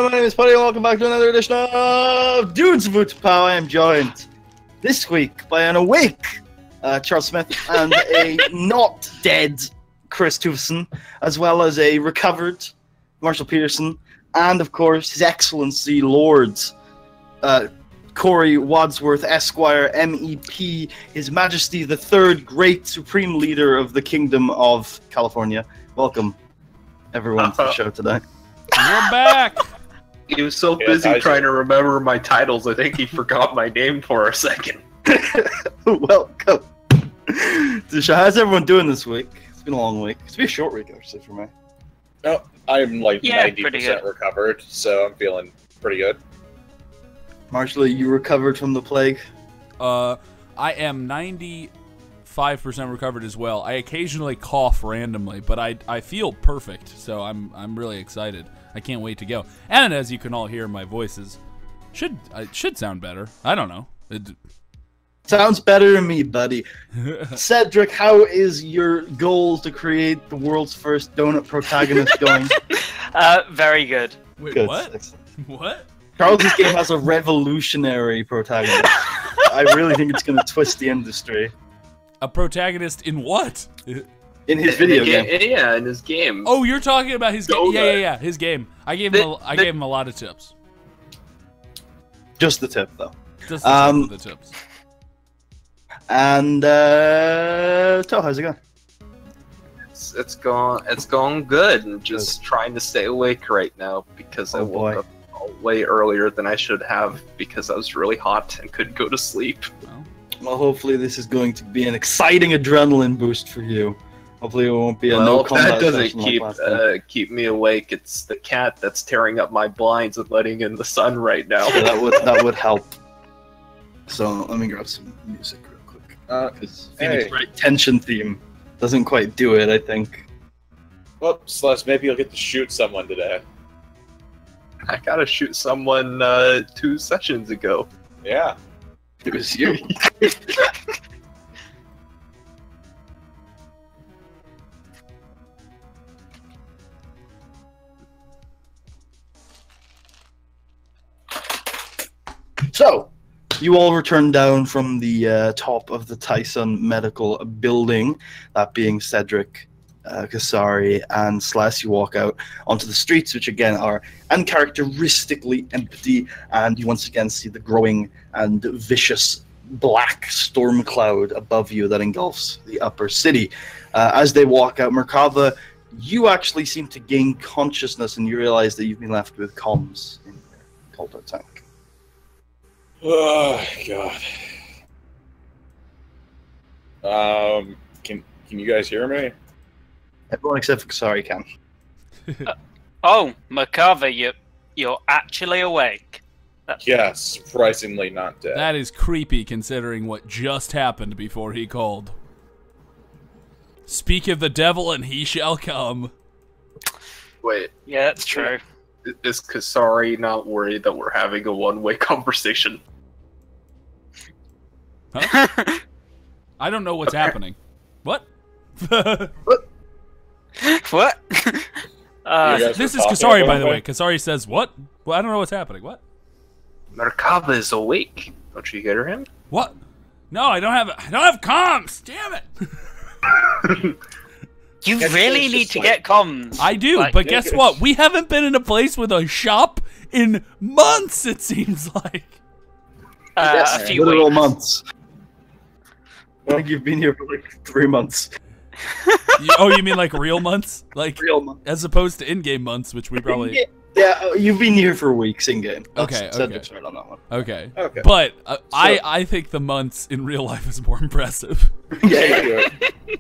gentlemen, my name is Putty, and welcome back to another edition of Dudes of Utapau. I am joined this week by an awake Charles Smith and a not dead Chris Tufson, as well as a recovered Marshall Peterson, and of course His Excellency Lord Corey Wadsworth, Esquire, MEP, His Majesty the Third Great Supreme Leader of the Kingdom of California. Welcome, everyone, to the show today. We're back! He was so busy trying to remember my titles, I think he forgot my name for a second. Welcome to the show. How's everyone doing this week? It's been a long week. It's been a short week, actually, for me. No, I'm like 90% recovered, so I'm feeling pretty good. Marshall, you recovered from the plague? I am 95% recovered as well. I occasionally cough randomly, but I feel perfect, so I'm really excited. I can't wait to go. And as you can all hear, my voices should sound better. I don't know. Sounds better to me, buddy. Cedric, how is your goal to create the world's first donut protagonist going? Very good. Wait, Good. what? Excellent. What? Charles' game has a revolutionary protagonist. I really think it's going to twist the industry. A protagonist in what? In his video game. Yeah, in his game. Oh, you're talking about his game? Yeah, his game. I gave him a lot of tips. Just the tip, though. Just the tips. And so how's it going? It's going good. I'm just trying to stay awake right now because I woke up way earlier than I should have because I was really hot and couldn't go to sleep. Well, hopefully this is going to be an exciting adrenaline boost for you. Hopefully it won't be a no combat. That doesn't keep me awake. It's the cat that's tearing up my blinds and letting in the sun right now. Yeah, that would help. So let me grab some music real quick. Because Phoenix Wright tension theme doesn't quite do it, I think. Well, Celeste, maybe you'll get to shoot someone today. I gotta shoot someone 2 sessions ago. Yeah. It was you. So, you all return down from the top of the Tyson Medical Building, that being Cedric, Kasari, and Slash. You walk out onto the streets, which again are uncharacteristically empty, and you once again see the growing and vicious black storm cloud above you that engulfs the upper city. As they walk out, Merkava, you actually seem to gain consciousness, and you realize that you've been left with comms in your Colto tank. Oh god. Can you guys hear me? Everyone except for Kasari can. Oh, Merkava, you're actually awake. Yes, surprisingly not dead. That is creepy considering what just happened before he called. Speak of the devil and he shall come. Wait. Yeah, that's true. Is Kasari not worried that we're having a one-way conversation? Huh? I don't know what's happening. What? What? This is Kasari, by the way. Kasari says, what? Well, I don't know what's happening. What? Merkava is awake. Don't you get him? What? No, I don't have comms. Damn it. You really need to get comms. I do, but guess what? We haven't been in a place with a shop in months, it seems like. A few literal weeks. months. I think you've been here for like 3 months. You mean like real months? Like Real months. as opposed to in-game months, which we probably... Yeah, you've been here for weeks in-game. Okay. Cedric's right on that one. Okay. Okay. But I think the months in real life is more impressive. Yeah.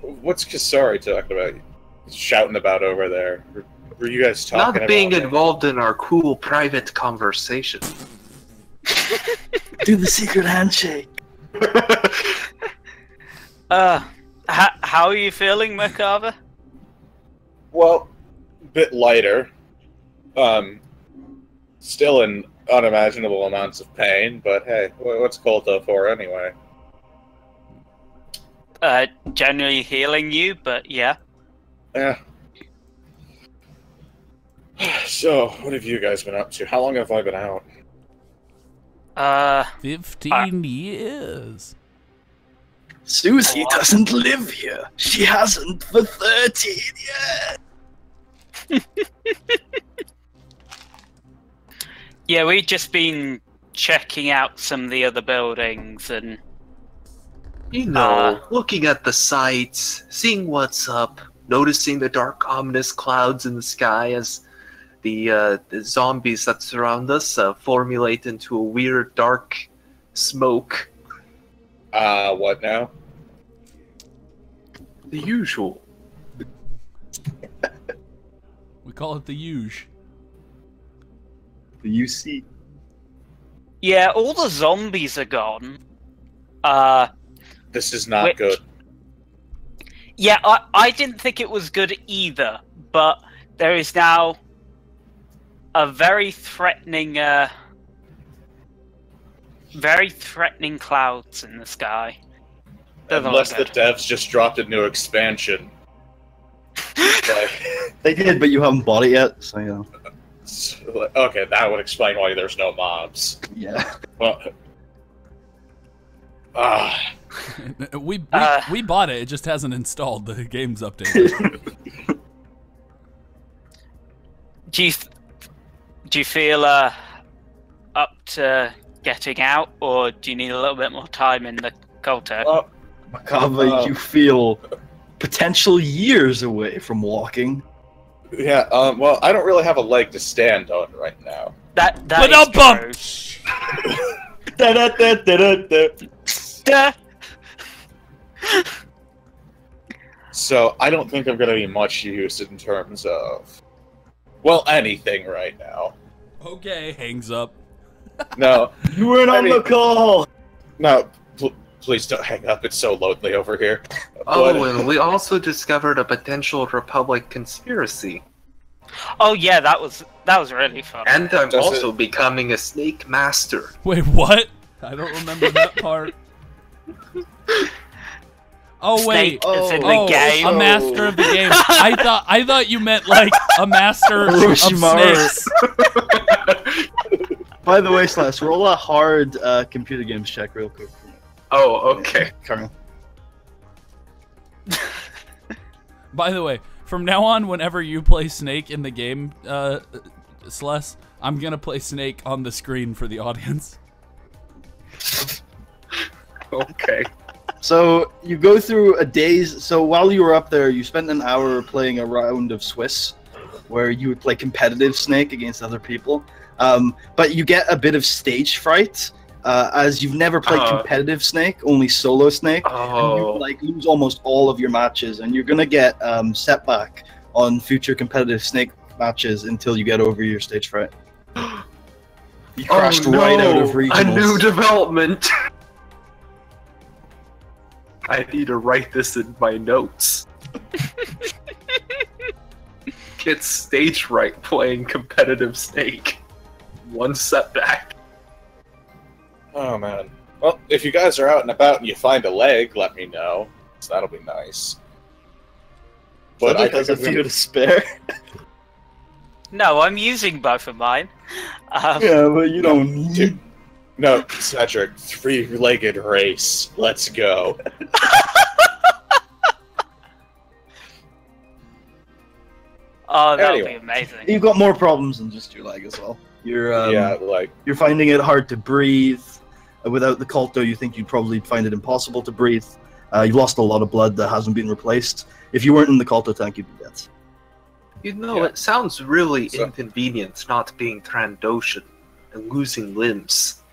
What's Kasari talking about? Shouting about over there? Were you guys talking about? Not being involved in our cool private conversation. Do the secret handshake. How are you feeling, Merkava? Well, a bit lighter. Still in unimaginable amounts of pain, but hey, what's Colto for anyway? Generally healing you, but yeah. Yeah. So, what have you guys been up to? How long have I been out? 15 years. Susie doesn't live here. She hasn't for 13 years. Yeah, we've just been checking out some of the other buildings and... looking at the sights, seeing what's up, noticing the dark, ominous clouds in the sky as the zombies that surround us formulate into a weird, dark smoke. What now? The usual. We call it the huge. The UC. Yeah, all the zombies are gone. This is not good. Yeah, I didn't think it was good either, but there is now a very threatening clouds in the sky. Unless the devs just dropped a new expansion. They did, but you haven't bought it yet, so you know. Okay, that would explain why there's no mobs. Yeah. Well, we bought it. It just hasn't installed. The game's updated. Do you feel up to getting out, or do you need a little bit more time in the Colto? Makava, you feel potential years away from walking. yeah, well, I don't really have a leg to stand on right now. That is true. So, I don't think I'm going to be much use in terms of, well, anything right now. Okay, hangs up. No. You weren't on the call! No, please don't hang up. It's so lonely over here. Oh, and we also discovered a potential Republic conspiracy. Oh yeah, that was really fun. And I'm also becoming a snake master. Wait, what? I don't remember that part. Oh wait! Snake is in the game. A master of the game. I thought you meant like a master of snakes. By the way, Slash, roll a hard computer games check real quick. Oh, okay. Colonel. By the way, from now on, whenever you play Snake in the game, Celeste, I'm gonna play Snake on the screen for the audience. Okay. So you go through a days. So while you were up there, you spent an hour playing a round of Swiss, where you would play competitive Snake against other people. But you get a bit of stage fright, as you've never played competitive Snake, only solo Snake. And you like lose almost all of your matches, and you're gonna get setback on future competitive Snake matches until you get over your stage fright. You crashed right out of regionals. A new development. I need to write this in my notes. Get stage right playing competitive Snake. One setback. Oh, man. Well, if you guys are out and about and you find a leg, let me know. So that'll be nice. But I has a few to spare. No, I'm using both of mine. Yeah, but you don't need... No, Cedric, three-legged race. Let's go. Oh, that'll be amazing. You've got more problems than just your leg as well. You're you're finding it hard to breathe. Without the Colto, you think you'd probably find it impossible to breathe. You've lost a lot of blood that hasn't been replaced. If you weren't in the Colto tank, you'd be dead. You know, it sounds really inconvenient not being Trandoshan and losing limbs.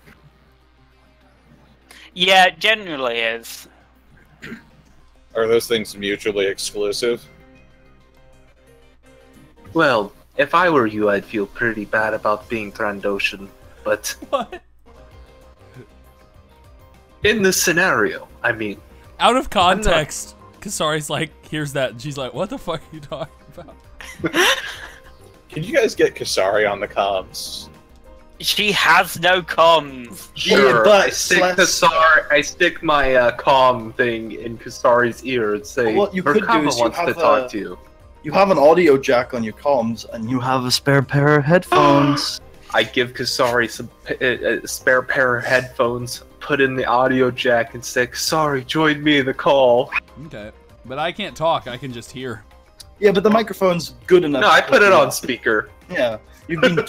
Yeah, it generally is. Are those things mutually exclusive? Well, if I were you, I'd feel pretty bad about being Trandoshan, but... What? In this scenario, I mean... Out of context, Kasari's like, here's that, and she's like, what the fuck are you talking about? Can you guys get Kasari on the comms? She has no comms. Sure, but I stick my comm thing in Kasari's ear and say, what you could do is wants to talk to you. you have an audio jack on your comms, and you have a spare pair of headphones. I give Kasari some a spare pair of headphones, put in the audio jack, and say, "Kasari, join me in the call." Okay, but I can't talk. I can just hear. Yeah, but the microphone's good enough. No, I put it on speaker. Yeah, you've been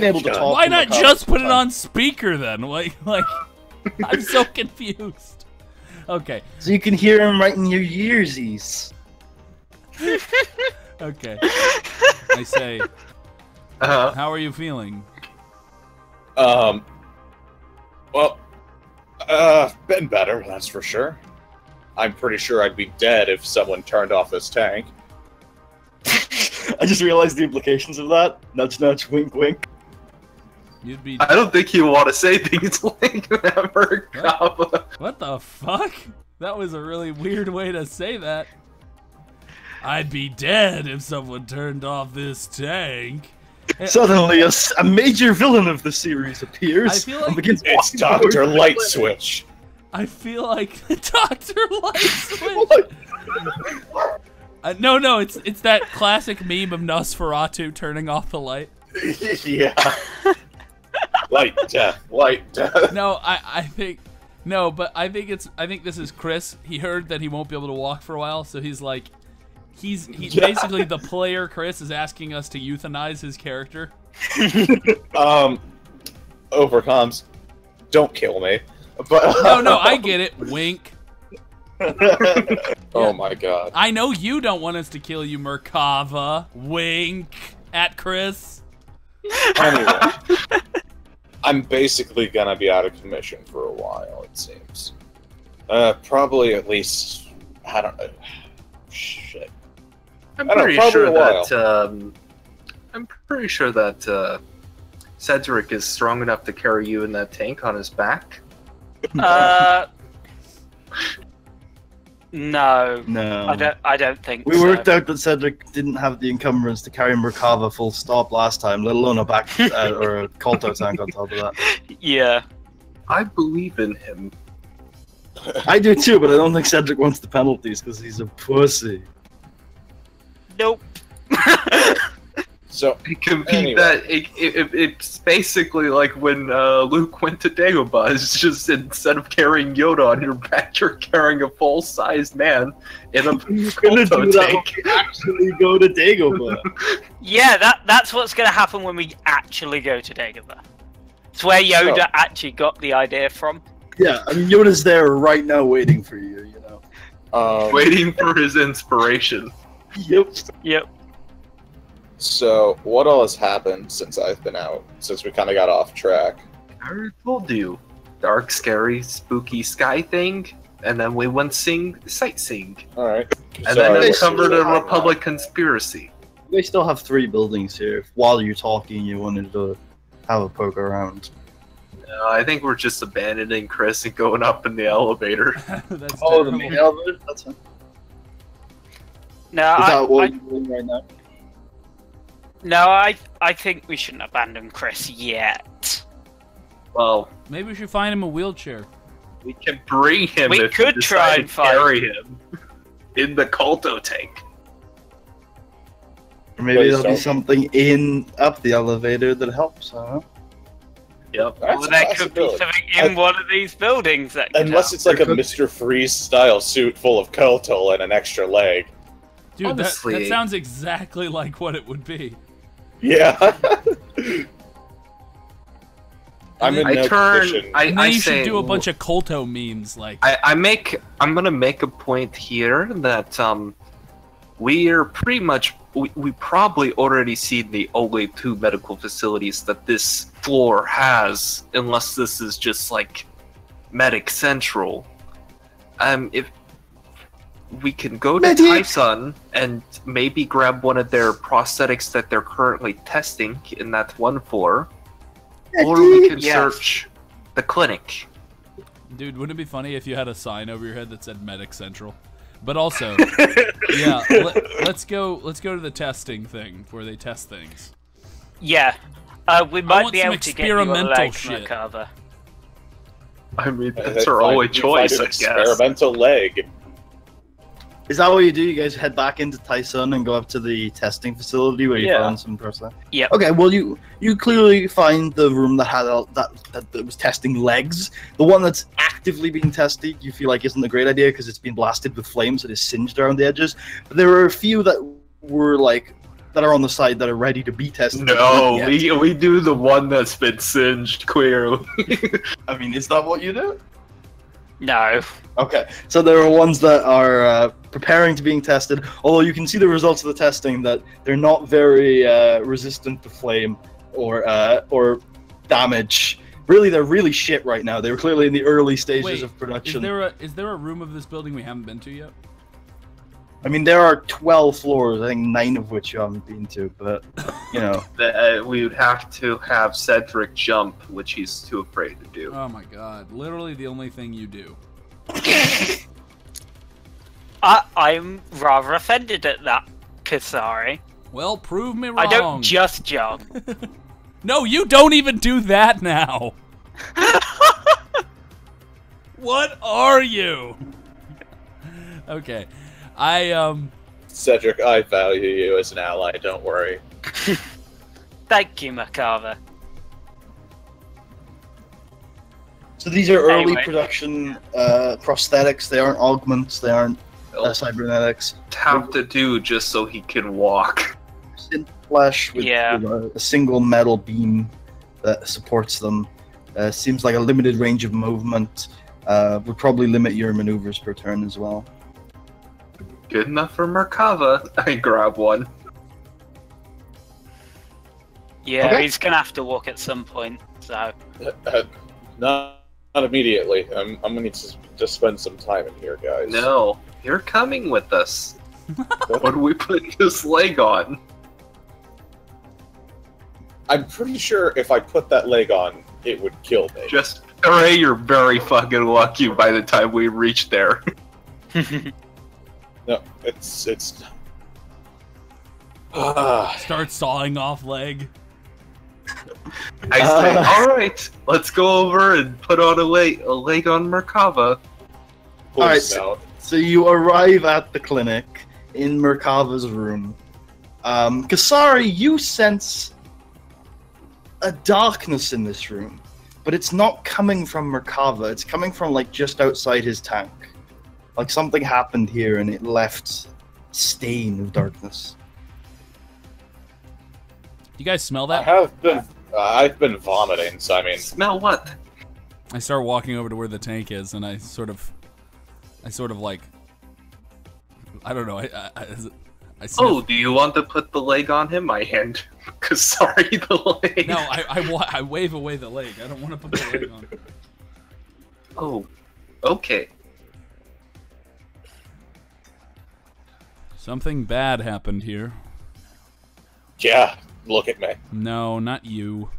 able to talk. Why not just put it on speaker then? Like I'm so confused. Okay. So you can hear him right in your earsies. Okay. I say, how are you feeling? Well, been better, that's for sure. I'm pretty sure I'd be dead if someone turned off this tank. I just realized the implications of that. Nudge, nudge, wink, wink. You'd be. I don't think you want to say things like that, Merkava. What the fuck? That was a really weird way to say that. I'd be dead if someone turned off this tank. Suddenly, a major villain of the series appears. I feel like it's Dr. Light Switch. I feel like Dr. Light Switch. No, it's that classic meme of Nosferatu turning off the light. Yeah. Light death. No, I think this is Chris. He heard that he won't be able to walk for a while, so he's like, he's basically the player. Chris is asking us to euthanize his character. Overcoms. Don't kill me. But no, I get it. Wink. Oh my god. I know you don't want us to kill you, Merkava. Wink at Chris. Anyway, I'm basically gonna be out of commission for a while, it seems. Probably at least, I don't know. Shit. I'm pretty sure that Cedric is strong enough to carry you in that tank on his back. No. No. I don't think We so. worked out that Cedric didn't have the encumbrance to carry Merkava full stop last time, let alone a back or a Colto tank on top of that. Yeah. I believe in him. I do too, but I don't think Cedric wants the penalties because he's a pussy. Nope. So, it's basically like when Luke went to Dagobah. It's just instead of carrying Yoda on your back, you're carrying a full-sized man in a Colto tank. Actually go to Dagobah. Yeah, that's what's going to happen when we actually go to Dagobah. It's where Yoda actually got the idea from. Yeah, I mean, Yoda's there right now waiting for you, you know. Waiting for his inspiration. Yep. So, what all has happened since I've been out? Since we kind of got off track? I already told you. Dark, scary, spooky sky thing, and then we went sightseeing. Alright. And then uncovered a Republic conspiracy. They still have 3 buildings here. If while you're talking, you wanted to have a poke around. No, I think we're just abandoning Chris and going up in the elevator. That's The terrible. main elevator? That's fine. No, Is that what you're doing right now? No, I think we shouldn't abandon Chris yet. Well, Maybe we should find him a wheelchair. we can bring him We if could we try decide and to find- carry him in the Colto tank. Or maybe Please there'll be don't. something up the elevator that helps, huh? Yep. That's Well, a there could be possibility. something in one of these buildings that could Unless help. it's like a There could be. Mr. Freeze style suit full of Kotal and an extra leg. Dude, Honestly- that sounds exactly like what it would be. Yeah. I'm in I no turn. position. And then I you say, should do a bunch of Colto memes, like. I'm gonna make a point here that we're pretty much we probably already seen the only 2 medical facilities that this floor has, unless this is just like Medic Central. If we can go to Medic! Tyson and maybe grab one of their prosthetics that they're currently testing in that one floor, or we can Yes. search the clinic. Dude, wouldn't it be funny if you had a sign over your head that said Medic Central? But also, yeah, let's go to the testing thing where they test things. Yeah. We might want be some able to get you a experimental leg shit. Merkava. I mean, I that's our only choice, I guess. Experimental leg. Is that what you do? You guys head back into Tyson and go up to the testing facility where you found some person? Yeah. Okay, well, you clearly find the room that had that was testing legs. The one that's actively being tested, you feel like isn't a great idea because it's been blasted with flames, so it is singed around the edges. But there are a few that were like that are on the side that are ready to be tested. No, we do the one that's been singed clearly. I mean, is that what you do? No. Okay, so there are ones that are preparing to being tested, although you can see the results of the testing that they're not very resistant to flame or damage. Really, they're really shit right now. They were clearly in the early stages of production. Is there a room of this building we haven't been to yet? I mean, there are 12 floors, I think 9 of which you haven't been to, but, you know. We would have to have Cedric jump, which he's too afraid to do. Oh my god, literally the only thing you do. I'm rather offended at that, Kasari. Well, prove me wrong. I don't just jump. No, you don't even do that now. What are you? Okay. Cedric, I value you as an ally, don't worry. Thank you, Macarva. So these are early Anyway. production prosthetics. They aren't augments. They aren't cybernetics. Have to do just so he can walk. Synth flesh with, Yeah. with a single metal beam that supports them. Seems like a limited range of movement. Would probably limit your maneuvers per turn as well. Good enough for Merkava. I grab one. Yeah, Okay. he's gonna have to walk at some point, so... Not immediately. I'm gonna need to spend some time in here, guys. No, you're coming with us. What do we put this leg on? I'm pretty sure if I put that leg on, it would kill me. Just, Ray, you're very fucking lucky by the time we reach there. No, it's. Start sawing off leg. I say, alright, let's go over and put on a leg on Merkava. Alright, so, so you arrive at the clinic in Merkava's room. Kasari, you sense a darkness in this room, but it's not coming from Merkava. It's coming from like just outside his tank. Like something happened here and it left a stain of darkness. You guys smell that? I've been vomiting, so I mean. Smell what? I start walking over to where the tank is, and I sort of like, I don't know. I sniff. Oh, do you want to put the leg on him? I hand Kasari the leg. No, I wave away the leg. I don't want to put the leg on. Oh, okay. Something bad happened here. Yeah, look at me. No, not you.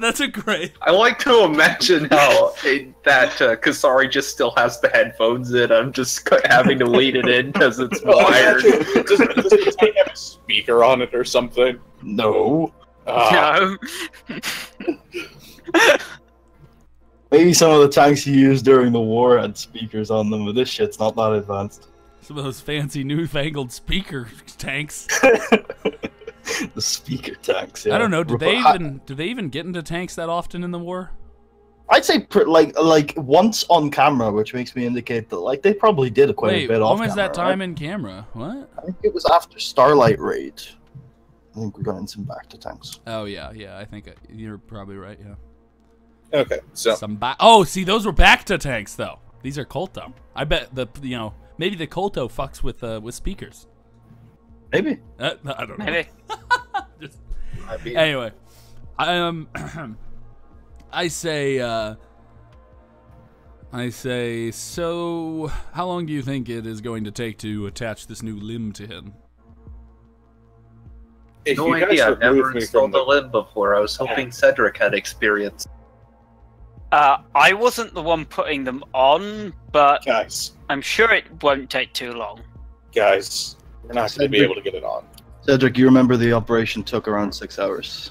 That's a great. I like to imagine how that Kasari just still has the headphones in. I'm just having to lead it in because it's wired. Does the tank have a speaker on it or something? No. No. Maybe some of the tanks you used during the war had speakers on them, but this shit's not that advanced. Some of those fancy newfangled speaker tanks. The speaker tanks, yeah. I don't know. Do they even get into tanks that often in the war? I'd say like once on camera, which makes me indicate that like they probably did quite a bit off camera. When was that time right? in camera? What? I think it was after Starlight Raid. I think we got in some back to tanks. Oh yeah. I think you're probably right. Yeah. Okay, so Oh, see, those were back to tanks though. These are Colto. I bet maybe the Colto fucks with speakers. Maybe. I don't know. Maybe. Anyway, I say. So, how long do you think it is going to take to attach this new limb to him? if No you guys idea. I've never remove me installed from the limb before. I was hoping Cedric had experience. I wasn't the one putting them on, but guys, I'm sure it won't take too long. we're not going to be Cedric- able to get it on. Cedric, you remember the operation took around 6 hours.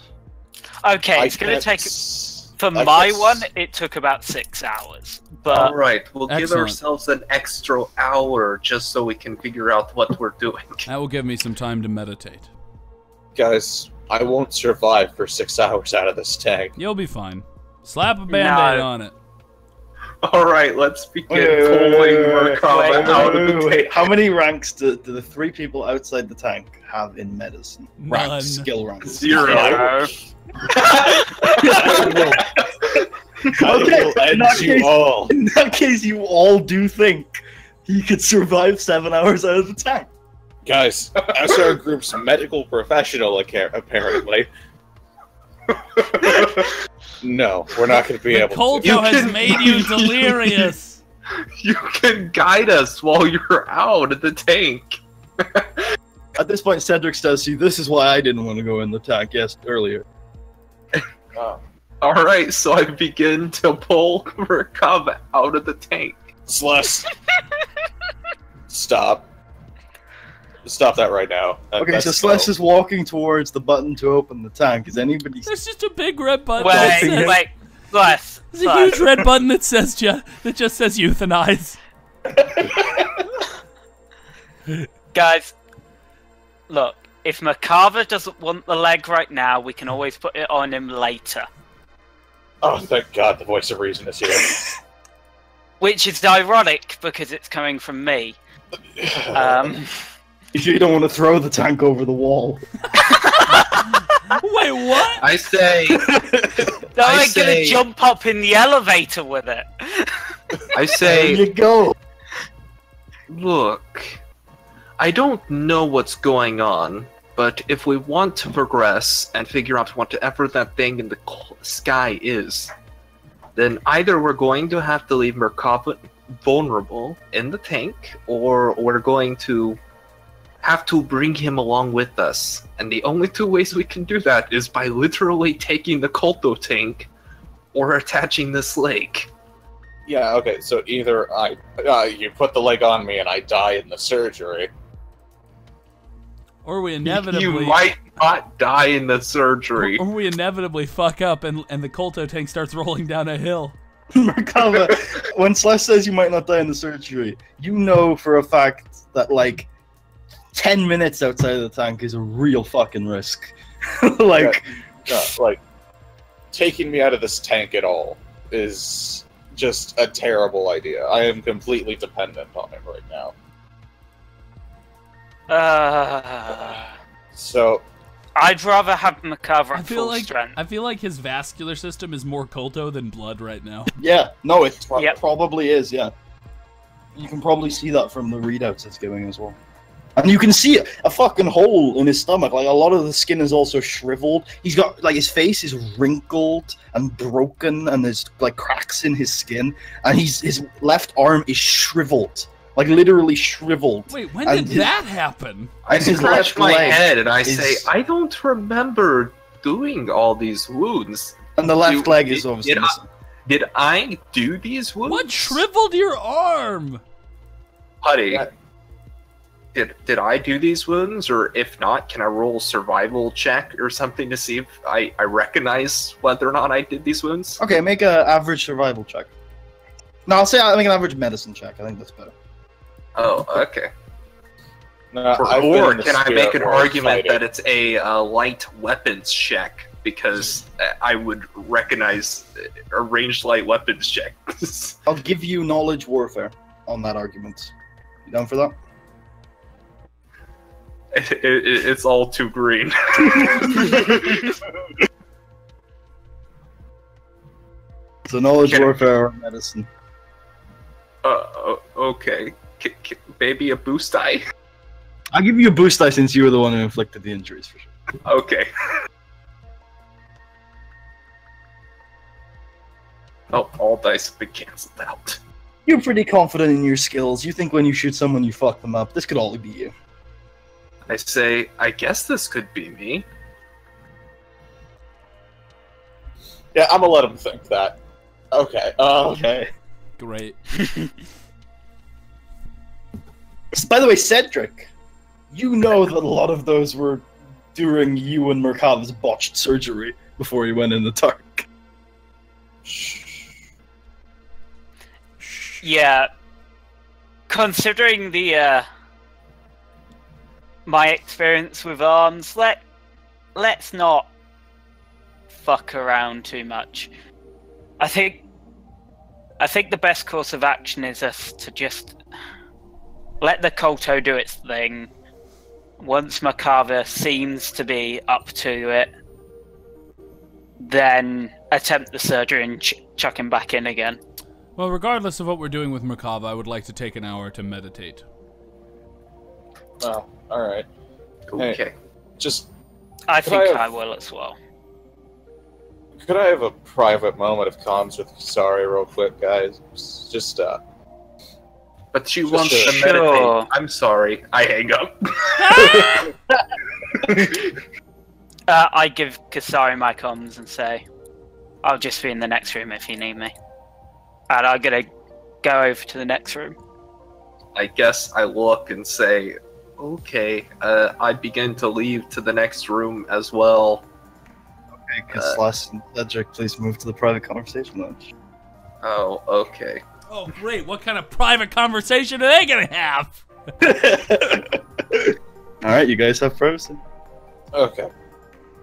Okay, I it's going to can't take... For my one, it took about 6 hours. But all right, we'll give Excellent. ourselves an extra hour just so we can figure out what we're doing. That will give me some time to meditate. Guys, I won't survive for 6 hours out of this tank. You'll be fine. Slap a band-aid on it. All right, let's begin pulling Merkava out of the tank. How many ranks do the 3 people outside the tank have in medicine? None. Ranks, skill ranks. 0. Okay, in all. that case, you all do think he could survive 7 hours out of the tank. Guys, as our group's medical professional, apparently. No, we're not going to be able to. Colto has made you delirious. You can guide us while you're out of the tank. At this point, Cedric says, "See, this is why I didn't want to go in the tank earlier." All right, so I begin to pull Merkava out of the tank. Celeste. Stop. Stop that right now. Okay, so Celeste is walking towards the button to open the tank. Is anybody... There's just a big red button. Wait, Celeste. There's a huge red button that says that just says euthanize. Guys, look, if Merkava doesn't want the leg right now, we can always put it on him later. Oh, thank God the voice of reason is here. Which is ironic, because it's coming from me. You don't want to throw the tank over the wall. Wait, what? I say... I'm gonna jump up in the elevator with it. I say... There you go. Look, I don't know what's going on, but if we want to progress and figure out whatever that thing in the sky is, then either we're going to have to leave Merkava vulnerable in the tank, or we're going to have to bring him along with us. And the only 2 ways we can do that is by literally taking the Colto tank or attaching this leg. Yeah, okay, so either you put the leg on me and I die in the surgery. Or we inevitably... You might not die in the surgery. Or we inevitably fuck up and the Colto tank starts rolling down a hill. Merkava, when Celeste says you might not die in the surgery, you know for a fact that, like, 10 minutes outside of the tank is a real fucking risk. Like, taking me out of this tank at all is just a terrible idea. I am completely dependent on him right now. So, I'd rather have Merkava at full like, strength. I feel like his vascular system is more Colto than blood right now. yeah, no, it Yep. probably is, yeah. You can probably see that from the readouts it's giving as well. And you can see a fucking hole in his stomach. Like, a lot of the skin is also shriveled. He's got, like, his face is wrinkled and broken, and there's, like, cracks in his skin. And his left arm is shriveled. Like, literally shriveled. Wait, when did that happen? I his scratch left my leg head and I is- say, I don't remember doing all these wounds. And the left leg is obviously missing. Did I do these wounds? What shriveled your arm? Buddy, did I do these wounds? Or if not, can I roll a survival check or something to see if I recognize whether or not I did these wounds? Okay, make an average survival check. No, I'll say I make an average medicine check. I think that's better. Oh, okay. No, Or can I make an argument that it's a light weapons check? Because I would recognize a ranged light weapons check. I'll give you knowledge warfare on that argument. You down for that? It's all too green. So knowledge warfare or medicine. Okay. Maybe a boost die? I'll give you a boost die since you were the one who inflicted the injuries for sure. Okay. Oh, all dice have been cancelled out. You're pretty confident in your skills. You think when you shoot someone, you fuck them up. This could only be you. I say, I guess this could be me. Yeah, I'm gonna let him think that. Okay. Okay. Great. By the way, Cedric, you know that a lot of those were during you and Merkava's botched surgery before he went in the dark. Yeah. Considering the my experience with arms, let's not fuck around too much. I think the best course of action is us to just let the Kolto do its thing. Once Makava seems to be up to it, then attempt the surgery and chuck him back in again. Well, regardless of what we're doing with Merkava, I would like to take an hour to meditate. Oh, alright. Okay. Hey, just... I think I will as well. Could I have a private moment of comms with Kisari real quick, guys? Just, But she Just wants to sure. meditate. I'm sorry. I hang up. I give Kasari my comms and say, I'll just be in the next room if you need me. And I'm gonna go over to the next room. I guess I look and say, okay. I begin to leave to the next room as well. Okay, Slash and Cedric, please move to the private conversation lounge. Oh, okay. Oh, great. What kind of private conversation are they going to have? Alright, you guys have privacy. okay.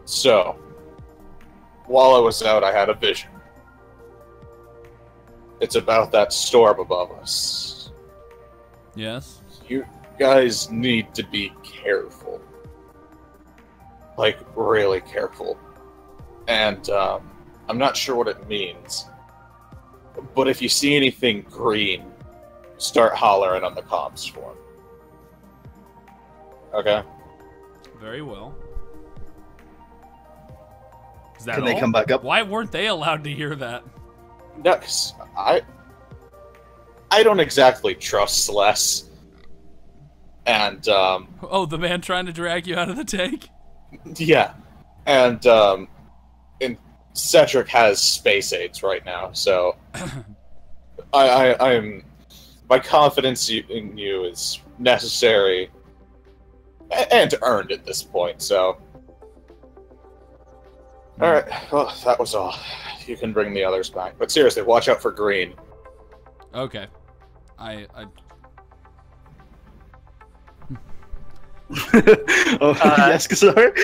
So, while I was out, I had a vision. It's about that storm above us. Yes. You guys need to be careful. Like, really careful. And, I'm not sure what it means. But if you see anything green, start hollering on the comms for him. Okay? Very well. Is that Can all? they come back up? Why weren't they allowed to hear that? No, 'cause I don't exactly trust Celeste. And, Oh, the man trying to drag you out of the tank? yeah. And Cedric has space aids right now, so I'm my confidence in you is necessary and earned at this point. So, all right, well, that was all. You can bring the others back, but seriously, watch out for green. Okay. I Oh, yes, Kasar?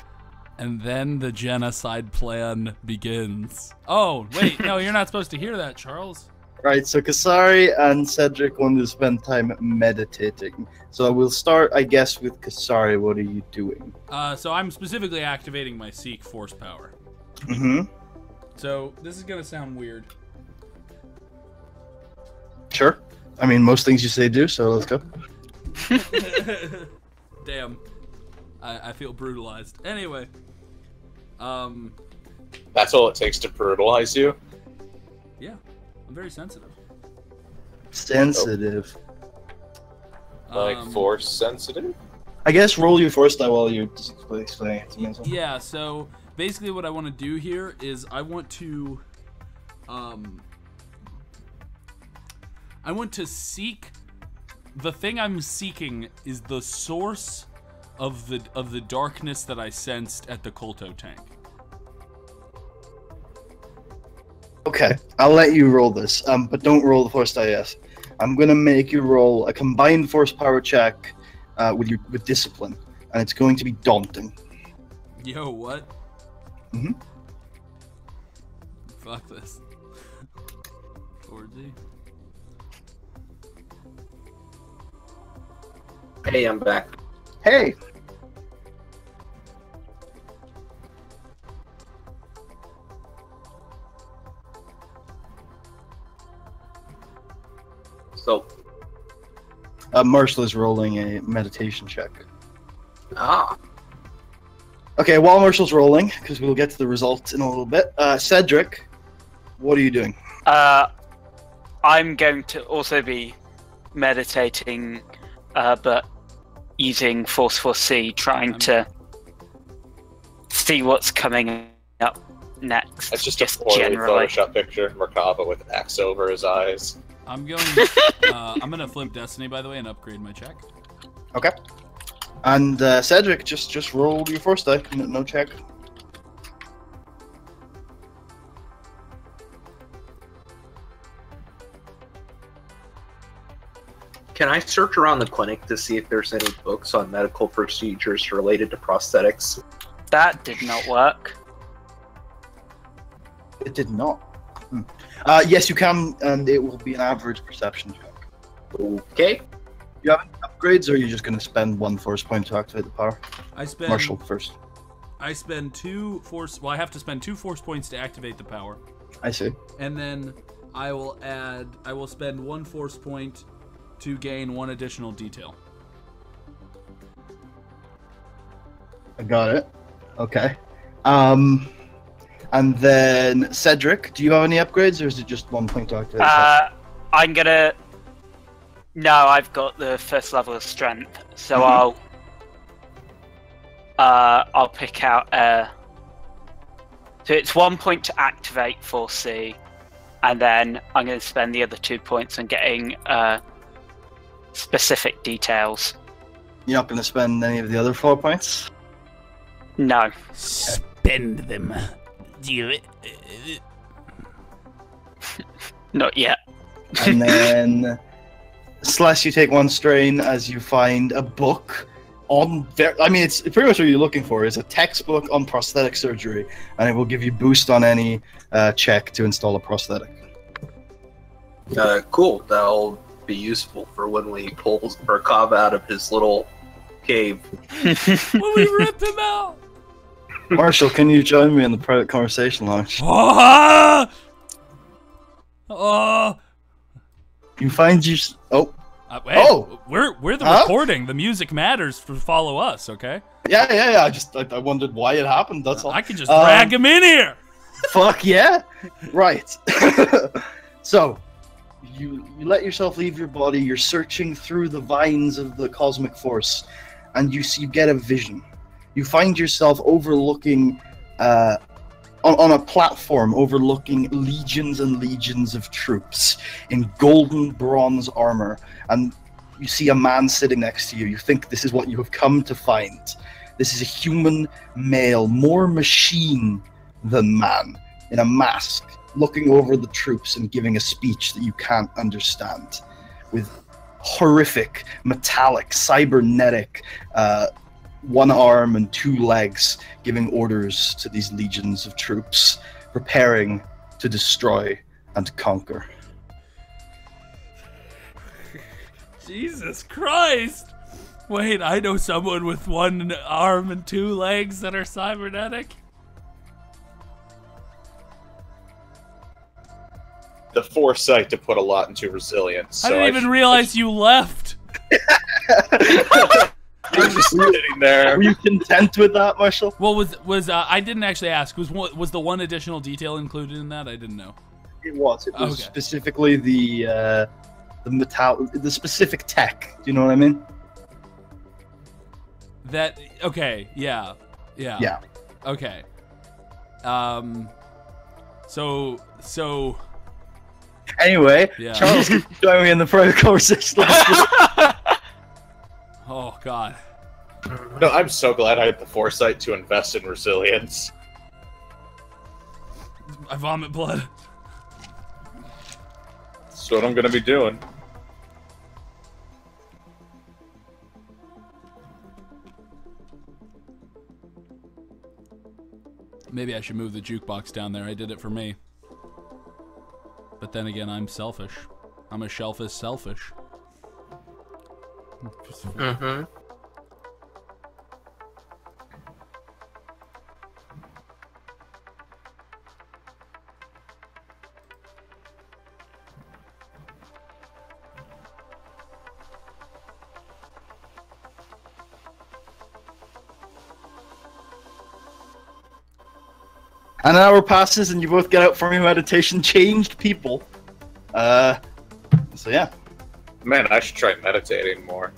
And then the genocide plan begins. Oh, wait, no, you're not supposed to hear that, Charles. Right, so Kasari and Cedric want to spend time meditating. So we'll start, I guess, with Kasari. What are you doing? So I'm specifically activating my Seek force power. Mm-hmm. So this is gonna sound weird. Sure. I mean, most things you say do, so let's go. Damn. I feel brutalized. Anyway. That's all it takes to brutalize you. Yeah. I'm very sensitive. Sensitive. Like force sensitive. I guess roll your force die while you explain it to me. Yeah, so basically what I want to do here is I want to seek the thing I'm seeking is the source of the darkness that I sensed at the Kolto tank. Okay, I'll let you roll this, but don't roll the force die yet. I'm gonna make you roll a combined force power check with discipline, and it's going to be daunting. Yo, what? Mm-hmm. Fuck this. 4G. Hey, I'm back. Hey. So, Marshall is rolling a meditation check. ah, Okay, while Marshall's rolling, because we'll get to the results in a little bit, Cedric, what are you doing? I'm going to also be meditating, but using Force for C, trying to see what's coming up next. That's just a poorly generally. photoshopped picture of Merkava with an X over his eyes. I'm gonna flip Destiny, by the way, and upgrade my check. Okay. And Cedric, just roll your force die. No check. Can I search around the clinic to see if there's any books on medical procedures related to prosthetics? That did not work. It did not. Yes, you can, and it will be an average perception check. Okay. You have any upgrades, or are you just going to spend 1 force point to activate the power? I spend. Marshall first. I spend 2 force. Well, I have to spend 2 force points to activate the power, I see. and then I will add. I will spend 1 force point to gain 1 additional detail. I got it. Okay. And then Cedric, do you have any upgrades, or is it just 1 point to activate? I'm gonna. No, I've got the first level of strength, so I'll pick out. So it's 1 point to activate 4C, and then I'm going to spend the other 2 points on getting specific details. You're not going to spend any of the other 4 points? No. Spend them. Not yet. And then, Slash, you take 1 strain as you find a book on. I mean, it's pretty much what you're looking for. Is a textbook on prosthetic surgery, and it will give you boost on any check to install a prosthetic. Cool. That'll be useful for when we pull Burkov out of his little cave. When we rip him out. Marshall, can you join me in the private conversation lounge? You find you. Hey, we're the recording. The music matters for follow us, okay? Yeah. I wondered why it happened. That's all. I can just drag him in here. Fuck yeah! Right. So, you let yourself leave your body. You're searching through the vines of the cosmic force, and you get a vision. You find yourself overlooking, on a platform overlooking legions and legions of troops in golden bronze armor, and you see a man sitting next to you. You think this is what you have come to find. This is a human male, more machine than man, in a mask, looking over the troops and giving a speech that you can't understand, with horrific, metallic, cybernetic, 1 arm and 2 legs, giving orders to these legions of troops, preparing to destroy and conquer. Jesus Christ! Wait, I know someone with 1 arm and 2 legs that are cybernetic. The foresight to put a lot into resilience. I didn't even realize you left. I'm just sitting there. Were you content with that, Marshall? Well, was I didn't actually ask. Was the 1 additional detail included in that? I didn't know. It was. It was okay. Specifically the specific tech. Do you know what I mean? That okay? Yeah. Okay. So. Anyway, yeah. Charles, join me in the private conversation. Oh God. No, I'm so glad I had the foresight to invest in resilience. I vomit blood. That's what I'm gonna be doing. Maybe I should move the jukebox down there. I did it for me. But then again, I'm selfish. I'm a shelf is selfish. Mm-hmm. An hour passes and you both get out from your meditation, changed people. So yeah. Man, I should try meditating more.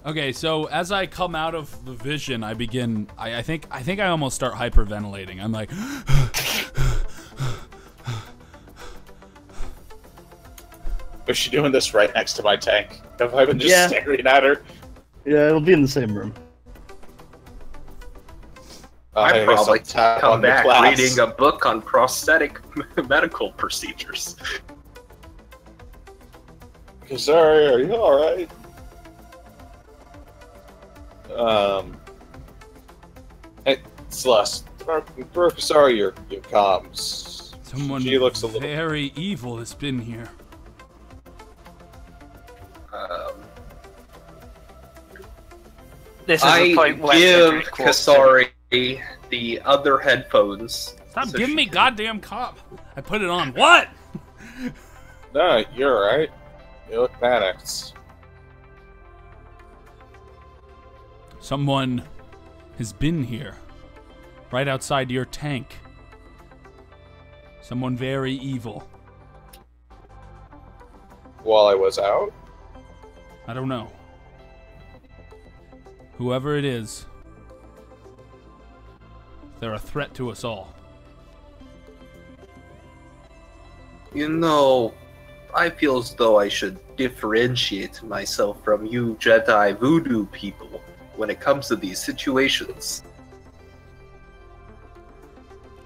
Okay, so as I come out of the vision, I begin. I think I almost start hyperventilating. I'm like, Was she doing this right next to my tank? Have I been just staring at her? Yeah, it'll be in the same room. I'd probably come back reading a book on prosthetic medical procedures. Sorry, are you alright? Hey, Celeste, sorry, your comms. Someone She looks a little very evil has been here. This is I the point where give Cedric walks in. Kasari the other headphones. Stop So giving me she- goddamn cop. I put it on. What? No, you're alright. You look panicked. Someone has been here. Right outside your tank. Someone very evil. While I was out? I don't know. Whoever it is, they're a threat to us all. You know, I feel as though I should differentiate myself from you Jedi voodoo people when it comes to these situations.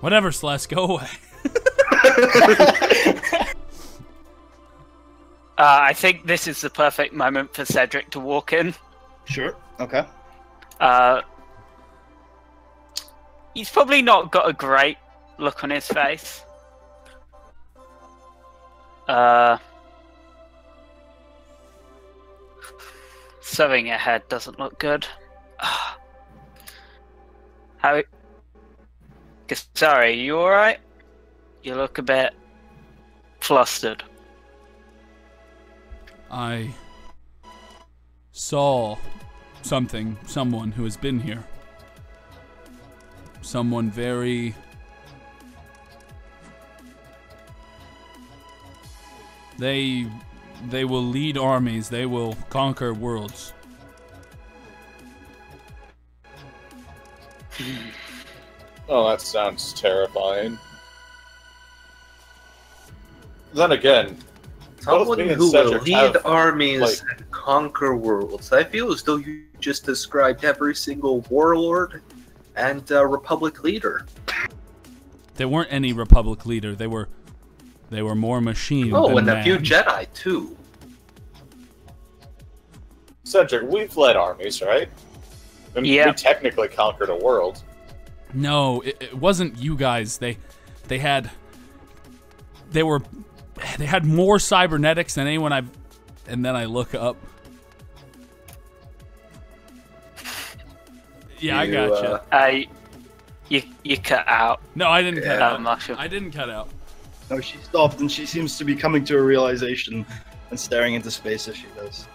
Whatever, Celeste, go away. I think this is the perfect moment for Cedric to walk in. Sure. Okay. He's probably not got a great look on his face. Sewing your head doesn't look good. How? Sorry, you alright? You look a bit flustered. I saw someone who has been here. Someone very... They will lead armies. They will conquer worlds. Oh, that sounds terrifying. Then again, Someone me and who will Cedric lead have, armies like- and conquer worlds. I feel as though you just described every single warlord and republic leader. There weren't any Republic leader. They were more machine Oh, than and man. a few Jedi too. Cedric, we've led armies, right? And Yeah. we technically conquered a world. No, it wasn't you guys. They had more cybernetics than anyone I've. And then I look up. Yeah, I gotcha. You cut out. No, I didn't cut out. Marshall. I didn't cut out. No, she stopped, and she seems to be coming to a realization and staring into space as she does.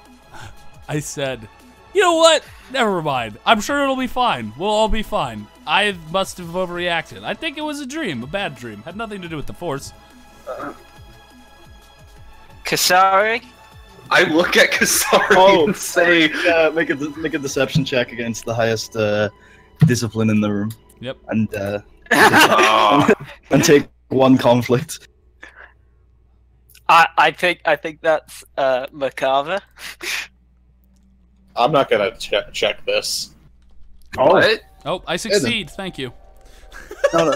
I said, you know what? Never mind. I'm sure it'll be fine. We'll all be fine. I must have overreacted. I think it was a dream, a bad dream. Had nothing to do with the Force. Kasari? I look at Kasari and say, make a deception check against the highest discipline in the room. Yep. And "Oh, and take one conflict. I think that's Macabre. I'm not gonna check this. what?" Oh, I succeed. Thank you. No,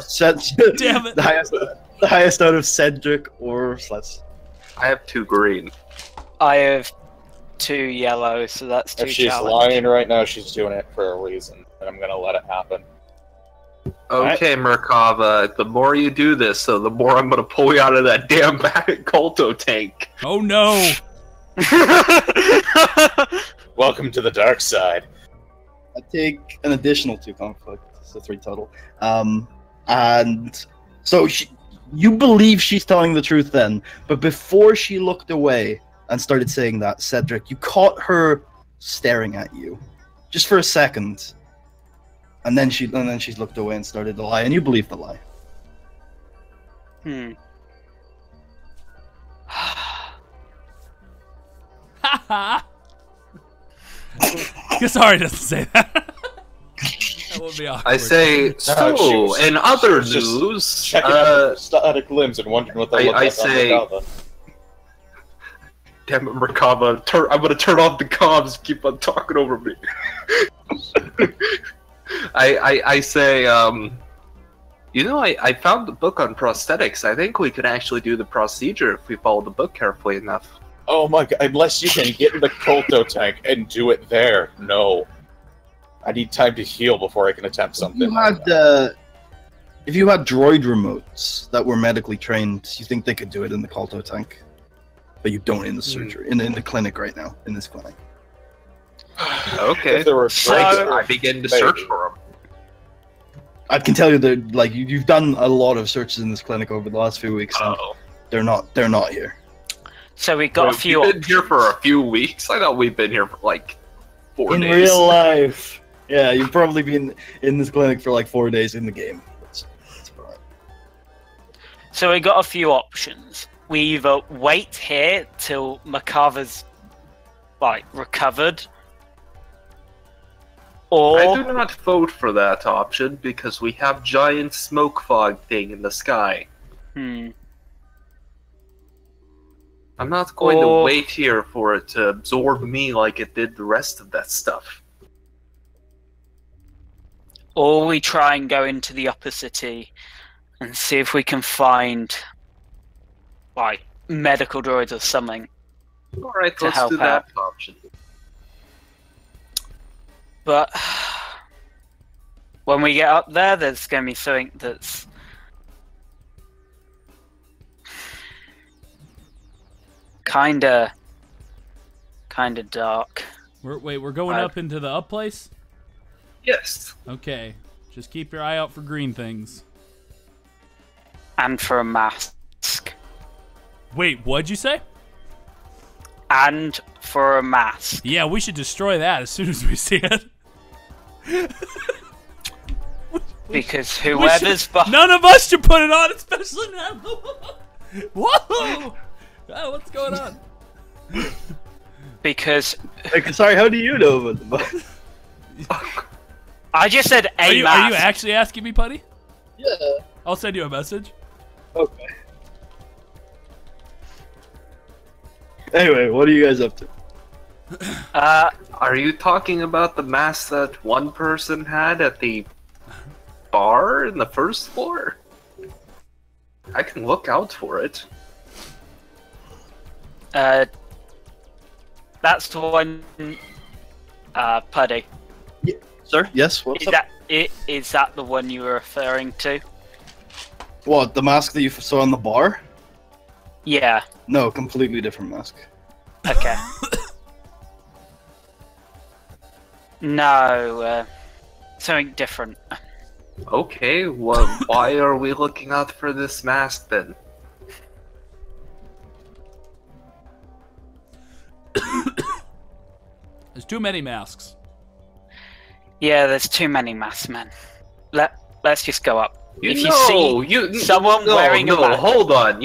Damn it. The highest out of Cedric or Celeste. I have 2 green. I have 2 yellow, so that's 2 If she's challenge. lying right now, she's doing it for a reason, and I'm gonna let it happen. Okay, Merkava, the more you do this, so the more I'm gonna pull you out of that damn Colto tank. Oh no. Welcome to the dark side. I take an additional 2 conflict, so 3 total. And so you believe she's telling the truth then, but before she looked away and started saying that, Cedric, you caught her staring at you, just for a second, and then she's looked away and started to lie, and you believe the lie. Haha. Sorry, doesn't say that. That would be awkward. I say, she so, was- in other she was just news, Checking out the static limbs and wondering what they look I like. say- on the damn it, Merkava, I'm gonna turn off the comms, keep on talking over me. I say, you know, I found the book on prosthetics. I think we could actually do the procedure if we follow the book carefully enough. Oh my god, unless you can get in the Colto tank and do it there. No. I need time to heal before I can attempt something. If you had droid remotes that were medically trained, you think they could do it in the Colto tank? But you don't in the surgery, in the clinic right now, in this clinic. Okay. If there were So I begin to search for them. I can tell you that, like, you've done a lot of searches in this clinic over the last few weeks. And they're not here. So we got a few. We've been here for a few weeks. I thought we've been here for like 4 days. In real life, yeah, you've probably been in this clinic for like 4 days in the game. That's right. So we got a few options. We either wait here till Makava's like recovered, or I do not vote for that option because we have giant smoke fog thing in the sky. I'm not going to wait here for it to absorb me like it did the rest of that stuff. Or we try and go into the upper city and see if we can find like medical droids or something. Alright, to let's help do that out. option. But when we get up there, there's going to be something that's kinda dark. We're going up into the up place? Yes. Okay. Just keep your eye out for green things. And for a mask. Wait, what'd you say? And for a mask. Yeah, we should destroy that as soon as we see it. Because whoever's behind... None of us should put it on, especially now. Whoa! Oh, what's going on? Because... Sorry, how do you know about the I just said a mask. Are you actually asking me, Putty? Yeah. I'll send you a message. Okay. Anyway, what are you guys up to? Are you talking about the mask that one person had at the bar in the first floor? I can look out for it. That's the one, Puddy. Yeah. Sir? Yes? What's up? Is that the one you were referring to? What, the mask that you saw in the bar? Yeah. No, completely different mask. Okay. No, something different. Okay, well, why are we looking out for this mask then? There's too many masks. Yeah, there's too many masks, man. Let's just go up. If you see someone wearing a mask... hold on.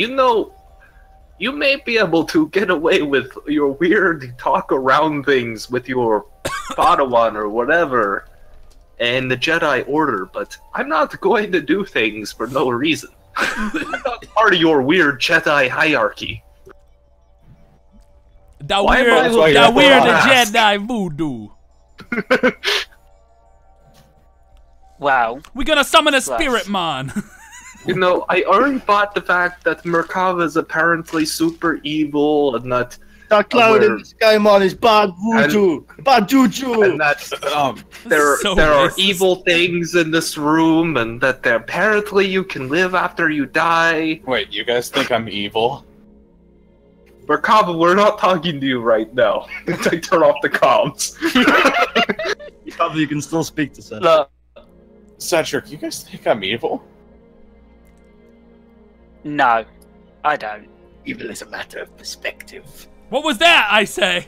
You may be able to get away with your weird talk around things with your Padawan or whatever and the Jedi Order, but I'm not going to do things for no reason. I'm not part of your weird Jedi hierarchy. The weird Jedi voodoo. Wow. We're gonna summon a spirit mon. You know, I already bought the fact that Merkava is apparently super evil and that that cloud in the sky mon is bad voodoo, bad juju, and that there are evil things in this room, and that apparently you can live after you die. Wait, you guys think I'm evil? Merkava, we're not talking to you right now. I turn off the comms. Probably you can still speak to Cedric. Look, Cedric, you guys think I'm evil? no, I don't. Evil is a matter of perspective. What was that, I say?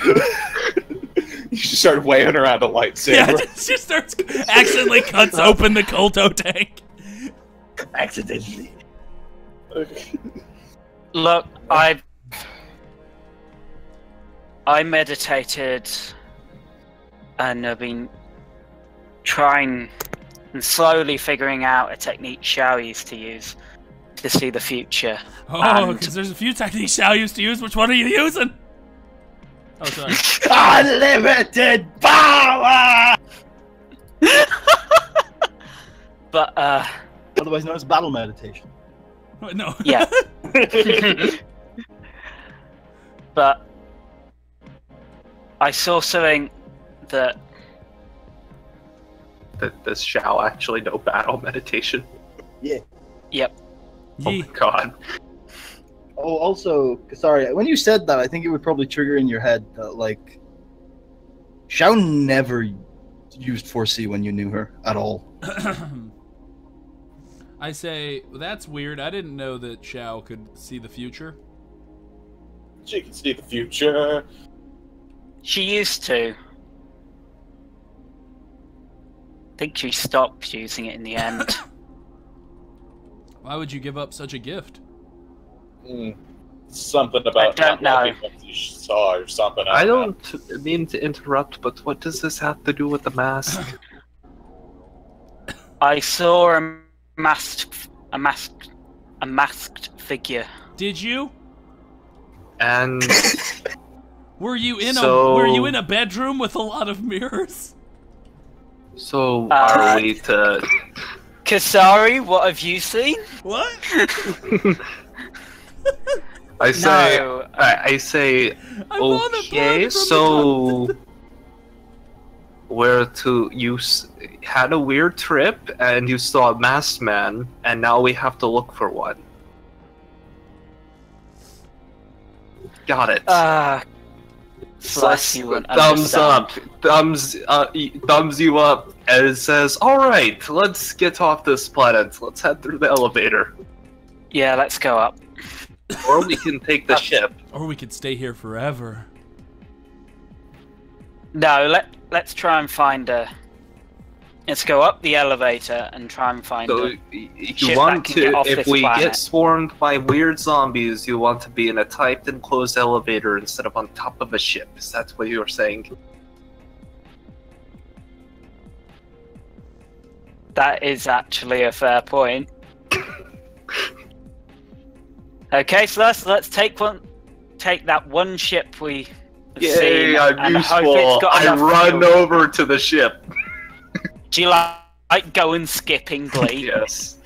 You just started weighing around a lightsaber. Yeah, she starts accidentally cuts open the Colto tank. Accidentally. Look, I meditated and I've been trying and slowly figuring out a technique Shao used to use to see the future. Oh, because there's a few techniques Shao used to use. Which one are you using? Oh, sorry. Unlimited power! But, otherwise known as battle meditation. No. yeah. But I saw something that does Shao actually know battle meditation? Yeah. Yep. Oh my god. Oh, also, sorry. When you said that, I think it would probably trigger in your head that like, Shao never used 4C when you knew her at all. I say, well, that's weird. I didn't know that Shao could see the future. She can see the future. She used to. I think she stopped using it in the end. Why would you give up such a gift? Something about I don't know. what you saw or something. I don't mean to interrupt, but what does this have to do with the mask? I saw a masked figure. Did you? And Were you in So- a bedroom with a lot of mirrors? so are we to... Kasari, what have you seen? What? I say, No. I say, I'm on a okay, blood from so you had a weird trip and you saw a masked man, and now we have to look for one. Got it. Celeste, you won't Thumbs understand. up, thumbs you up, and it says, "All right, let's get off this planet. Let's head through the elevator, Yeah, let's go up. or we can take the ship." Or we could stay here forever. No, let's try and find a. Let's go up the elevator and try and find So a. if ship you that want can get to, off if this we planet. get swarmed by weird zombies, you want to be in a tight enclosed elevator instead of on top of a ship. Is that what you were saying? That is actually a fair point. Okay, so let's take that one ship we have seen Yay, I'm and hope useful. it's got I enough run fuel. over to the ship. Do you like go and skipping glee? Yes.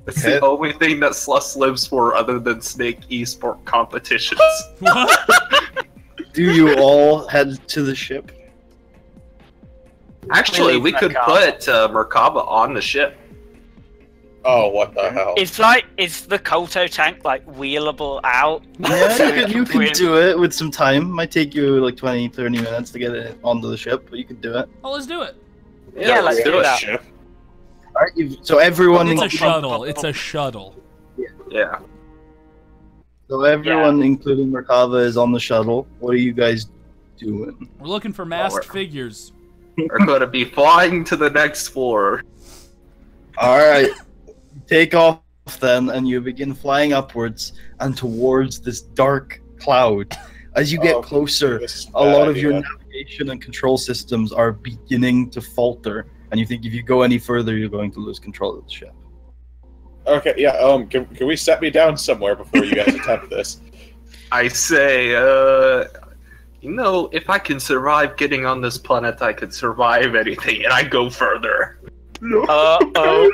It's Okay. the only thing that Sluss lives for other than Snake esport competitions. What? Do you all head to the ship? Actually, leave we could Merkaba. put Merkaba on the ship. Oh, what the hell? Is the Kolto tank like wheelable out? Yeah, you Wheel- could do it with some time. Might take you like 20, 30 minutes to get it onto the ship, but you could do it. Oh, let's do it. Yeah, let's do that. Ship. All right, so everyone, It's a including- shuttle. It's a shuttle. Yeah. So everyone, including Merkava, is on the shuttle. What are you guys doing? We're looking for masked we're- figures. We're going to be flying to the next floor. All right, take off then, and you begin flying upwards and towards this dark cloud. As you get Oh, closer, This is a lot bad, of your yeah. navigation and control systems are beginning to falter, and you think if you go any further, you're going to lose control of the ship. Okay, yeah. Can we set me down somewhere before you guys attempt this? I say, you know, if I can survive getting on this planet, I could survive anything, and I go further. Oh,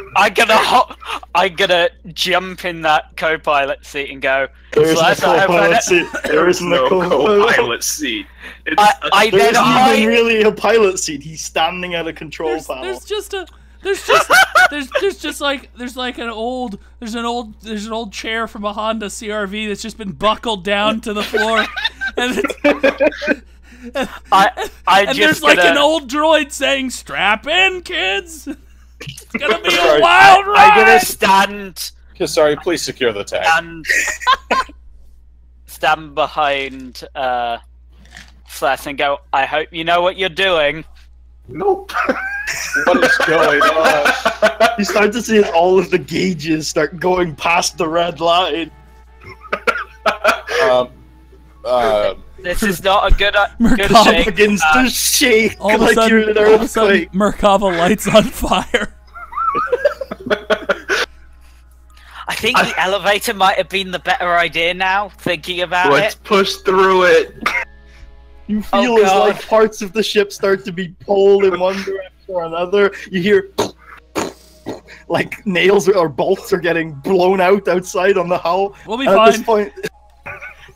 I'm gonna jump in that co-pilot seat and go. There isn't a Slash, I have co-pilot read it. seat. There isn't a no co-pilot. co-pilot seat. It's I There then isn't even I really a pilot seat. He's standing at a control There's panel. just like an old chair from a Honda CRV that's just been buckled down to the floor, and I there's just like gonna, an old droid saying, "Strap in, kids. It's gonna be a Sorry, wild I'm ride." gonna stand Sorry, please secure the tank. and stand behind Slash and go. I hope you know what you're doing. nope. What is going on? You start to see all of the gauges start going past the red line. This is not a good Merkaba thing. Begins to shake All of a like sudden, you're in an all of a sudden, earthquake. Merkaba lights on fire. I think the elevator might have been the better idea now. Thinking about Let's it. push through it. You Oh, feel as God. like parts of the ship start to be pulled in one direction or another. You hear like nails or bolts are getting blown out outside on the hull. We'll be And at this fine. point,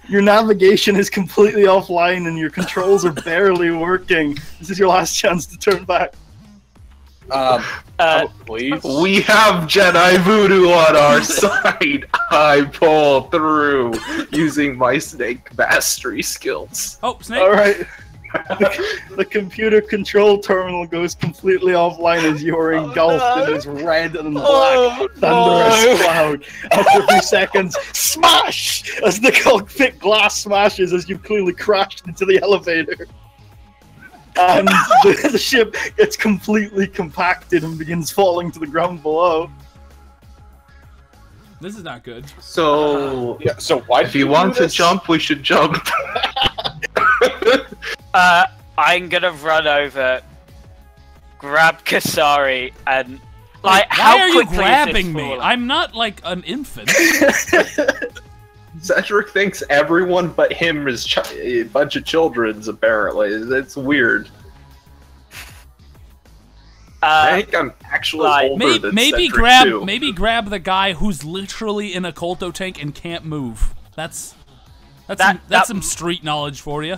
your navigation is completely offline and your controls are barely working. This is your last chance to turn back. Please. We have Jedi voodoo on our side. I pull through using my snake mastery skills. Oh, Snake. All right. The computer control terminal goes completely offline as you are engulfed in this red and black thunderous cloud. After a few seconds, smash! As the cockpit glass smashes as you've clearly crashed into the elevator. And the ship gets completely compacted and begins falling to the ground below. This is not good. So, Yeah, so why if you want to jump, we should jump. I'm gonna run over, grab Kasari, and like, Wait, how why are you quickly is this grabbing me? falling? I'm not like an infant. Cedric thinks everyone but him is a bunch of children's, apparently. It's weird. I think I'm actually older than Cedric, too. Maybe grab the guy who's literally in a Kolto tank and can't move. That's some street knowledge for you.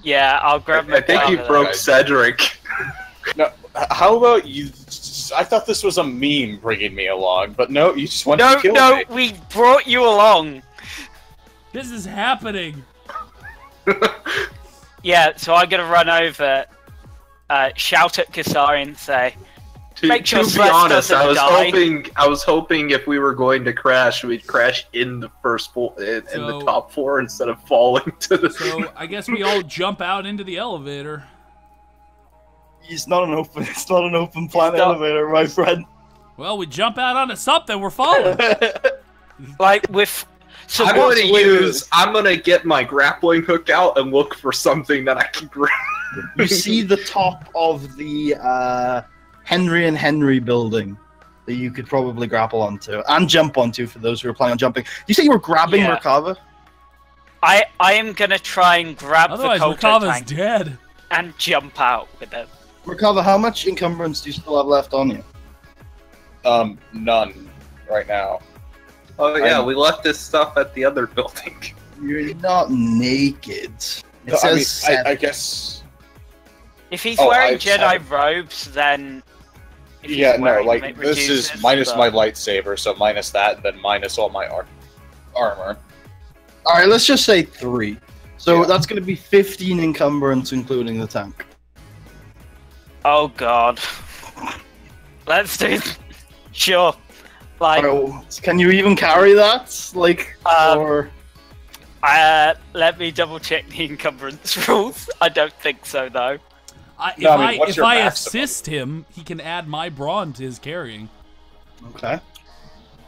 Yeah, I'll grab my I think you broke Cedric. No, how about you? I thought this was a meme bringing me along, but no, you just want to kill me. No, we brought you along. This is happening. Yeah, so I'm gonna run over, shout at Kasari and say, make sure to be Celeste honest, doesn't die. I was hoping if we were going to crash, we'd crash in the first floor, in the top floor instead of falling to the. So I guess we all jump out into the elevator. It's not an open plan elevator, my friend. Well, we jump out onto something. We're falling. Like with. So I'm gonna get my grappling hook out and look for something that I can grab. You see the top of the Henry and Henry building that you could probably grapple onto and jump onto for those who are planning on jumping. You say you were grabbing Merkava? I am gonna try and grab Otherwise, the Kolto Merkava's tank dead. and jump out with it. Merkava, how much encumbrance do you still have left on you? None right now. Oh yeah, we left this stuff at the other building. You're not naked. It says I guess. If he's wearing Jedi robes, then. Yeah, no, like this is minus my lightsaber, so minus that, and then minus all my armor. All right, let's just say 3. So that's going to be 15 encumbrance, including the tank. Oh god. Let's do. Sure. Like, can you even carry that? Like, or let me double check the encumbrance rules. I don't think so, though. If I assist him, he can add my brawn to his carrying. Okay.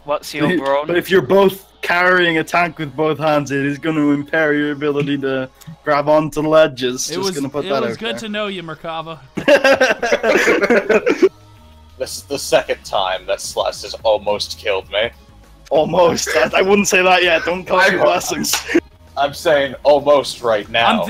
What's your brawn? But if you're both carrying a tank with both hands, it is going to impair your ability to grab onto ledges. It was good to know you, Merkava. This is the second time that Celeste has almost killed me. Almost. I wouldn't say that yet. Don't count your blessings. I'm saying almost right now. I'm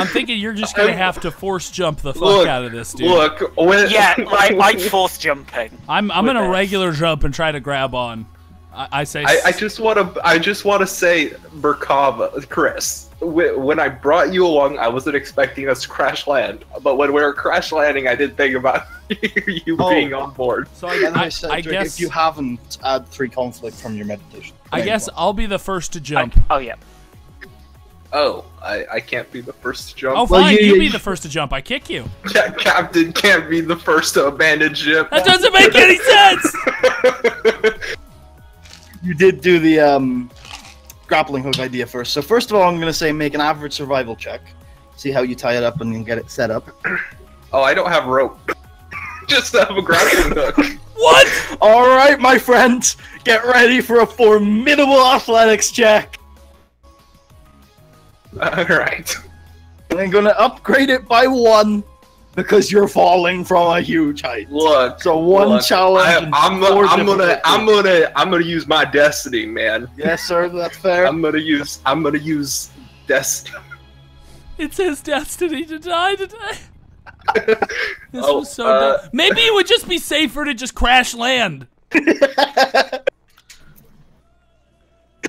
thinking you're just gonna have to force jump the fuck out of this, dude. I'm force jumping. I'm gonna regular jump and try to grab on. I just want to say, Merkava, Chris. When I brought you along, I wasn't expecting us to crash land. But when we were crash landing, I did think about you being on board. So I guess if you haven't, add 3 conflict from your meditation. I guess I'll be the first to jump. Yeah. Oh, I can't be the first to jump. Oh, fine, you be the first to jump. I kick you. Captain can't be the first to abandon ship. That doesn't make any sense! You did do the grappling hook idea first. So first of all, I'm going to say make an average survival check. See how you tie it up and then get it set up. Oh, I don't have rope. Just have a grappling hook. What? All right, my friend. Get ready for a formidable athletics check. All right. And I'm going to upgrade it by 1 because you're falling from a huge height. Look. So one challenge. I'm gonna use my destiny, man. Yes, sir. That's fair. I'm gonna use destiny. It's his destiny to die today. This was so dumb. Maybe it would just be safer to just crash land.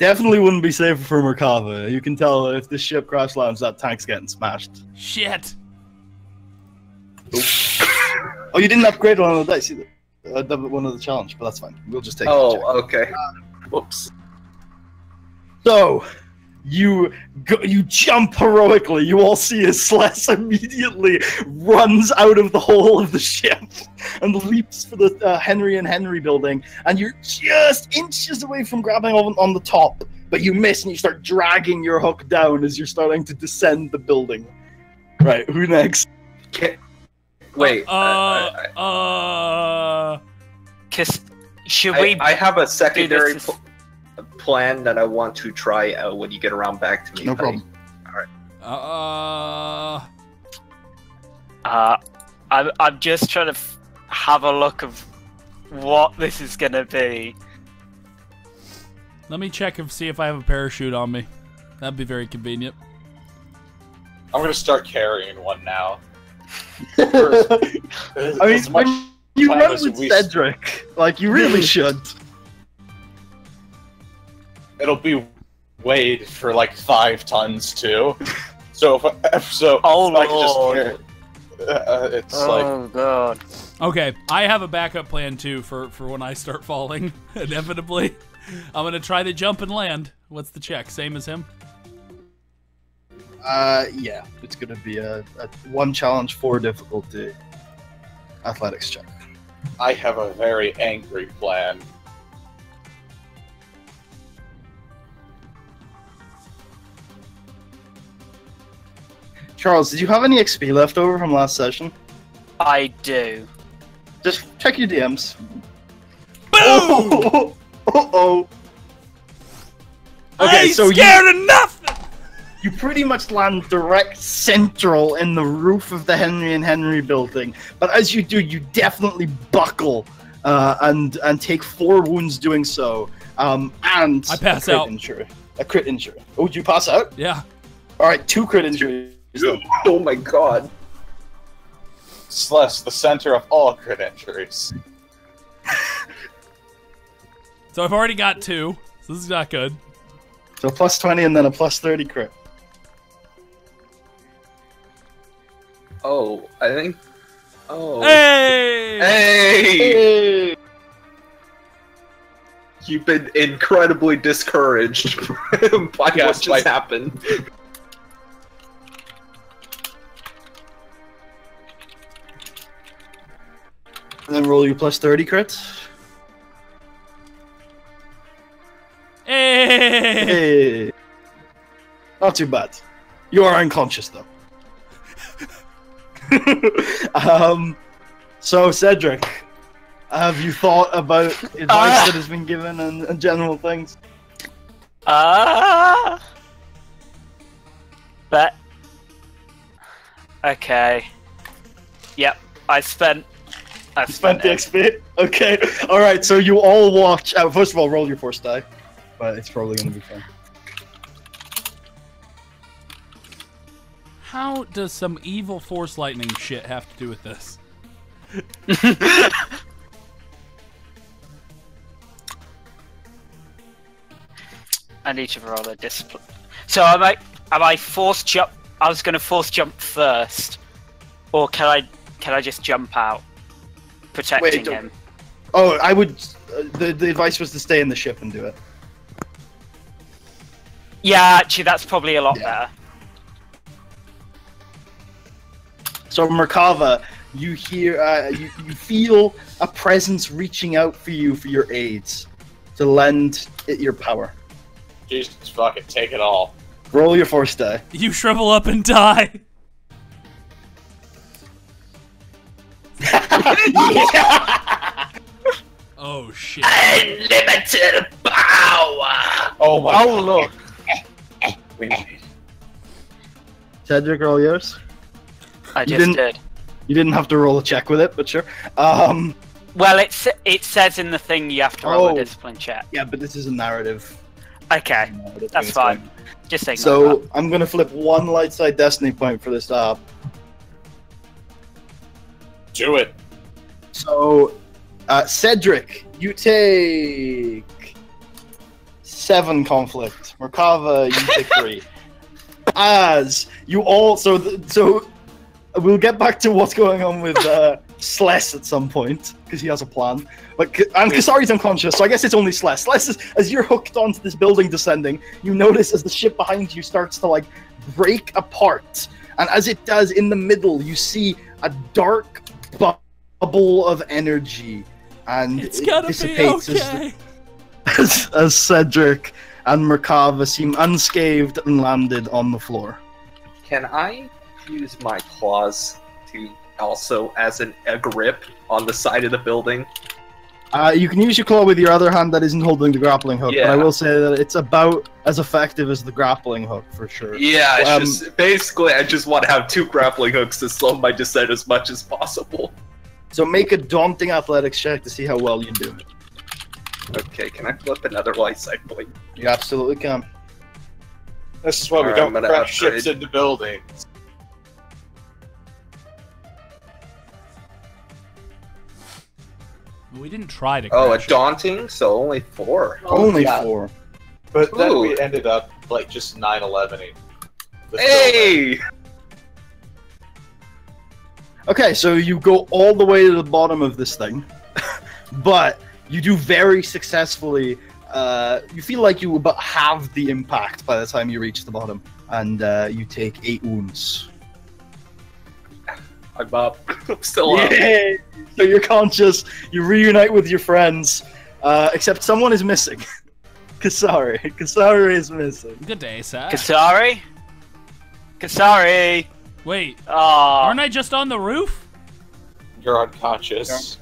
Definitely wouldn't be safe for Merkava. You can tell if the ship crash lands, that tank's getting smashed. Shit. Oh, you didn't upgrade one of the dice either. One of the challenge, but that's fine. We'll just take it. Oh, okay. Whoops. So, you jump heroically. You all see as Sless immediately runs out of the hole of the ship and leaps for the Henry and Henry building. And you're just inches away from grabbing on the top, but you miss and you start dragging your hook down as you're starting to descend the building. Right, who next? Wait. Should we? I have a secondary plan that I want to try out when you get around back to me. No problem. All right. I'm just trying to have a look of what this is gonna be. Let me check and see if I have a parachute on me. That'd be very convenient. I'm gonna start carrying one now. I mean, when you run with Cedric, like, you really should. It'll be weighed for like 5 tons too. So if I Lord. it's Oh god. Okay, I have a backup plan too for when I start falling. Inevitably, I'm gonna try to jump and land. What's the check? Same as him? Yeah, it's gonna be a 1 challenge 4 difficulty athletics check. I have a very angry plan. Charles, did you have any XP left over from last session? I do. Just check your DMs. Boom! Oh. I Okay, ain't so scared of nothing! you pretty much land direct central in the roof of the Henry and Henry building, but as you do, you definitely buckle and take 4 wounds doing so. And I pass out. A crit injury. Oh, did you pass out? Yeah. All right, 2 crit injuries. Oh my god. Sless, the center of all crit injuries. So I've already got 2, so this is not good. So plus 20 and then a plus 30 crit. Oh, I think. Oh. Hey! Hey! You've been incredibly discouraged by what just happened. And then roll your plus 30 crit. Hey! Hey! Not too bad. You are unconscious though. So Cedric, have you thought about advice that has been given and general things? But okay. Yep, I spent the XP? Okay. Alright, so you all watch out. First of all, roll your force die. But it's probably gonna be fun. How does some evil force lightning shit have to do with this? I need to roll a discipline. So am I force jump? I was going to force jump first, or can I just jump out, protecting him? Oh, I would. The advice was to stay in the ship and do it. Yeah, actually, that's probably a lot better. So Merkava, you hear, you feel a presence reaching out for you for your aids, to lend it your power. Jesus, fuck it, take it all. Roll your force die. You shrivel up and die. Oh shit! Unlimited power. Oh my god. Look. Cedric, roll yours. I just did. You didn't have to roll a check with it, but sure. Well, it says in the thing you have to roll a discipline check. Yeah, but this is a narrative. Okay, that's fine. Just saying. So that. I'm gonna flip 1 light side destiny point for this up. Do it. So, Cedric, you take 7 conflict. Merkava, you take 3. As you all, so we'll get back to what's going on with Sless at some point because he has a plan. But and Kasari's unconscious, so I guess it's only Sless. Sless is, as you're hooked onto this building descending, you notice as the ship behind you starts to like break apart, and as it does, in the middle you see a dark bubble of energy, and It's it gonna dissipates be okay. as Cedric and Merkava seem unscathed and landed on the floor. Can I use my claws to also as a grip on the side of the building? You can use your claw with your other hand that isn't holding the grappling hook, but I Yeah. will say that it's about as effective as the grappling hook, for sure. Yeah, it's just basically I just want to have 2 grappling hooks to slow my descent as much as possible. So make a daunting athletics check to see how well you do. Okay, can I flip another light side point? You absolutely can. This is why we Alright, don't I'm gonna crash upgrade. ships into buildings. We didn't try to. Oh, a crash it. daunting, so only 4. Only yeah. 4. But then Ooh. we ended up like just 9/11ing. Hey! Okay, so you go all the way to the bottom of this thing, but you do very successfully. You feel like you about halve the impact by the time you reach the bottom, and you take 8 wounds. I'm up. I'm still up. Yay! So you're conscious, you reunite with your friends, except someone is missing. Kasari. Kasari is missing. Good day, sir. Kasari? Kasari! Wait, Ah, aren't I just on the roof? You're unconscious.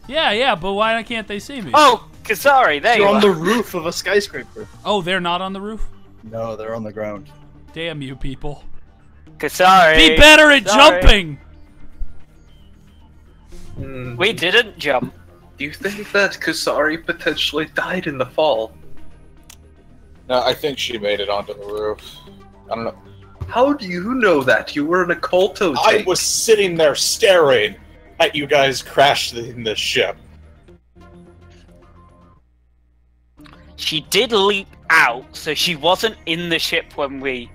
Yeah, but why can't they see me? Oh, Kasari, there you You're on are. the roof of a skyscraper. Oh, they're not on the roof? No, they're on the ground. Damn you people. Kasari! Be better at Sorry. jumping! Hmm. We didn't jump. Do you think that Kusari potentially died in the fall? No, I think she made it onto the roof. I don't know. How do you know that? You were an occulto I tank. was sitting there staring at you guys crash in the ship. She did leap out, so she wasn't in the ship when we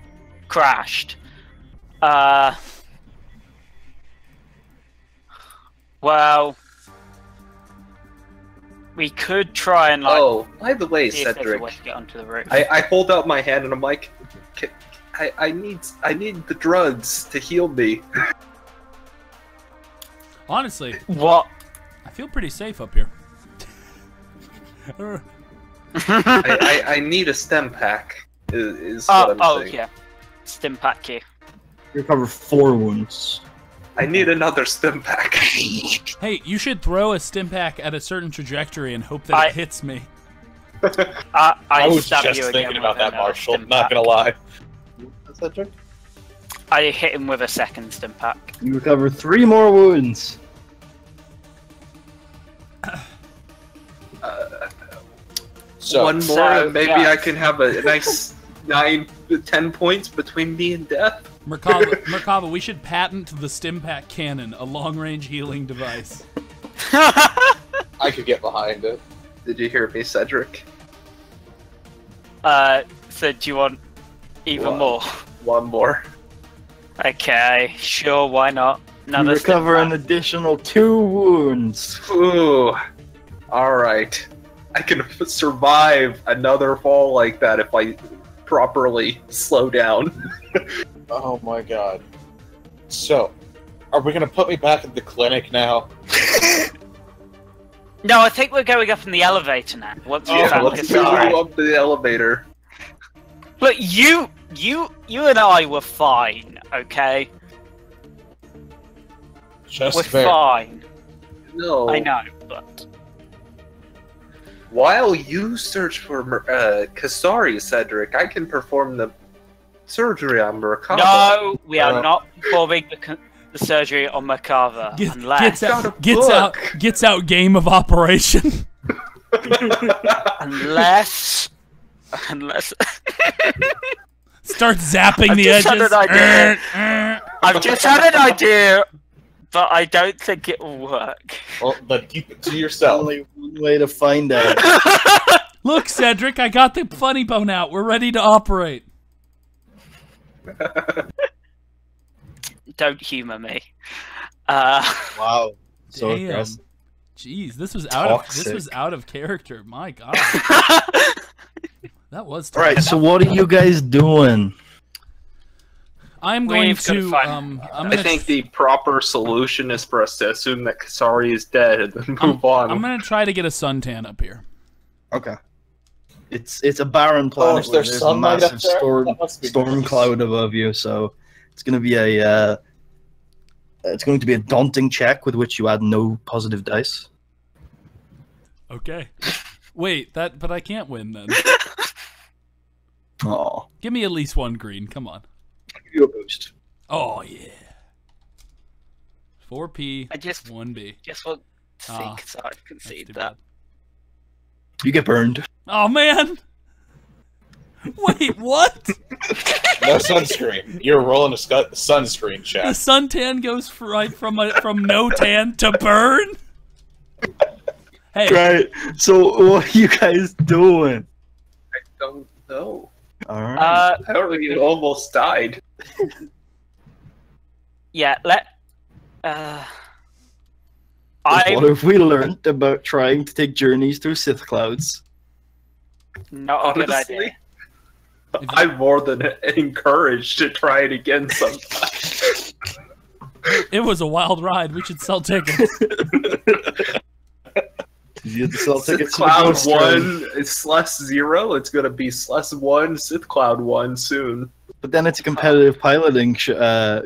crashed. Well, we could try and like Oh, by the way, see if there's a Cedric, way to get onto the roof. I hold out my hand and I'm like, I need the drugs to heal me. Honestly, What? I feel pretty safe up here. I need a stem pack. Is what I'm saying. Yeah. Stim pack here. You recover 4 wounds. I need another stem pack. Hey, you should throw a stim pack at a certain trajectory and hope that I- it hits me. I was stab just you again thinking about with that, another Marshall. stim Not pack. gonna lie. Cedric? I hit him with a second stim pack. You recover 3 more wounds. So, One more, So, and maybe yeah. I can have a nice 9 to 10 points between me and death. Merkava, we should patent the stim pack cannon, a long-range healing device. I could get behind it. Did you hear me, Cedric? So do you want even Wow. more? One more. Okay, sure, why not? You Another recover stim an additional 2 wounds. Ooh. Alright. I can survive another fall like that if I properly slow down. Oh my god. So, are we gonna put me back at the clinic now? No, I think we're going up in the elevator now. Once we Yeah, found let's move Kasari. up the elevator. Look, you and I were fine, okay? Just We're fair. fine. No. I know, but While you search for Kasari, Cedric, I can perform the surgery on Murakami. no, we are Uh, not performing the surgery on Makava unless Gets out game of operation. unless Start zapping I've the just had edges. an idea. I've just had an idea, but I don't think it will work. Well, then keep it to yourself. Only one way to find out. Look, Cedric, I got the funny bone out. We're ready to operate. Don't humor me. Wow. So Damn. aggressive. Jeez, this was out of character. My God. That was tough. All right. So what are you guys doing? I'm going We've gotta to. find- I think the proper solution is for us to assume that Kasari is dead and then move on. I'm going to try to get a suntan up here. Okay. It's a barren planet. is Where there there's a sunlight up massive there? That must be storm nice. cloud above you, so it's going to be a daunting check with which you add no positive dice. Okay. Wait, but I can't win then. Oh, Give me at least one green. Come on. give you a boost. Oh yeah. 4P. I just 1B. want to see Ah, Kasari That's concede too that. bad. You get burned. Oh man. Wait, what? No sunscreen. You're rolling a sunscreen The check. suntan goes right from no tan to burn. Hey, Right. So what are you guys doing? I don't know. All right. I don't know. You almost died. Yeah, What I'm have we learned about trying to take journeys through Sith clouds? not a good Honestly, idea. I'm more than encouraged to try it again sometime. it was a wild ride. We should sell tickets. You had to sell Sith tickets to the Cloud Ghost Train. 1 is /0. It's going to be /1 Sith Cloud 1 soon. But then it's a competitive piloting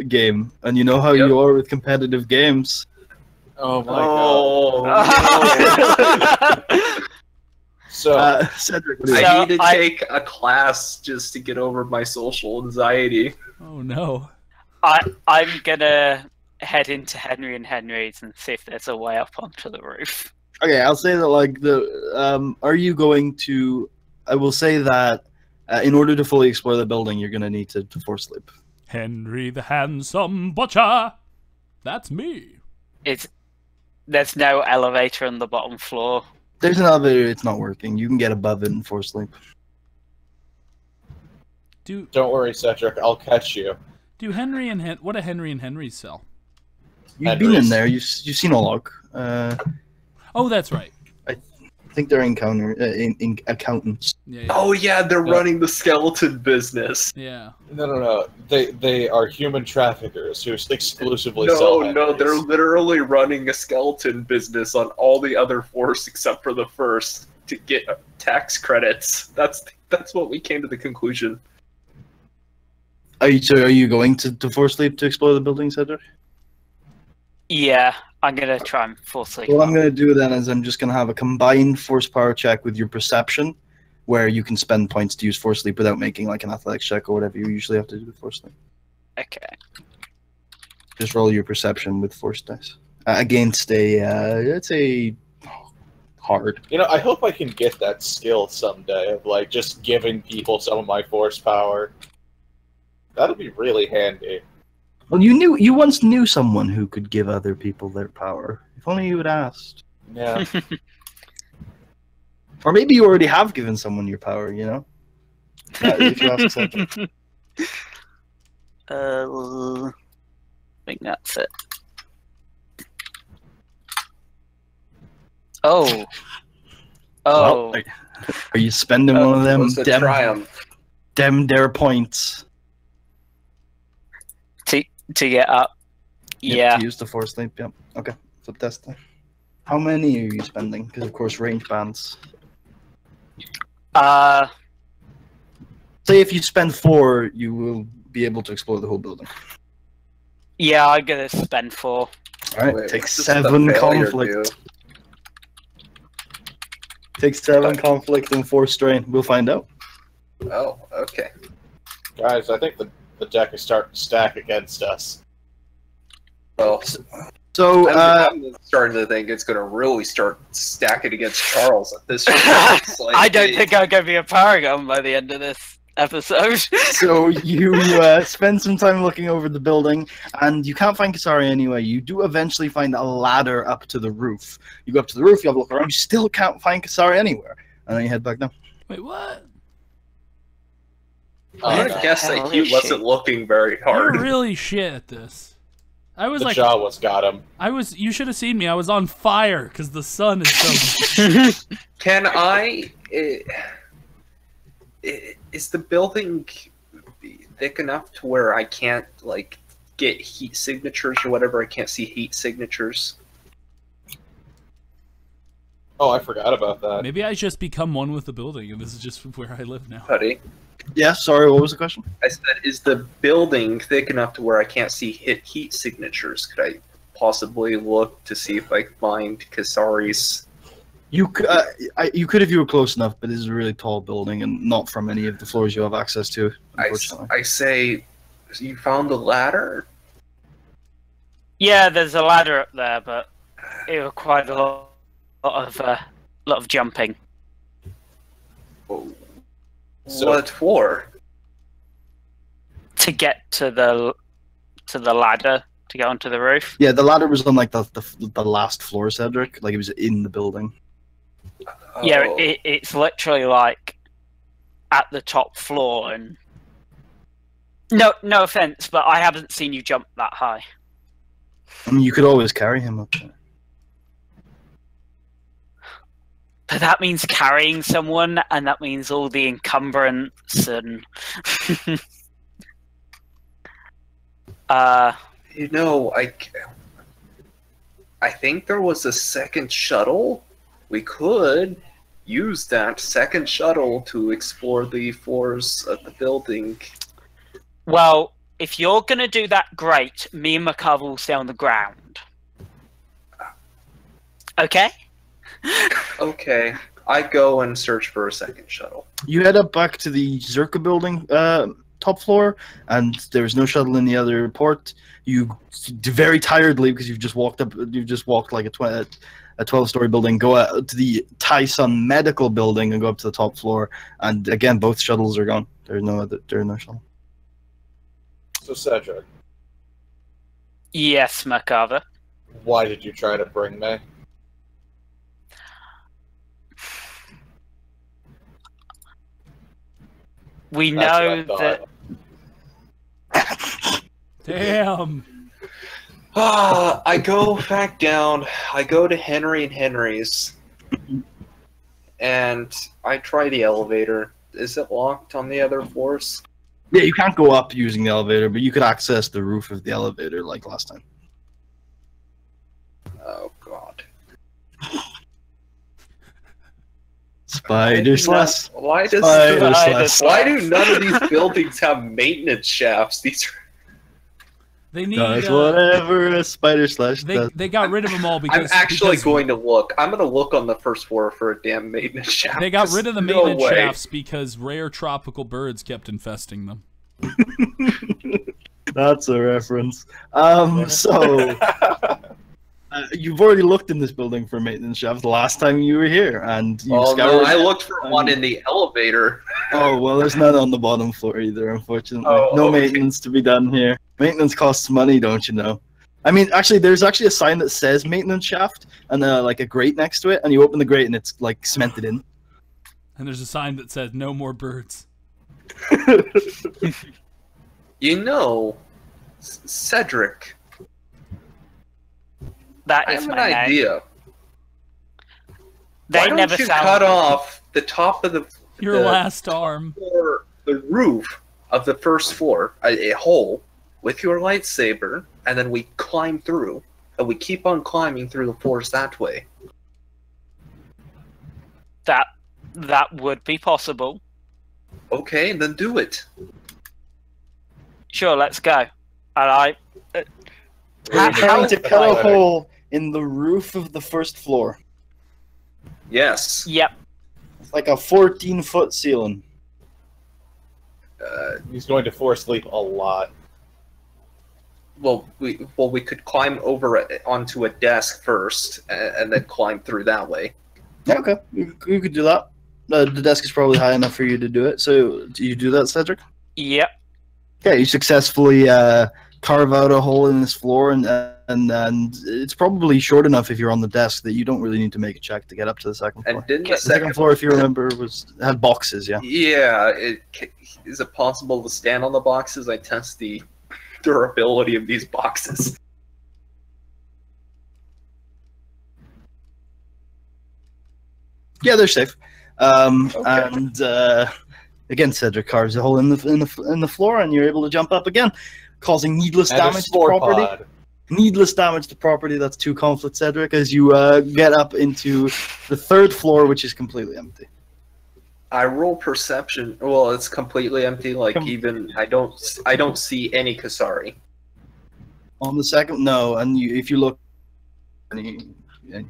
game, and you know how Yep. you are with competitive games. Oh my god. Oh, So, Cedric, no. So I need to I- take a class just to get over my social anxiety. Oh no. I'm gonna head into Henry and Henry's and see if there's a way up onto the roof. okay, I'll say that like are you going to? I will say that in order to fully explore the building, you're going to need to force sleep. Henry the handsome butcher. That's me. There's no elevator on the bottom floor. There's an elevator. It's not working. You can get above it and force sleep. Do don't worry, Cedric. I'll catch you. Henry and what do Henry and Henry sell? You've been in there. You've seen a log. Oh, that's right. I think they're in accountants. Yeah. Oh yeah, they're Yeah. running the skeleton business. Yeah. No. They are human traffickers who exclusively sell No, Henrys. they're literally running a skeleton business on all the other force except for the first to get tax credits. That's what we came to the conclusion. Are you going to force sleep to explore the building, Cedric? Yeah, I'm gonna try and fall asleep. What I'm going to do then is I'm just going to have a combined force power check with your perception, where you can spend points to use force sleep without making like an athletics check or whatever you usually have to do with force sleep. Okay. Just roll your perception with force dice against let's say hard. You know, I hope I can get that skill someday of like just giving people some of my force power. That'll be really handy. Well, you once knew someone who could give other people their power. If only you had asked. Yeah. Or maybe you already have given someone your power, you know? If you ask Cedric. I think that's it. Oh. Oh. Well, are you spending one of them Was the triumph. dare points? To get up. Yep, Yeah. to use the force sleep, yep. Okay, flip test then. How many are you spending? Because of course range bands. Uh, Say if you spend 4, you will be able to explore the whole building. yeah, I'm gonna spend 4. Alright, Wait, take what's the 7 failure conflict. do? Take 7 conflict and 4 strain. We'll find out. Oh, okay. Guys, I think the deck is starting to stack against us. Well, So, I'm starting to think it's going to really start stacking against Charles at this point. It's like, I don't think I'm gonna be a paragon by the end of this episode. so you spend some time looking over the building, and you can't find Kasari anyway. You do eventually find a ladder up to the roof. You go up to the roof, you have a look around, you still can't find Kasari anywhere. and then you head back down. Wait, what? I'm gonna guess that he wasn't looking very hard. You're really shit at this. I was The like, Jawas got him. you should have seen me. I was on fire because the sun is so. Can I? Is the building thick enough to where I can't like get heat signatures or whatever? I can't see heat signatures. Oh, I forgot about that. Maybe I just become one with the building, and this is just where I live now. Buddy, Yeah, sorry, what was the question? I said, is the building thick enough to where I can't see heat signatures? Could I possibly look to see if I can find Kasari's? You could if you were close enough, but this is a really tall building and not from any of the floors you have access to, unfortunately. I say, you found the ladder? Yeah, there's a ladder up there, but it required a lot of jumping. So, what for? To get to the ladder to go onto the roof. Yeah, the ladder was on like the last floor, Cedric. Like it was in the building. Yeah, Oh. it's literally like at the top floor, and no offense, but I haven't seen you jump that high. I mean, you could always carry him up there. But that means carrying someone, and that means all the encumbrance and. You know, I think there was a second shuttle. We could use that second shuttle to explore the floors of the building. Well, if you're gonna do that, great. Me and McCarver will stay on the ground. Okay. Okay, I go and search for a second shuttle. You head up back to the Zerka building, top floor, and there's no shuttle in the other port. You very tiredly, because you've just walked like a 12-story building, go out to the Tyson Medical building and go up to the top floor. And again, both shuttles are gone. There's no shuttle. So, Cedric, Yes, McCarver. why did you try to bring me? We That's know what I that. Damn. I go back down. I go to Henry and Henry's, and I try the elevator. Is it locked on the other floors? Yeah, you can't go up using the elevator, but you could access the roof of the elevator like last time. Oh God! Spider slash. Why does Spider slash. why do none of these buildings have maintenance shafts? These are. They need. Does whatever a spider slash does. They got rid of them all because. I'm actually because going to look. I'm going to look on the first floor for a damn maintenance shaft. They got rid of the No maintenance way. shafts because rare tropical birds kept infesting them. That's a reference. So you've already looked in this building for maintenance shafts the last time you were here, and you Oh no! scoured. I looked for one in the elevator. Oh well, there's none on the bottom floor either, unfortunately. Oh, no okay. maintenance to be done here. Maintenance costs money, don't you know? I mean, actually, there's actually a sign that says maintenance shaft, and like a grate next to it, and you open the grate and it's like cemented in. And there's a sign that says no more birds. You know, Cedric. that I is have an my name. idea. They Why don't never you sound. cut off the top of Your the last arm. floor, the roof of the first floor, a hole with your lightsaber, and then we climb through, and we keep on climbing through the floors that way. That would be possible. Okay, then do it. Sure, let's go. And You're trying to cut a How- hole in the roof of the first floor. Yes. yep. It's like a 14-foot ceiling. He's going to force leap a lot. Well, we could climb over onto a desk first, and then climb through that way. Yeah, okay, you could do that. The desk is probably high enough for you to do it. So, do you do that, Cedric? Yep. Yeah, you successfully carve out a hole in this floor, and and it's probably short enough if you're on the desk that you don't really need to make a check to get up to the second floor. And didn't The second floor, if you remember, had boxes. Yeah. Yeah. Is it possible to stand on the boxes? I test the durability of these boxes. Yeah, they're safe. Okay. And again, Cedric carves a hole in the floor, and you're able to jump up again, causing needless damage to property. Pod. Needless damage to property. That's 2 conflict, Cedric, as you get up into the 3rd floor, which is completely empty. I roll perception. Well, it's completely empty. Like even I don't see any Kasari. On the second, no, and if you look, I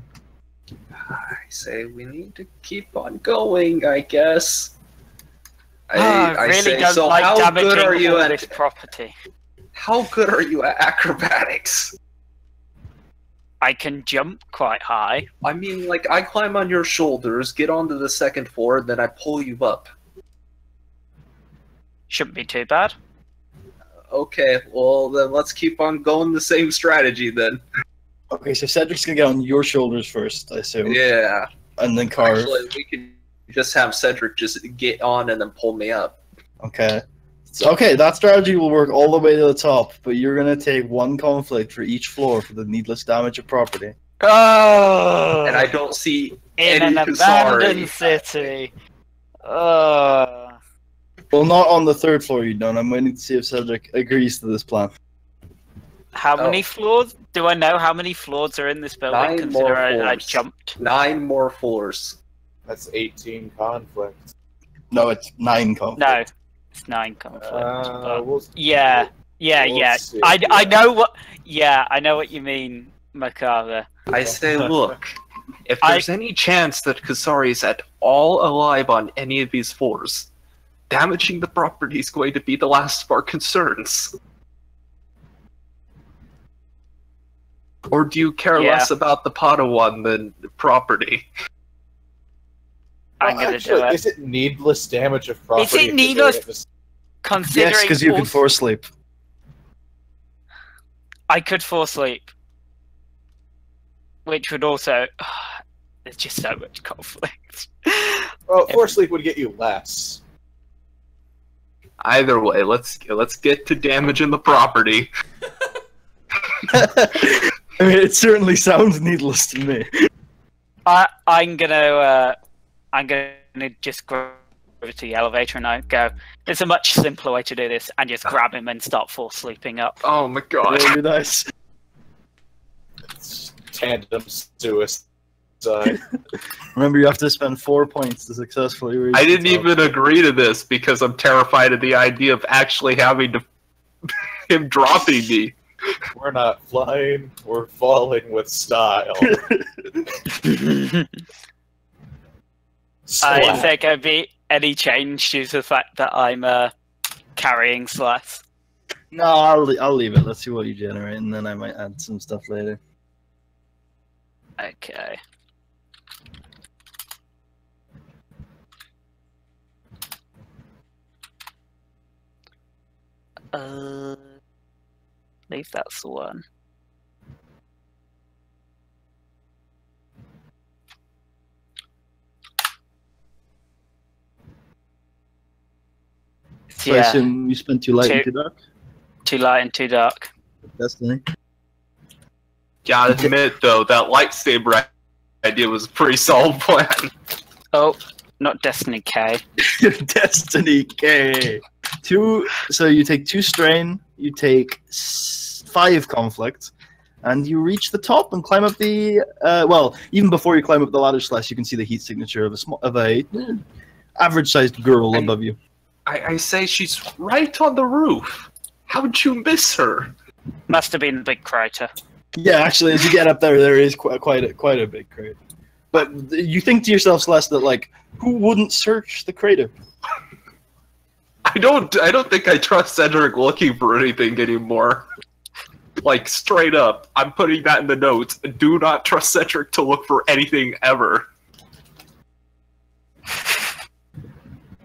say we need to keep on going. I guess. I really say, don't so like how damaging good are you all at this property. How good are you at acrobatics? I can jump quite high. I mean, like, I climb on your shoulders, get onto the 2nd floor, then I pull you up. Shouldn't be too bad. Okay, well, then let's keep on going the same strategy, then. Okay, so Cedric's gonna get on your shoulders first, I assume. Yeah. And then carve. Actually, we could just have Cedric just get on and then pull me up. Okay. So, okay, that strategy will work all the way to the top, but you're gonna take 1 conflict for each floor for the needless damage of property. Oh! And I don't see in any an Kasari. abandoned city. Oh. Well, not on the 3rd floor, you don't. I'm waiting to see if Cedric agrees to this plan. How many floors? Do I know how many floors are in this building? 9 more Considering I floors. jumped. 9 more floors. That's 18 conflicts. No, it's 9 conflict. No, it's 9 conflict. We'll yeah. see. I know what. Yeah, I know what you mean, Macabre. I say, look, if there's any chance that Kasari is at all alive on any of these floors, damaging the property is going to be the last of our concerns. Or do you care less about the Padawan than the property? I'm gonna do it. Is it needless damage of property? Is it needless? Considering Yes, because you can force sleep. I could force sleep, which would also. There's just so much conflict. Well, force sleep would get you less. Either way, let's get to damaging the property. I mean, it certainly sounds needless to me. I'm gonna just grab over to the elevator and I go. There's a much simpler way to do this, and just grab him and start force sleeping up. Oh my god! Really nice. It's tandem suicide. Remember, you have to spend 4 points to successfully reach. I the didn't top. even agree to this because I'm terrified of the idea of actually having to him dropping me. We're not flying, we're falling with style. I think I'd be any change due to the fact that I'm carrying Slash. No, I'll leave it. Let's see what you generate, and then I might add some stuff later. Okay. I believe that's the one. So I assume you spent too light and too dark? Too light and too dark. Destiny. Gotta admit, though, that lightsaber idea was a pretty solid plan. Oh, not Destiny K. Destiny K. So you take 2 strain, you take 5 conflict, and you reach the top and climb up the. Well, even before you climb up the ladder slash, you can see the heat signature of a average-sized girl above you. I say she's right on the roof. How'd you miss her? Must have been the big crater. Yeah, actually, as you get up there, there is quite a big crater. But you think to yourself, Celeste, that like, who wouldn't search the crater? I don't think I trust Cedric looking for anything anymore. Like, straight up, I'm putting that in the notes. Do not trust Cedric to look for anything ever.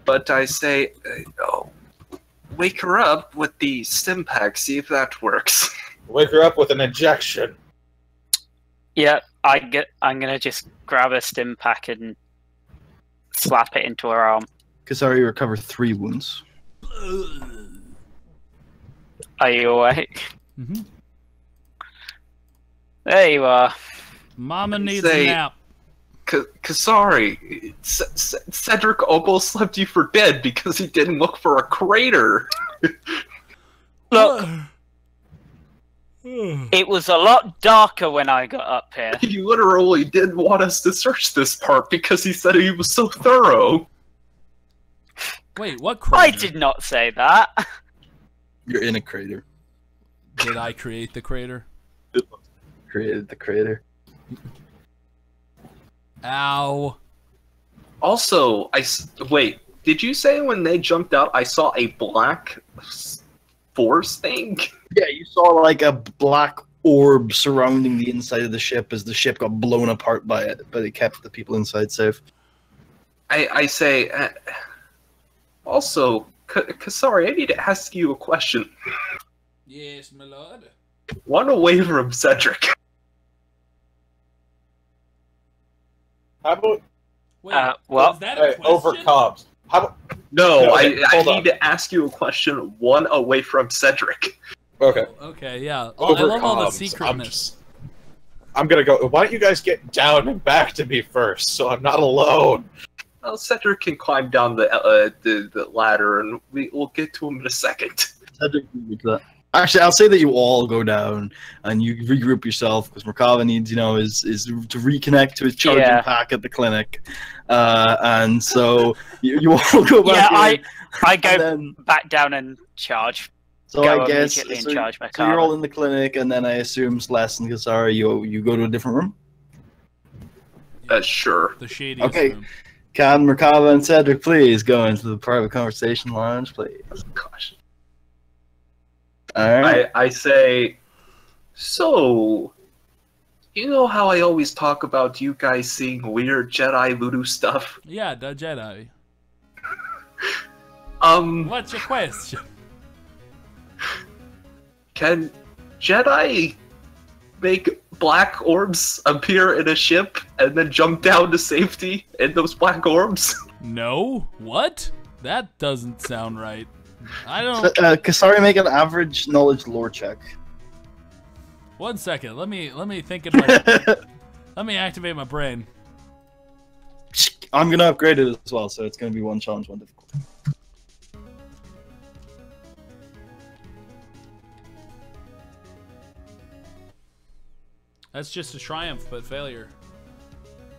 But I say, wake her up with the stim pack, see if that works. Wake her up with an injection. Yeah, I'm gonna just grab a stim pack and slap it into her arm. Kasari, you recover 3 wounds. Are you awake? Mm-hmm. There you are. Mama needs a nap. Kasari, Cedric almost left you for dead because he didn't look for a crater. Look, it was a lot darker when I got up here. He literally didn't want us to search this part because he said he was so thorough. Wait, what crater? I did not say that. You're in a crater. Did I create the crater? Created the crater. Ow. Also, wait, did you say when they jumped out I saw a black force thing? Yeah, you saw like a black orb surrounding the inside of the ship as the ship got blown apart by it, but it kept the people inside safe. I say, also, Kasari, I need to ask you a question. Yes, my lord. One away from Cedric. How about Wait, what? was that a question? over comms? How about No, I hold on. need to ask you a question. One away from Cedric. Okay. Okay, yeah. Oh, I Over love all the comms, secretness. I'm gonna go. Why don't you guys get down and back to me first, so I'm not alone? Well, Cedric can climb down the ladder, and we'll get to him in a second. Cedric, actually, I'll say that you all go down and you regroup yourself because Merkava needs, is to reconnect to his charging pack at the clinic, and so you all go back. Yeah, in, I go then, back down and charge. so go I guess immediately so, and charge so Merkava. you're all in the clinic, and then I assume Celeste and Kasari, you go to a different room. Sure. The shadiest Okay. room. Can Merkava and Cedric please go into the private conversation lounge, please? Gosh. All right. I say, so, you know how I always talk about you guys seeing weird Jedi voodoo stuff? Yeah, the Jedi. What's your question? Can Jedi make black orbs appear in a ship and then jump down to safety in those black orbs? No? What? That doesn't sound right. I don't... Kasari, make an average knowledge lore check. 1 second. Let me think in my... Let me activate my brain. I'm gonna upgrade it as well, so it's gonna be 1 challenge, 1 difficulty. That's just a triumph, but failure.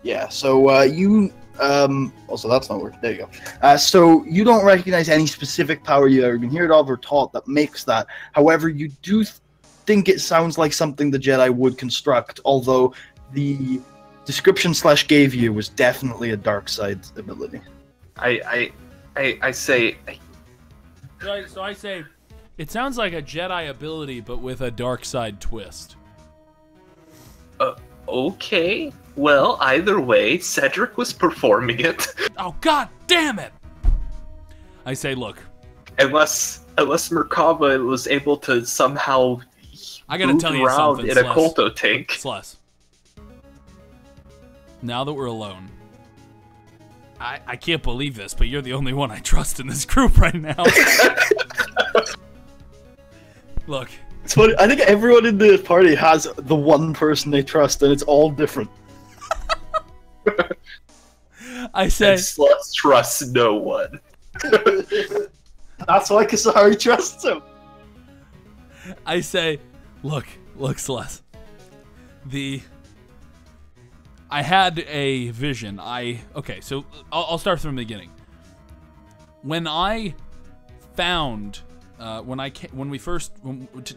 Yeah, so you also that's not working. There you go. So you don't recognize any specific power you've ever been heard of or taught that makes that. However, you do think it sounds like something the Jedi would construct, although the description Slash gave you was definitely a dark side ability. I say, So I say, it sounds like a Jedi ability, but with a dark side twist. okay. Well, either way, Cedric was performing it. Oh, god damn it! I say, look. Unless Merkava was able to somehow I gotta move tell you around something, in a Celeste. Kolto tank. Celeste. Now that we're alone, I can't believe this, but you're the only one I trust in this group right now. Look. It's funny. I think everyone in the party has the one person they trust, and it's all different. I say, And Sluts trusts no one. That's why Kasari trusts him. I say, look, Celeste. I had a vision. Okay, so I'll start from the beginning. When I found,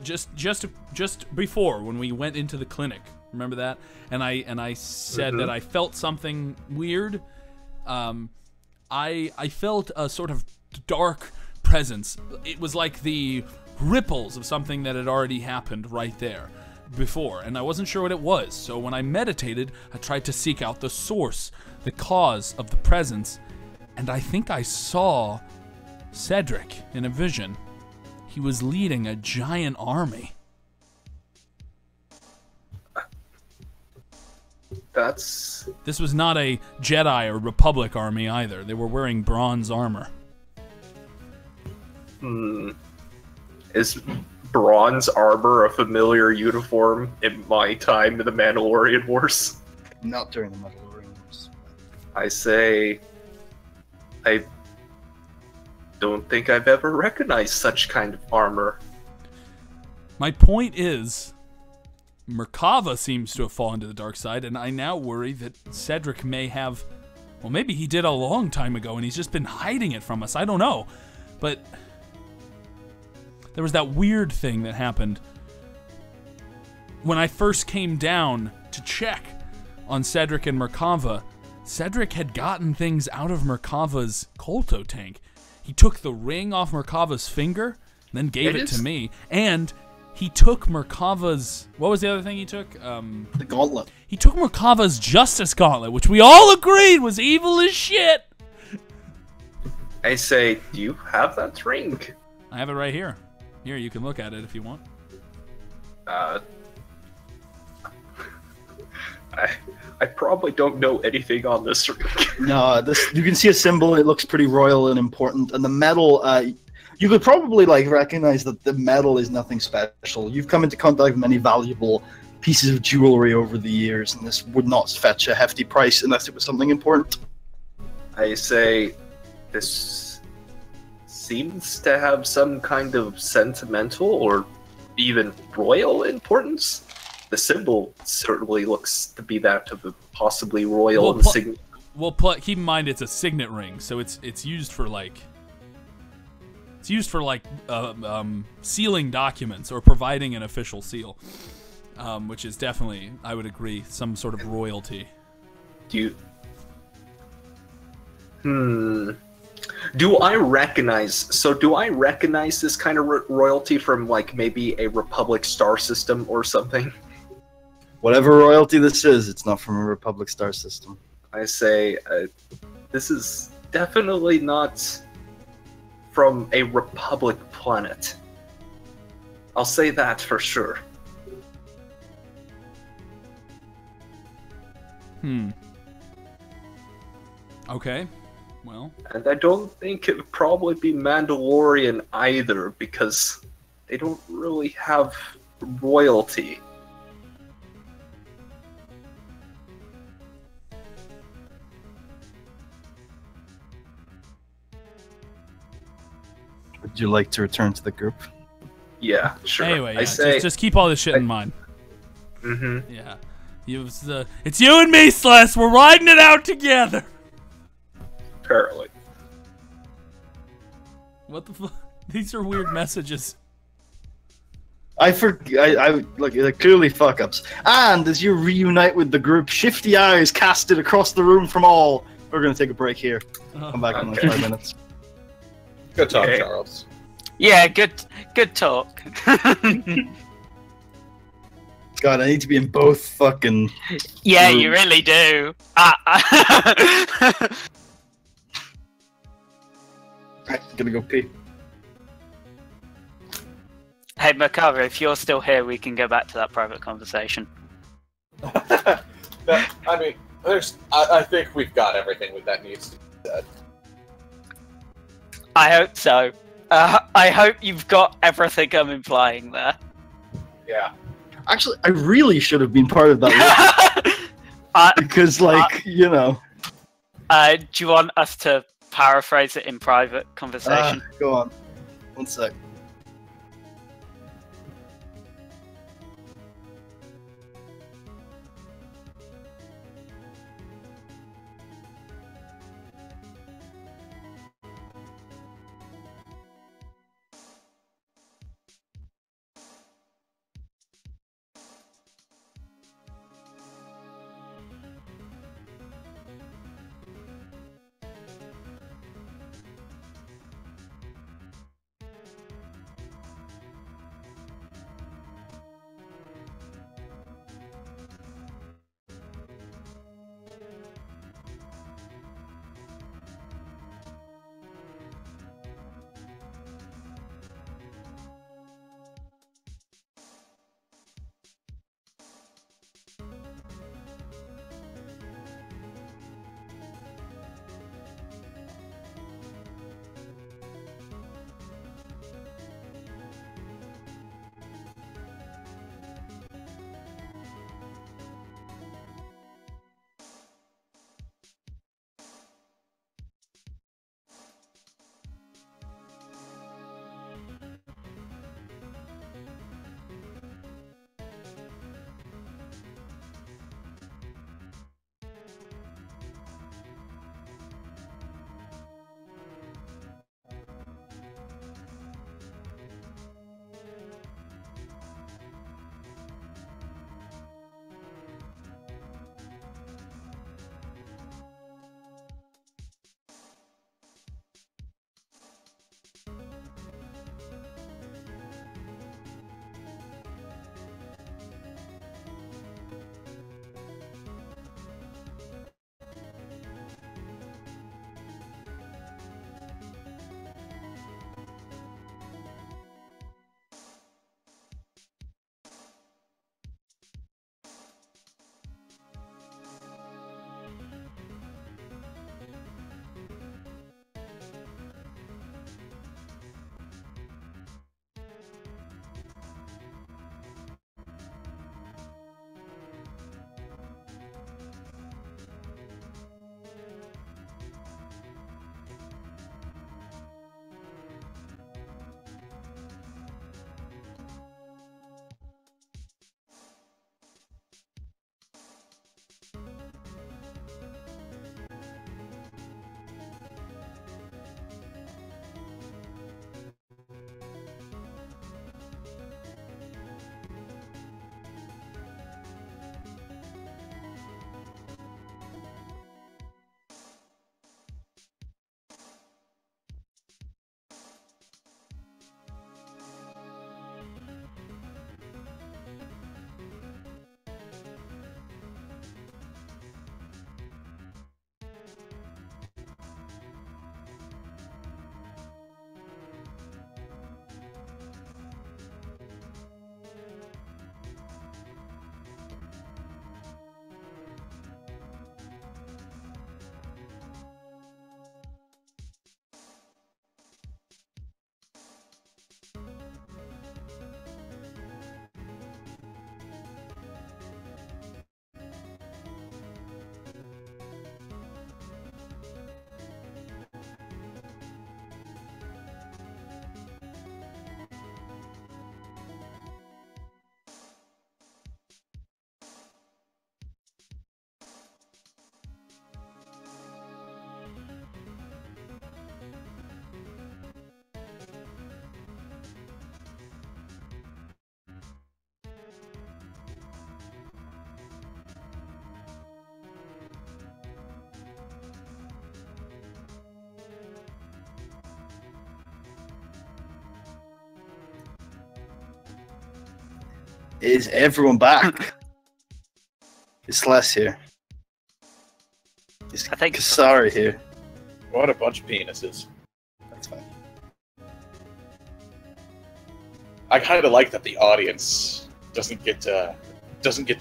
just before when we went into the clinic, remember that? And I said that I felt something weird. I felt a sort of dark presence. It was like the ripples of something that had already happened right there before, and I wasn't sure what it was. So when I meditated, I tried to seek out the source, the cause of the presence, and I think I saw Cedric in a vision. He was leading a giant army. That's... This was not a Jedi or Republic army either. They were wearing bronze armor. Is bronze armor a familiar uniform in my time in the Mandalorian Wars? Not during the Mandalorian Wars. I say... I don't think I've ever recognized such kind of armor. My point is, Merkava seems to have fallen to the dark side, and I now worry that Cedric may have... Well, maybe he did a long time ago, and he's just been hiding it from us. I don't know. But there was that weird thing that happened when I first came down to check on Cedric and Merkava. Cedric had gotten things out of Merkava's Kolto tank. He took the ring off Merkava's finger, then gave it to me, and he took Merkava's... What was the other thing he took? The gauntlet. He took Merkava's Justice Gauntlet, which we all agreed was evil as shit. I say, do you have that ring? I have it right here. Here, you can look at it if you want. I probably don't know anything on this ring. No, you can see a symbol. It looks pretty royal and important, and the metal. You could probably recognize that the metal is nothing special. You've come into contact with many valuable pieces of jewelry over the years, and this would not fetch a hefty price unless it was something important. I say, this seems to have some kind of sentimental or even royal importance. The symbol certainly looks to be that of a possibly royal insignia. Well, keep in mind it's a signet ring, so it's used for sealing documents or providing an official seal, which is definitely, I would agree, some sort of royalty. Do I recognize this kind of royalty from maybe a Republic star system or something? Whatever royalty this is, it's not from a Republic star system. I say, this is definitely not from a Republic planet. I'll say that for sure. Okay. Well. And I don't think it would probably be Mandalorian either, because they don't really have royalty. Would you like to return to the group? Yeah, sure. Anyway, I say, just keep all this shit in mind. Mm-hmm. Yeah. It's you and me, Celeste. We're riding it out together. Apparently. What the fuck? These are weird messages. I clearly fuck ups. And as you reunite with the group, shifty eyes casted across the room from all. We're gonna take a break here. Come back in like 5 minutes. Good talk, Charles. Yeah, good talk. God, I need to be in both fucking. Yeah, rooms. you really do. Right, gonna go pee. Hey, Merkava, if you're still here, we can go back to that private conversation. I mean, I think we've got everything that needs to be said. I hope so. I hope you've got everything I'm implying there. Yeah. Actually, I really should have been part of that because, you know. Do you want us to paraphrase it in private conversation? Go on. 1 sec. Is everyone back? It's less here. Is I think Kasari here? What a bunch of penises. That's fine. I kind of like that the audience doesn't get to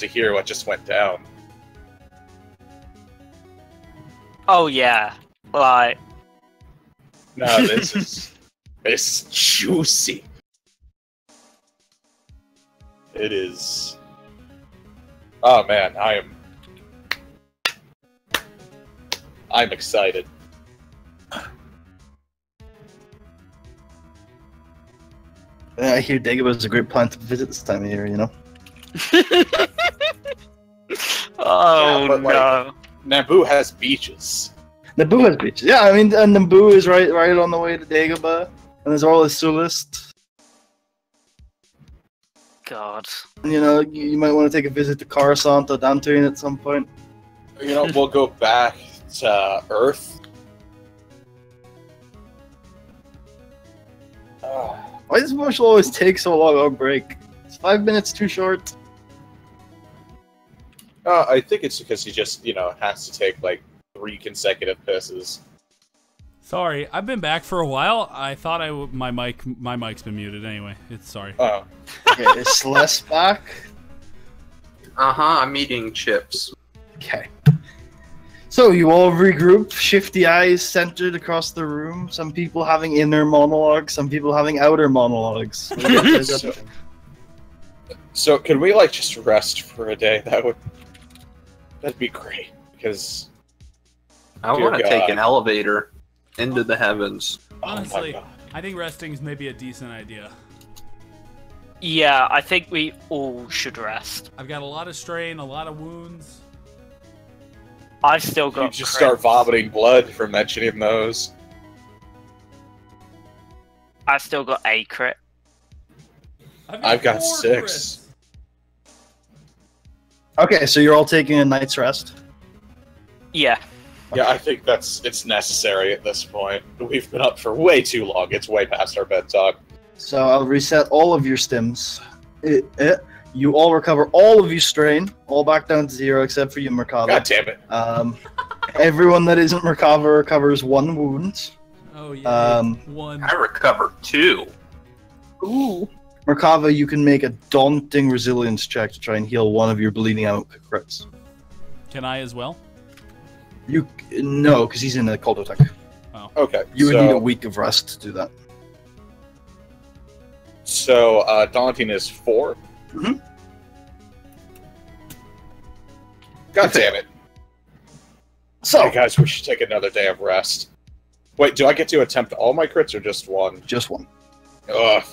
hear what just went down. Oh yeah, like No, this is juicy. It is. Oh man, I'm excited. I hear Dagobah is a great plant to visit this time of year, you know? oh Yeah, but, like, no. Naboo has beaches. Naboo has beaches. Yeah, I mean, and Naboo is right on the way to Dagobah, and there's all the Sulist. God. And, you know, you might want to take a visit to Coruscant or Dantooine at some point. You know, we'll go back to Earth. Why does Marshall always take so long on break? Is 5 minutes too short? I think it's because he just, has to take like 3 consecutive pisses. Sorry, I've been back for a while. I thought my mic's been muted anyway. Sorry. Oh. Okay, is Celeste back? I'm eating chips. Okay. So you all regroup, shifty eyes centered across the room, some people having inner monologues, some people having outer monologues. So can we like just rest for a day? That'd be great, because I Dear want to take God. an elevator into the heavens. Honestly, oh my God. I think resting is maybe a decent idea. Yeah, I think we all should rest. I've got a lot of strain, a lot of wounds. I've still got. You just start crits. vomiting blood from mentioning those. I've still got a crit. I've got 4 6. crits. Okay, so you're all taking a night's rest. Yeah. Yeah, I think it's necessary at this point. We've been up for way too long. It's way past our bedtime. So I'll reset all of your stims. You all recover all of your strain, all back down to 0 except for you, Merkava. God damn it. Everyone that isn't Merkava recovers 1 wound. Oh yeah. 1. I recovered 2. Ooh. Merkava, you can make a daunting resilience check to try and heal one of your bleeding out crits. Can I as well? No, because he's in a cold attack. Okay. You would need a week of rest to do that. So, daunting is 4. Mhm. God damn it. So, Hey guys, we should take another day of rest. Wait, do I get to attempt all my crits or just 1? just 1. Ugh.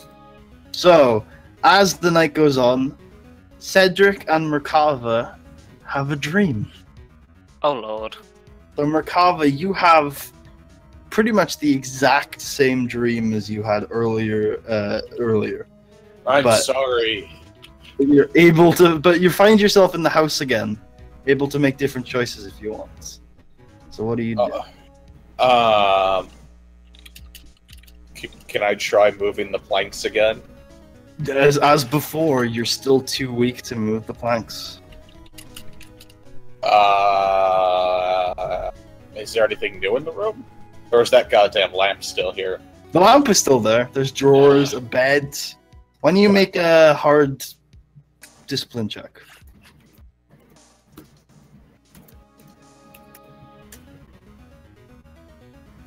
So, as the night goes on, Cedric and Merkava have a dream. Oh lord. So, Merkava, you have pretty much the exact same dream as you had earlier. I'm But- sorry. You're able to, but you find yourself in the house again, able to make different choices if you want. So, what do you do? Can I try moving the planks again? As before, you're still too weak to move the planks. Is there anything new in the room? Or is that goddamn lamp still here? The lamp is still there. There's drawers, a bed. Why don't you make a hard discipline check?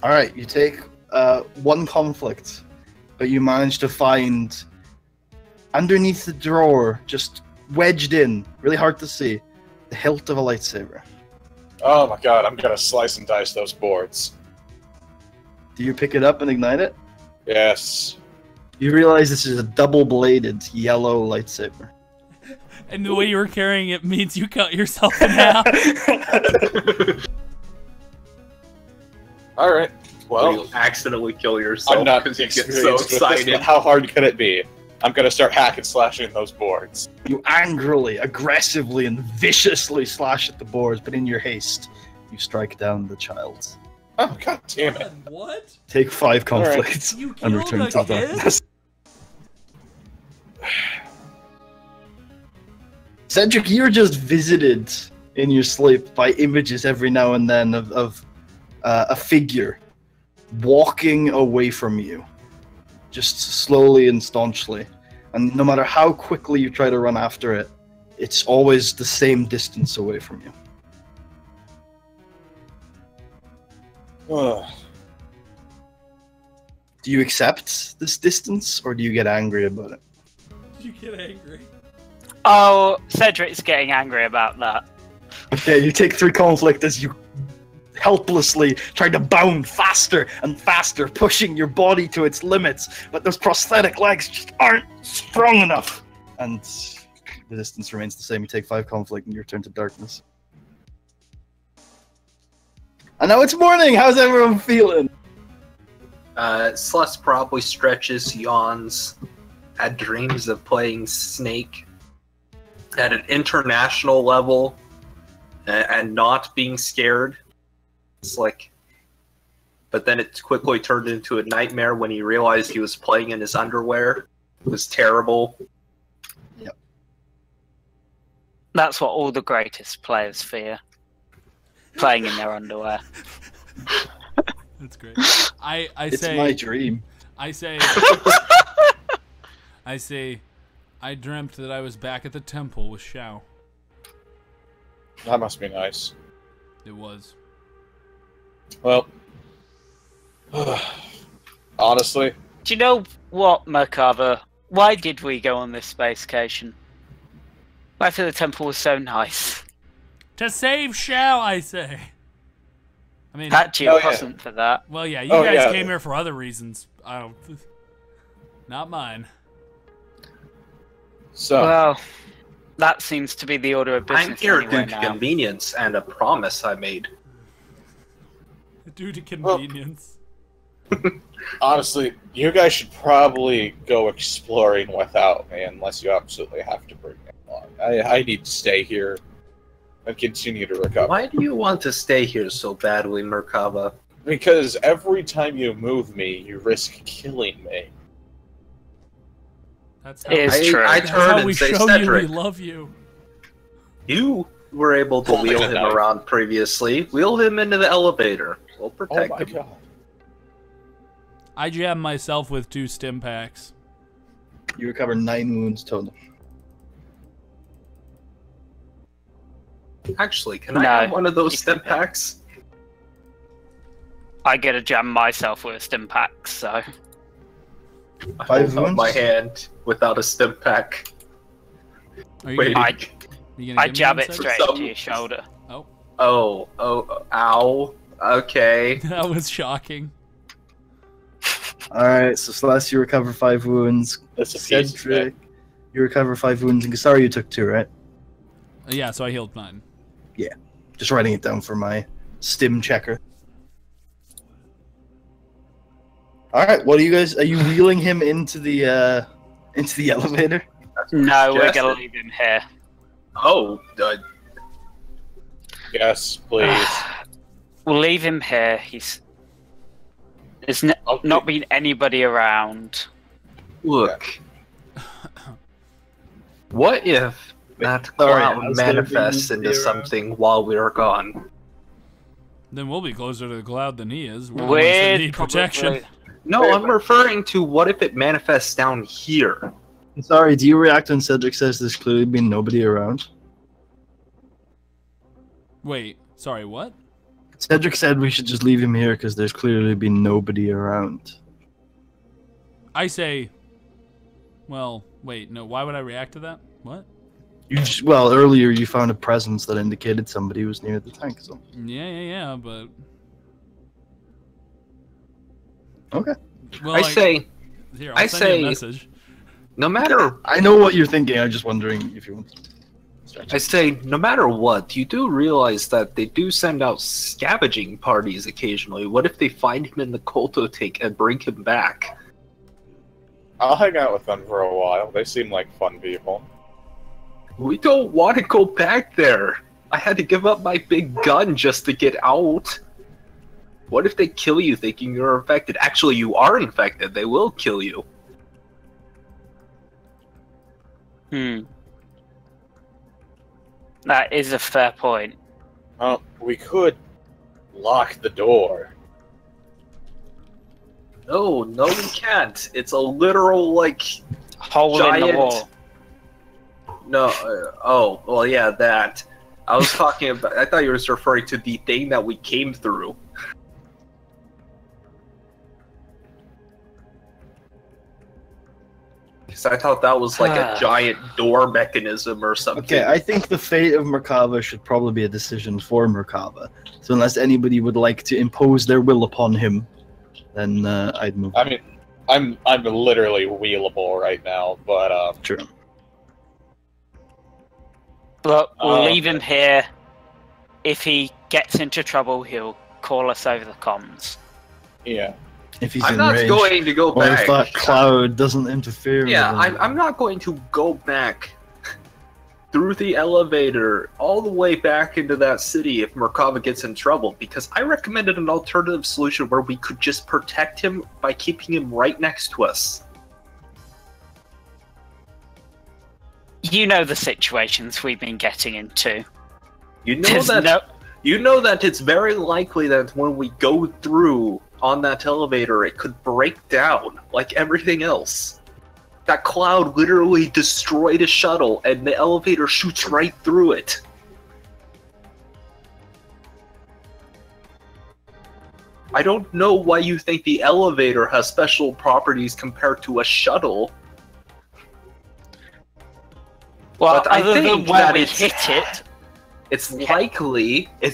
Alright, you take 1 conflict, but you manage to find underneath the drawer, just wedged in, really hard to see, the hilt of a lightsaber. Oh my god, I'm gonna slice and dice those boards. Do you pick it up and ignite it? Yes. You realize this is a double-bladed yellow lightsaber. And the way you were carrying it means you cut yourself in half. Alright, well, You'll accidentally kill I'm yourself not because you get experienced so with this, excited. but how hard could it be? I'm gonna start hacking slashing those boards. You angrily, aggressively, and viciously slash at the boards, but in your haste, you strike down the child. Oh god damn it. What? Take 5 All right. conflicts You and killed return a to the kid? darkness. Cedric, you're just visited in your sleep by images every now and then of a figure walking away from you, just slowly and staunchly. And no matter how quickly you try to run after it, it's always the same distance away from you. Do you accept this distance, or do you get angry about it? You get angry. Oh, Cedric's getting angry about that. Okay, you take 3 conflict as you helplessly try to bound faster and faster, pushing your body to its limits, but those prosthetic legs just aren't strong enough. And the distance remains the same. You take 5 conflict and you return to darkness. And now it's morning! How's everyone feeling? Celeste probably stretches, yawns, had dreams of playing Snake at an international level and not being scared. It's like, but then it quickly turned into a nightmare when he realized he was playing in his underwear. It was terrible. Yep. That's what all the greatest players fear. Playing in their underwear. That's great. I It's say my dream. I say I dreamt that I was back at the temple with Xiao. That must be nice. It was. Well, honestly, Do you know what, Merkava? Why did we go on this space vacation? Life at the temple was so nice. To save Xiao, I say. I mean, Actually, Oh, it yeah. wasn't for that. well, yeah, you Oh, guys yeah. came here for other reasons. I don't. Not mine. so Well, that seems to be the order of business I'm here anyway due to now. convenience and a promise I made. Due to convenience. honestly, you guys should probably go exploring without me, unless you absolutely have to bring me along. I need to stay here and continue to recover. Why do you want to stay here so badly, Merkava? Because every time you move me, you risk killing me. That's how, It is true. I that's turn how and we say, show Cedric, you we love you. you were able to Holding wheel a him knife. around previously. Wheel him into the elevator. We'll Oh protect my him. god. I jam myself with 2 stim packs. You recover 9 wounds total. Actually, can I No. have one of those stim packs? I get to jam myself with a stim pack, so... I 5 hold out wounds? my hand without a stim pack. Are you Wait. gonna, I, you gonna I give me jab one, it Cedric? straight some- into your shoulder. Oh, Ow. Okay. that was shocking. Alright, so Celeste, you recover 5 wounds. That's a piece of Cedric, you recover 5 wounds. And Gasari, you took 2, right? Yeah, so I healed 9. Just writing it down for my stim checker. Alright, what are you guys... Are you wheeling him into the elevator? No, we're Yes. gonna leave him here. Oh, Yes, please. We'll leave him here. There's Okay. not been anybody around. look. What if that Sorry, cloud has there manifests been into zero? something while we are gone? Then we'll be closer to the cloud than he is. We're the ones that We'd need protection. probably- No, Wait, I'm referring to what if it manifests down here? Sorry, do you react when Cedric says there's clearly been nobody around? Wait, sorry, what? Cedric said we should just leave him here because there's clearly been nobody around. I say, well, wait, no, why would I react to that? What? Well, earlier you found a presence that indicated somebody was near the tank. So. Yeah, but... Okay. Well, I say, here, I I'll send you a say- message. no matter I know what you're thinking. I'm just wondering if you want to stretch I it. say, no matter what, you do realize that they do send out scavenging parties occasionally. What if they find him in the Coltothek and bring him back? I'll hang out with them for a while. They seem like fun people. We don't want to go back there. I had to give up my big gun just to get out. What if they kill you thinking you're infected? Actually, you are infected. They will kill you. That is a fair point. Well, we could lock the door. No, we can't. It's a literal, like, Hole giant... in the wall. No, oh, well, yeah, that. I was talking about... I thought you were referring to the thing that we came through. Because I thought that was like a giant door mechanism or something. Okay, I think the fate of Merkava should probably be a decision for Merkava. So unless anybody would like to impose their will upon him, then I'd move. I mean, I'm literally wheelable right now, but True. Look, we'll leave him here. If he gets into trouble, he'll call us over the comms. Yeah. If he's I'm in not range. going to go Or back. if that cloud doesn't interfere. Yeah, with him. I'm not going to go back through the elevator all the way back into that city if Merkava gets in trouble, because I recommended an alternative solution where we could just protect him by keeping him right next to us. You know the situations we've been getting into. You know that it's very likely that when we go through on that elevator, it could break down like everything else. That cloud literally destroyed a shuttle, and the elevator shoots right through it. I don't know why you think the elevator has special properties compared to a shuttle. Well, But I other than think where that we it's- hit it, It's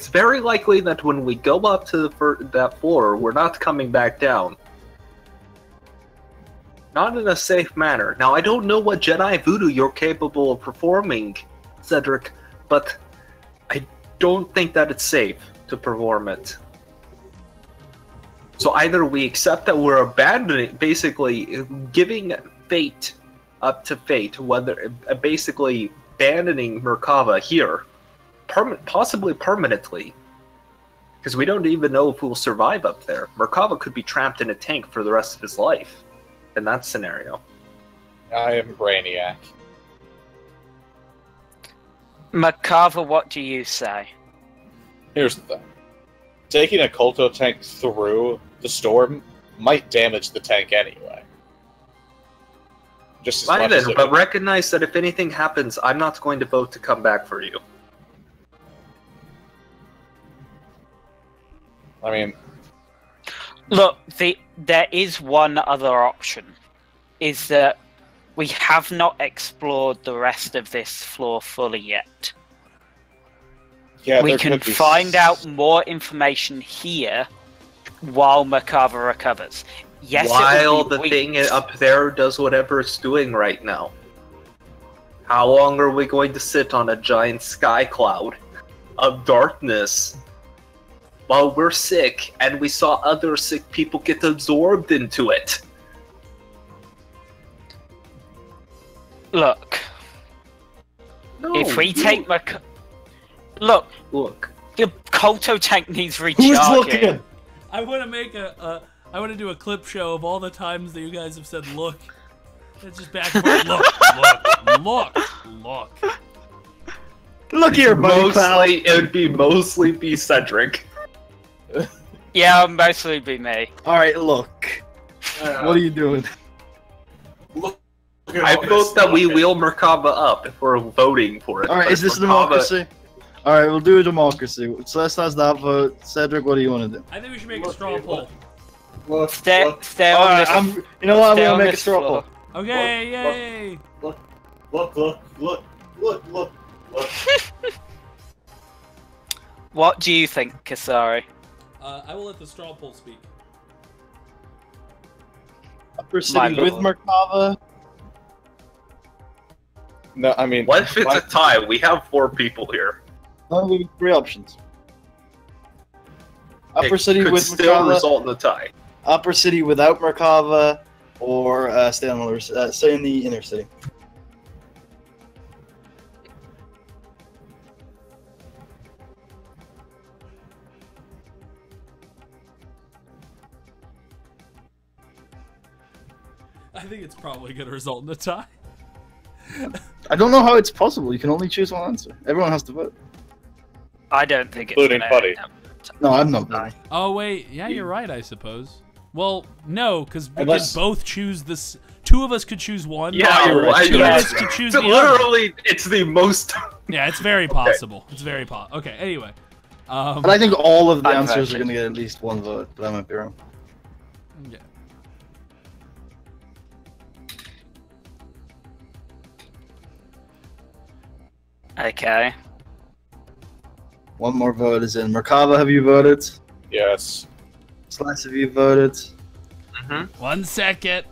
very likely that when we go up to that floor, we're not coming back down. Not in a safe manner. Now, I don't know what Jedi voodoo you're capable of performing, Cedric, but I don't think that it's safe to perform it. So either we accept that we're abandoning, basically giving fate up to fate, whether basically abandoning Merkava here, possibly permanently, because we don't even know if we'll survive up there. Merkava could be trapped in a tank for the rest of his life in that scenario. I am Brainiac. Merkava, what do you say? Here's the thing. Taking a Kolto tank through the storm might damage the tank anyway. Just as much as it But would. recognize that if anything happens, I'm not going to vote to come back for you. I mean, Look, there is one other option, is that we have not explored the rest of this floor fully yet. yeah, We there can could be find out more information here while Merkava recovers. Yes, While it will the be thing weeks. up there does whatever it's doing right now. How long are we going to sit on a giant sky cloud of darkness while we're sick and we saw other sick people get absorbed into it? Look, No, if we take Look, look. the Kolto tank needs Who's recharging. looking? I want to make I want to do a clip show of all the times that you guys have said "look." It's just back and forth. Look. Look here, buddy, pal. Mostly, it would be mostly Cedric. Yeah, it'll mostly be me. All right, look. What are you doing? I vote that we wheel Merkava up if we're voting for it. All right, But is this a Merkava- democracy? All right, we'll do a democracy. Celeste has that vote. Cedric, what do you want to do? I think we should make a straw poll. Stay All on right, this. you know what? I'm stay gonna on make a this straw floor. poll. Okay, yay! Look. What do you think, Kasari? I will let the straw poll speak. Upper City with Merkava. No, I mean, What if it's a tie? We have 4 people here. I'll give you 3 options. Upper It City could with still Merkava, result in a tie. Upper City without Merkava, or stay in the inner city. I think it's probably going to result in a tie. I don't know how it's possible. You can only choose one answer. Everyone has to vote. I don't think it's Including gonna Buddy. end up- No, I'm not voting. Oh wait, yeah, you're right. I suppose. Well, no, because we Unless- could both choose this. Two of us could choose one. Yeah, you're right. Two of yeah, us could choose the other. literally, it's the most. Yeah, it's very possible. It's very possible. Okay. Anyway. But I think all of the I've answers are voted. going to get at least one vote, but I might be wrong. Yeah. Okay. One more vote is in. Merkava, have you voted? Yes. Slice, have you voted? 1 second.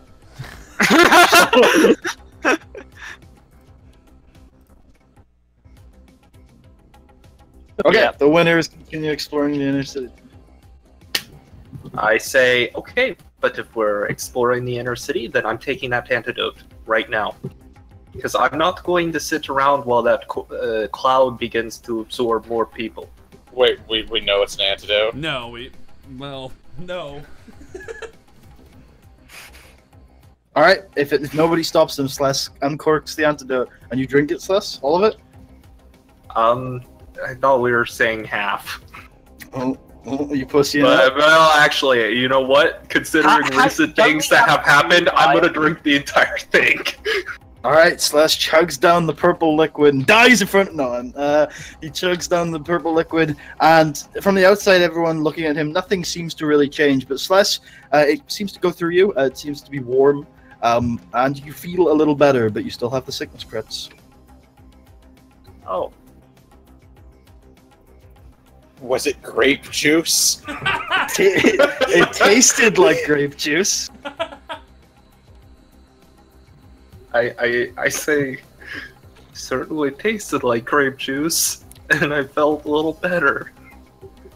Okay, Yeah. the winner is continue exploring the inner city. I say, okay, but if we're exploring the inner city, then I'm taking that antidote right now. Because I'm not going to sit around while that cloud begins to absorb more people. Wait, we know it's an antidote. No, well, no. All right, if nobody stops them, Slash uncorks the antidote, and you drink it, Slash, all of it. I thought we were saying half. Oh, you pussy. Well, actually, you know what? Considering recent don't things we that have have happened, to I'm buy- gonna drink the entire thing. All right, Slash chugs down the purple liquid and dies in front. No, he chugs down the purple liquid, and from the outside, everyone looking at him, nothing seems to really change. But Slash, it seems to go through you. It seems to be warm, and you feel a little better, but you still have the sickness crits. Oh. Was it grape juice? It tasted like grape juice. I say, certainly tasted like grape juice, and I felt a little better.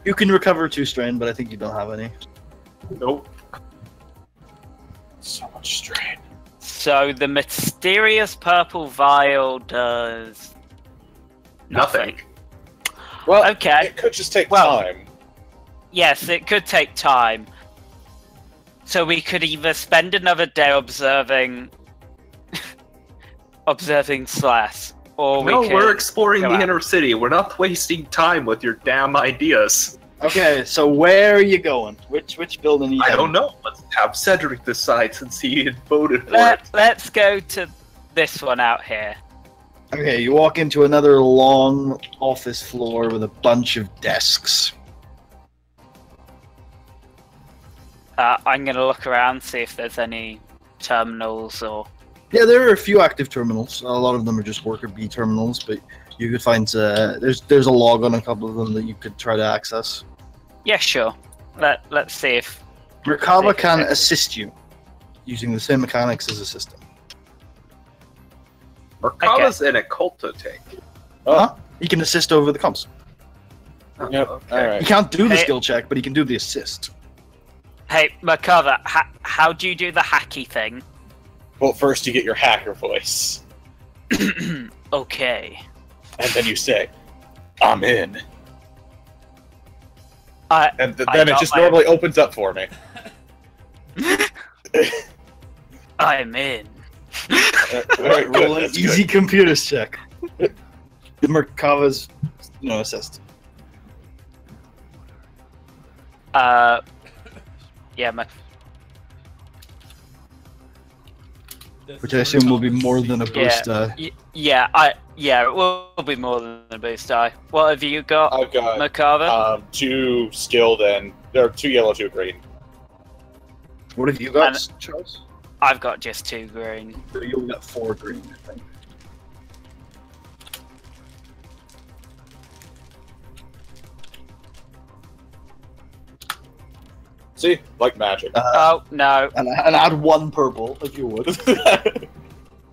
You can recover 2 strain, but I think you don't have any. Nope. So much strain. So the mysterious purple vial does Nothing. Well, Okay. it could just take Well- time. Yes, it could take time. So we could either spend another day observing Slash, or we No, could we're exploring go the out. inner city. We're not wasting time with your damn ideas. Okay, so where are you going? Which building are you I heading? don't know. Let's have Cedric decide since he had voted for it. Let's go to this one out here. Okay, you walk into another long office floor with a bunch of desks. I'm gonna look around, see if there's any terminals or. Yeah, there are a few active terminals. A lot of them are just worker bee terminals, but you could find there's a log on a couple of them that you could try to access. Yeah, sure. Let's see if. Merkava can assist you using the same mechanics as a system. Merkava's in a cultotech. Huh? He can assist over the comms. Yep. Okay. All He right. can't do the Hey. skill check, but he can do the assist. Hey, Merkava, how do you do the hacky thing? Well, first you get your hacker voice, Okay. and then you say, "I'm in," I and I then it got just my- normally opens up for me. I'm in. All right, Roll an that's easy good. computers check. The Merkava's, assist. Yeah, Which I assume will be more than a boost. yeah, it will be more than a boost die. What have you got, I've got Merkava? 2 skilled and there are 2 yellow, 2 green. What have you got, And- Charles? I've got just 2 green. So you got 4 green, I think. See, like magic. Oh no. And add 1 purple, if you would.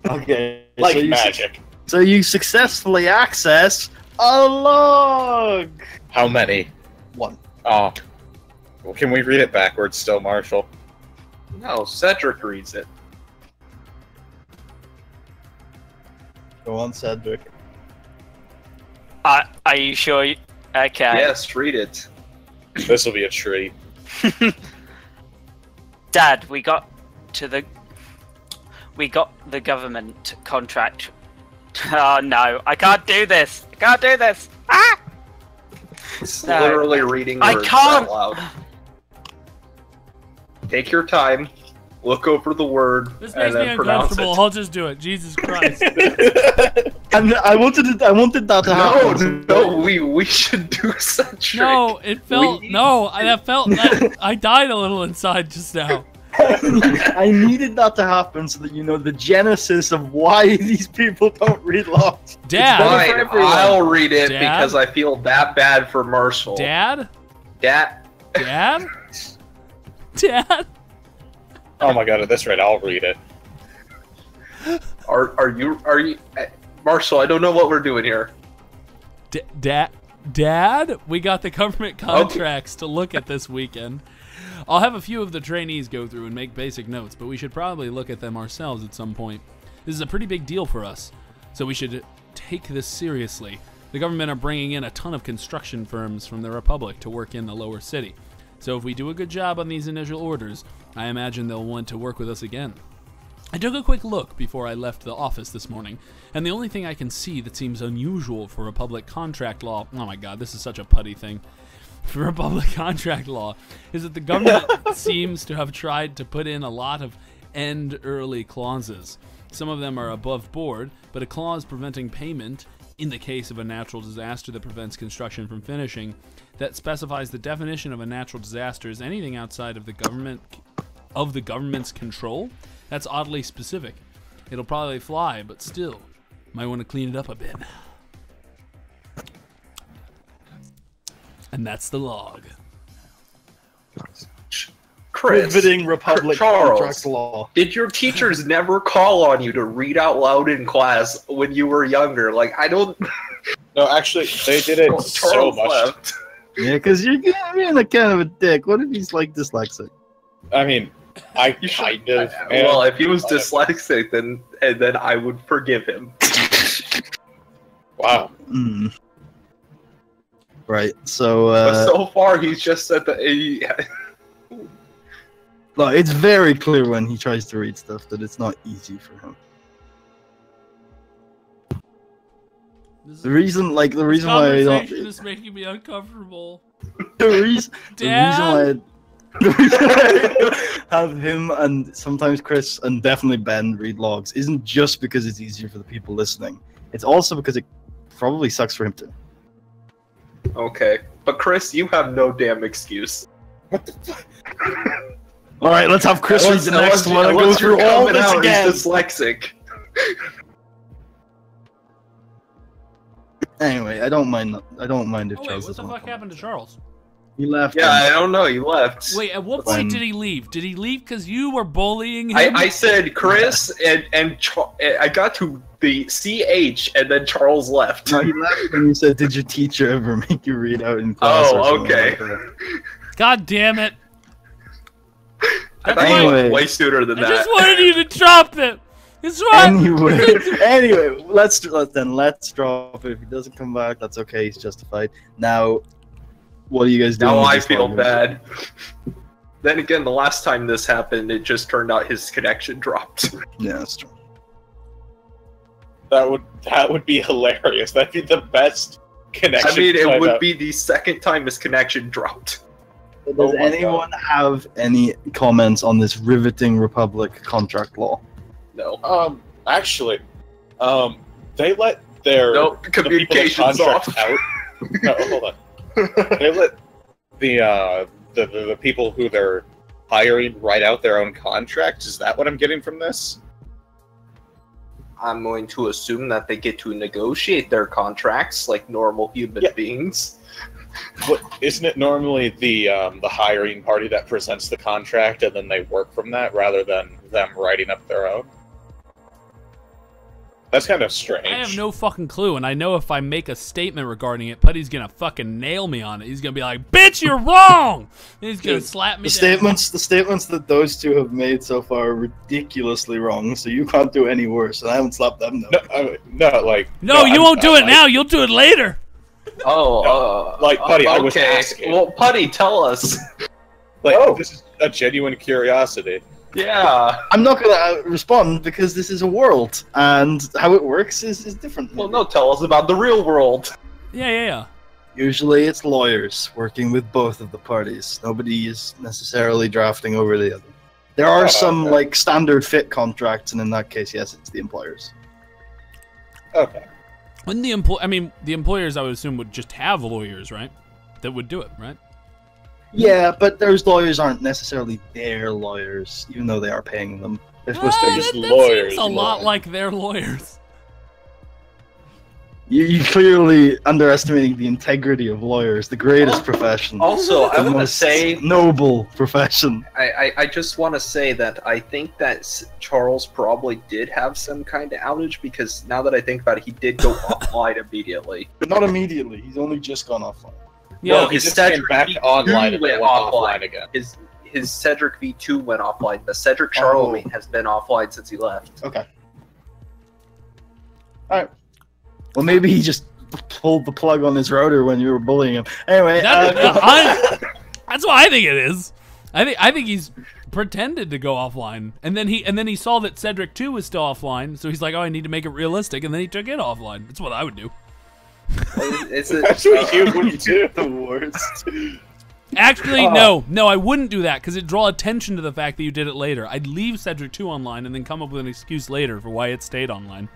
Okay. like so you magic. So you successfully access a log! How many? 1. Oh. Well, can we read it backwards still, Marshall? No, Cedric reads it. Go on, Cedric. Are you sure? Okay. Yes, read it. This will be a treat. Dad, we got the government contract Oh no, I can't do this. I can't do this. Ah! It's No. literally reading I words can't. out loud. Take your time. Look over the word This and makes me then pronounce uncomfortable. it. I'll just do it. Jesus Christ. And I wanted that to happen. No, we should do such. No, it felt I died a little inside just now. I needed that to happen so that you know the genesis of why these people don't read logs. Dad. It's better for Fine, everyone. I'll read it Dad? because I feel that bad for Marshall. Dad? Dad? Dad? Dad? Oh my god, at this rate, I'll read it. Are you Marshall? I don't know what we're doing here. Dad? We got the government contracts to look at this weekend. I'll have a few of the trainees go through and make basic notes, but we should probably look at them ourselves at some point. This is a pretty big deal for us, so we should take this seriously. The government are bringing in a ton of construction firms from the Republic to work in the lower city. So if we do a good job on these initial orders, I imagine they'll want to work with us again. I took a quick look before I left the office this morning, and the only thing I can see that seems unusual for Republic contract law, oh my god, this is such a putty thing, for Republic contract law, is that the government seems to have tried to put in a lot of end early clauses. Some of them are above board, but a clause preventing payment in the case of a natural disaster that prevents construction from finishing, that specifies the definition of a natural disaster as anything outside of the government's control. That's oddly specific. It'll probably fly, but still, might want to clean it up a bit. And that's the log. Chris, Riveting Republic Charles, contract law. did your teachers never call on you to read out loud in class when you were younger? Like, I don't. No, actually, they did it so Charles much. left. Yeah, because you're being a kind of a dick. What if he's like dyslexic? I mean, I kind of. Well, if he was dyslexic, then I would forgive him. Wow. Mm. Right. So. But so far, he's just said that. No, it's very clear when he tries to read stuff that it's not easy for him. The reason why I don't. Is making me uncomfortable. The reason why I have him and sometimes Chris and definitely Ben read logs isn't just because it's easier for the people listening. It's also because it probably sucks for him too. Okay, but Chris, you have no damn excuse. What the fuck? All right, let's have Chris read the next one and go through all this again. He's dyslexic. Anyway, I don't mind if Oh wait, Charles what the doesn't fuck happened to Charles? He left. Yeah, I don't know. He left. Wait, at what point did he leave? Did he leave because you were bullying him? I said Chris and I got to the CH and then Charles left. No, he left and he said, "Did your teacher ever make you read out in class?" or Oh, something okay. like that? God damn it! I thought Anyway. you were way sooner than I that. just wanted you to drop it. It's right. Anyway, let's drop it. If he doesn't come back, that's okay. He's justified. Now, what are you guys doing? Now with I this feel log? bad. Then again, the last time this happened, it just turned out his connection dropped. Yeah, that's true. That would be hilarious. That'd be the best connection. I mean, it I've would ever- be the second time his connection dropped. Does Oh my anyone have any comments on this riveting Republic contract law? No. Actually, they let their No, the communications people off. contract out. No, hold on. They let the people who they're hiring write out their own contracts. Is that what I'm getting from this? I'm going to assume that they get to negotiate their contracts like normal human beings. But isn't it normally the hiring party that presents the contract and then they work from that rather than them writing up their own? That's kind of strange. I have no fucking clue, and I know if I make a statement regarding it, Putty's gonna fucking nail me on it. He's gonna be like, "Bitch, you're wrong!" And he's gonna slap me down. The statements that those two have made so far are ridiculously wrong. So you can't do any worse. And I haven't slapped them though. No, you won't do it now. You'll do it later. Like, Putty, I was asking. Well, Putty, tell us. This is a genuine curiosity. Yeah. I'm not gonna respond because this is a world, and how it works is different. Well, no, tell us about the real world. Yeah. Usually it's lawyers working with both of the parties. Nobody is necessarily drafting over the other. There are some like standard fit contracts, and in that case, yes, it's the employers. Okay. When the employers, I would assume, would just have lawyers, right? That would do it, right? Yeah, but those lawyers aren't necessarily their lawyers, even though they are paying them. They're supposed to be just that lawyers. seems a lot like their lawyers. You're clearly underestimating the integrity of lawyers, the greatest profession. Also, I the want to most say, noble profession. I just want to say that I think that Charles probably did have some kind of outage, because now that I think about it, he did go offline immediately. But not immediately. He's only just gone offline. Yeah, No, He his just came Cedric back V2 online and went then went offline again. His Cedric V2 went offline, but Cedric Charlemagne has been offline since he left. Okay. Alright. Well, maybe he just pulled the plug on his router when you were bullying him. Anyway, that's what I think it is. I think he's pretended to go offline, and then he saw that Cedric 2 was still offline, so he's like, oh, I need to make it realistic, and then he took it offline. That's what I would do. That's what you would do. The worst. Actually, no, I wouldn't do that, because it'd draw attention to the fact that you did it later. I'd leave Cedric 2 online and then come up with an excuse later for why it stayed online.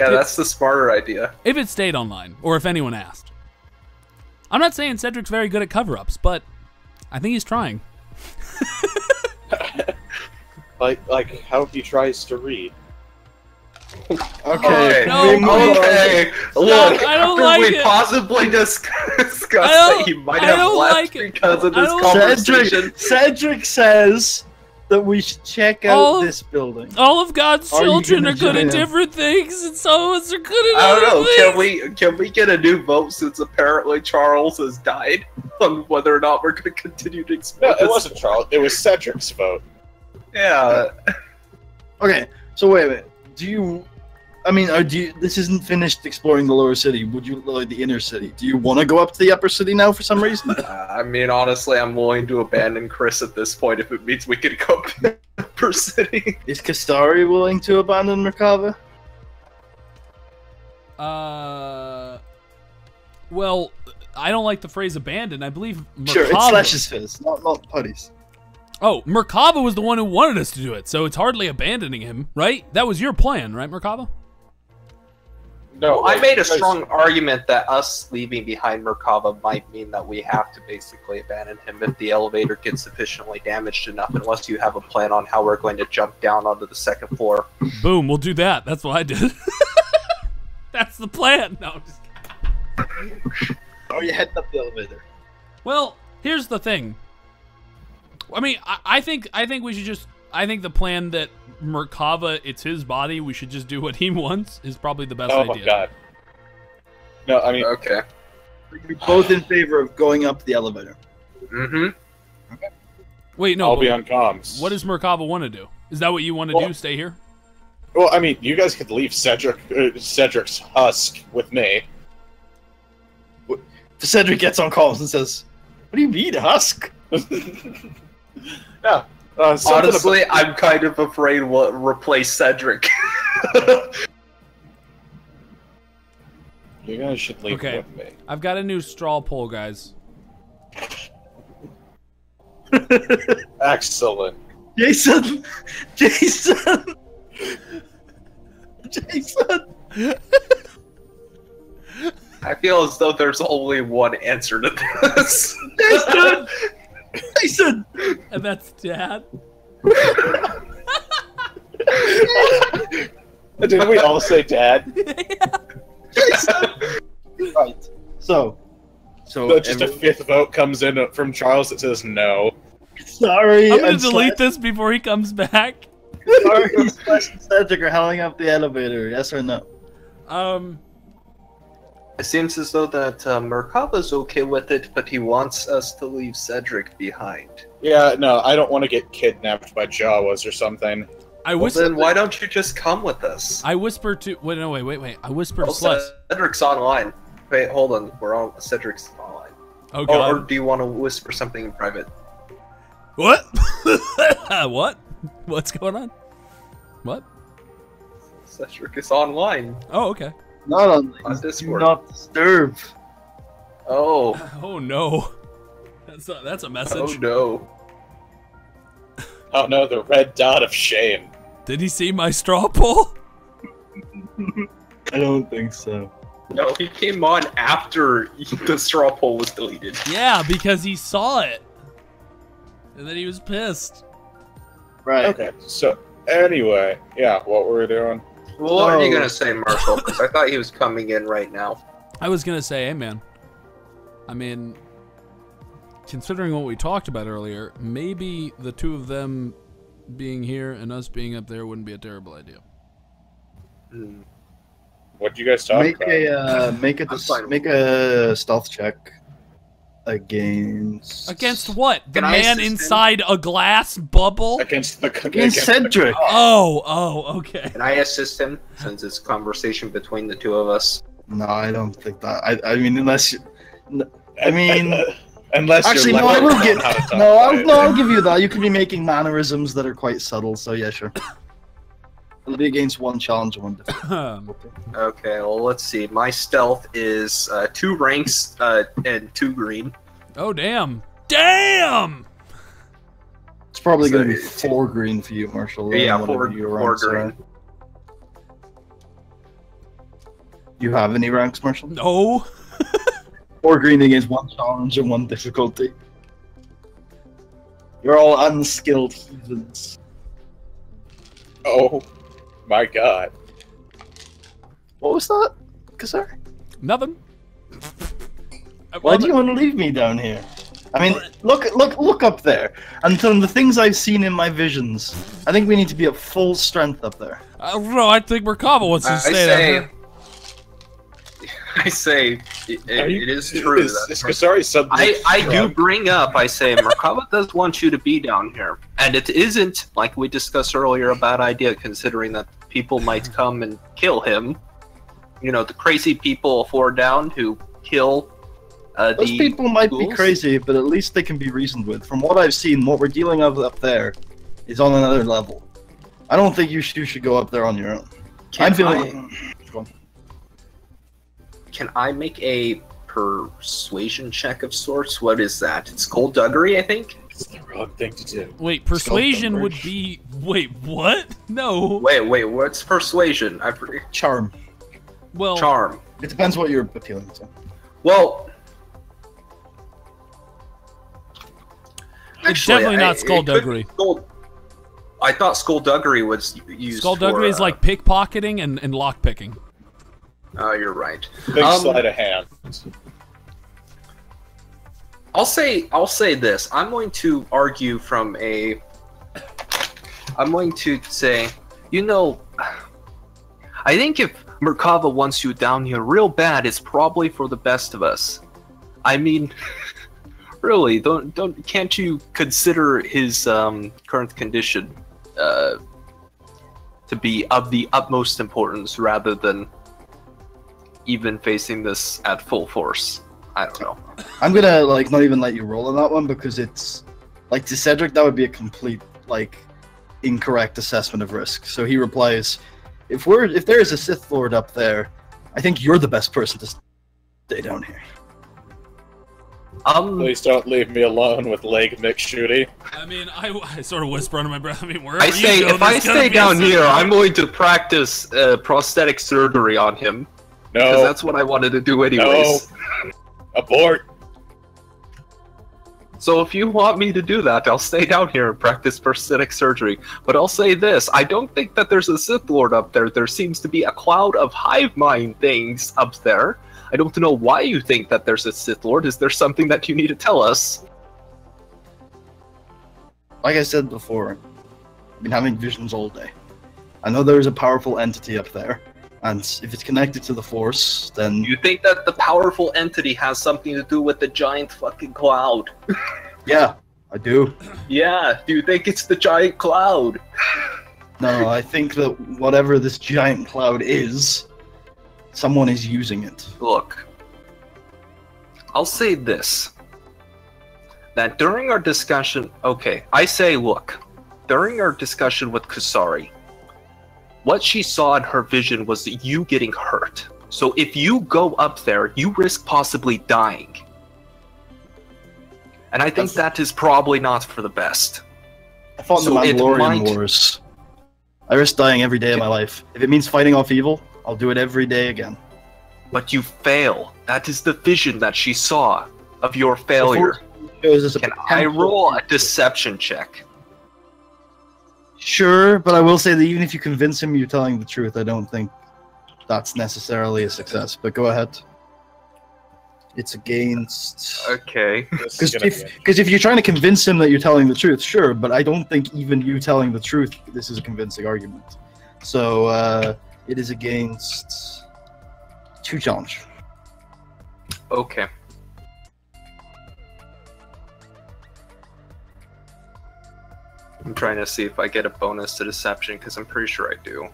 Yeah, that's the smarter idea. If it stayed online, or if anyone asked. I'm not saying Cedric's very good at cover-ups, but I think he's trying. like how he tries to read. Okay. Okay. Look, I don't after like we it. possibly discussed that he might have left because of this conversation. Cedric says that we should check out this building. All of God's Are you children gonna are good at join him? different things, and some of us are good at I other don't know. things. Can we get a new vote, since apparently Charles has died, on whether or not we're going to continue to No, explore it wasn't Charles. It was Cedric's vote. Yeah. Okay, so wait. Do you? I mean, this isn't finished exploring the lower city. Would you like the inner city? Do you want to go up to the upper city now for some reason? I mean, honestly, I'm willing to abandon Chris at this point if it means we could go up to the upper city. Is Kastari willing to abandon Merkava? Well, I don't like the phrase abandon. I believe Merkava... Sure, it's Slash's fizz, not Putty's. Oh, Merkava was the one who wanted us to do it, so it's hardly abandoning him, right? That was your plan, right, Merkava? No, I made a strong argument that us leaving behind Merkava might mean that we have to basically abandon him if the elevator gets sufficiently damaged enough, unless you have a plan on how we're going to jump down onto the second floor. Boom, we'll do that. That's what I did. That's the plan. No, I'm just kidding. Or you heading up the elevator? Well, here's the thing. I mean, I think we should just... I think the plan that Merkava, it's his body, we should just do what he wants, is probably the best idea. Oh my god. No, I mean... Okay. We're both in favor of going up the elevator. Mm-hmm. Okay. Wait, no. I'll be on comms. What does Merkava want to do? Is that what you want to do? Stay here? Well, I mean, you guys could leave Cedric's husk with me. Cedric gets on calls and says, "What do you mean, husk?" Yeah. Honestly, I'm kind of afraid we'll replace Cedric. You guys should leave Okay. with me. I've got a new straw poll, guys. Excellent. Jason! I feel as though there's only one answer to this. Jason! And that's Dad. Did we all say Dad? Jason! Right. So Just a fifth vote comes in from Charles that says no. sorry. I'm gonna and delete this before he comes back. Sorry, Slash and Cedric are hauling up the elevator. Yes or no? It seems as though that Merkava's okay with it, but he wants us to leave Cedric behind. Yeah, no, I don't want to get kidnapped by Jawas or something. Then why don't you just come with us? I whisper to... Wait. I whisper to Oh, Slush. Cedric's online. Wait, hold on. We're on. Cedric's online. Oh, God. Or do you want to whisper something in private? What? What? What's going on? What? Cedric is online. Oh, okay. Not on On do Discord. not disturb. Oh. Oh no. That's a message. Oh no. Oh no, the red dot of shame. Did he see my straw poll? I don't think so. No, he came on after the straw poll was deleted. Yeah, because he saw it. And then he was pissed. Right. Okay, so anyway, yeah, what were we doing? What are you gonna say, Marshall? Because I thought he was coming in right now. I was gonna say, hey man. I mean, considering what we talked about earlier, maybe the two of them being here and us being up there wouldn't be a terrible idea. Hmm. What did you guys talk Make about? make a stealth check against what? The Can I man assist him? inside a glass bubble? Against Cedric. Oh, okay. Can I assist him since it's conversation between the two of us? No, I don't think that. I mean, unless you. I mean, unless actually, you're no. I will learning give. how to talk No, about it. I'll give you that. You could be making mannerisms that are quite subtle. So yeah, sure. It'll be against one challenge and one difficulty. Okay, well, let's see. My stealth is 2 ranks and 2 green. Oh, damn. Damn! It's probably So going to be it's- 4 green for you, Marshall. Yeah, whatever 4 your 4 ranks are. green. You have any ranks, Marshall? No. 4 green against 1 challenge and 1 difficulty. You're all unskilled heathens. Oh my god. What was that, Kazar? Nothing. Why do you want to leave me down here? I mean, look up there. And from the things I've seen in my visions, I think we need to be at full strength up there. I don't know. I think Merkava wants to stay there. I say, it is true. Is Kasari suddenly I do drunk? bring up, I say, Merkava does want you to be down here. And it isn't, like we discussed earlier, a bad idea considering that people might come and kill him. You know, the crazy people 4 down who kill Those people might be ghouls. crazy, but at least they can be reasoned with. From what I've seen, what we're dealing with up there is on another level. I don't think you should go up there on your own. I'm feeling... Can I make a persuasion check of sorts? What is that? It's skullduggery, I think? It's the wrong thing to do. Wait, persuasion would be... Wait, what? No. Wait, what's persuasion? I forget. Charm. Well, Charm. It depends what you're appealing to. Well, it's definitely not it could be skullduggery. I thought skullduggery was used Skullduggery for, is like pickpocketing and lockpicking. Oh, you're right. Big sleight of hand. I'll say this. I'm going to argue from a. I'm going to say, you know, I think if Merkava wants you down here real bad, it's probably for the best of us. I mean, really, can't you consider his current condition to be of the utmost importance rather than even facing this at full force? I don't know. I'm gonna not even let you roll on that one because it's like to Cedric that would be a complete incorrect assessment of risk. So he replies, if there is a Sith Lord up there, I think you're the best person to stay down here. Please don't leave me alone with leg mix shooty. I mean, I sort of whisper under my breath. I mean, wherever I say, you go, if I there's gonna stay be a down Sith here, Lord. I'm going to practice prosthetic surgery on him. Because No. that's what I wanted to do anyways. No. Abort. So if you want me to do that, I'll stay down here and practice prosthetic surgery. But I'll say this, I don't think that there's a Sith Lord up there. There seems to be a cloud of hive mind things up there. I don't know why you think that there's a Sith Lord. Is there something that you need to tell us? Like I said before, I've been having visions all day. I know there's a powerful entity up there, and if it's connected to the Force, then You think that the powerful entity has something to do with the giant fucking cloud? yeah, I do. Yeah, do you think it's the giant cloud? No, I think that whatever this giant cloud is, someone is using it. Look, I'll say this. that during our discussion, okay, I say, look, during our discussion with Kusari, what she saw in her vision was you getting hurt. So if you go up there, you risk possibly dying. And I think that is probably not for the best. I fought in the Mandalorian Wars. I risk dying every day of my life. If it means fighting off evil, I'll do it every day again. But you fail. That is the vision that she saw of your failure. Can I roll a deception check? Sure, but I will say that even if you convince him you're telling the truth, I don't think that's necessarily a success. But go ahead. It's against... Okay. Because if you're trying to convince him that you're telling the truth, sure, but I don't think even you telling the truth, this is a convincing argument. So, it is against 2 challenge. Okay. I'm trying to see if I get a bonus to deception, because I'm pretty sure I do.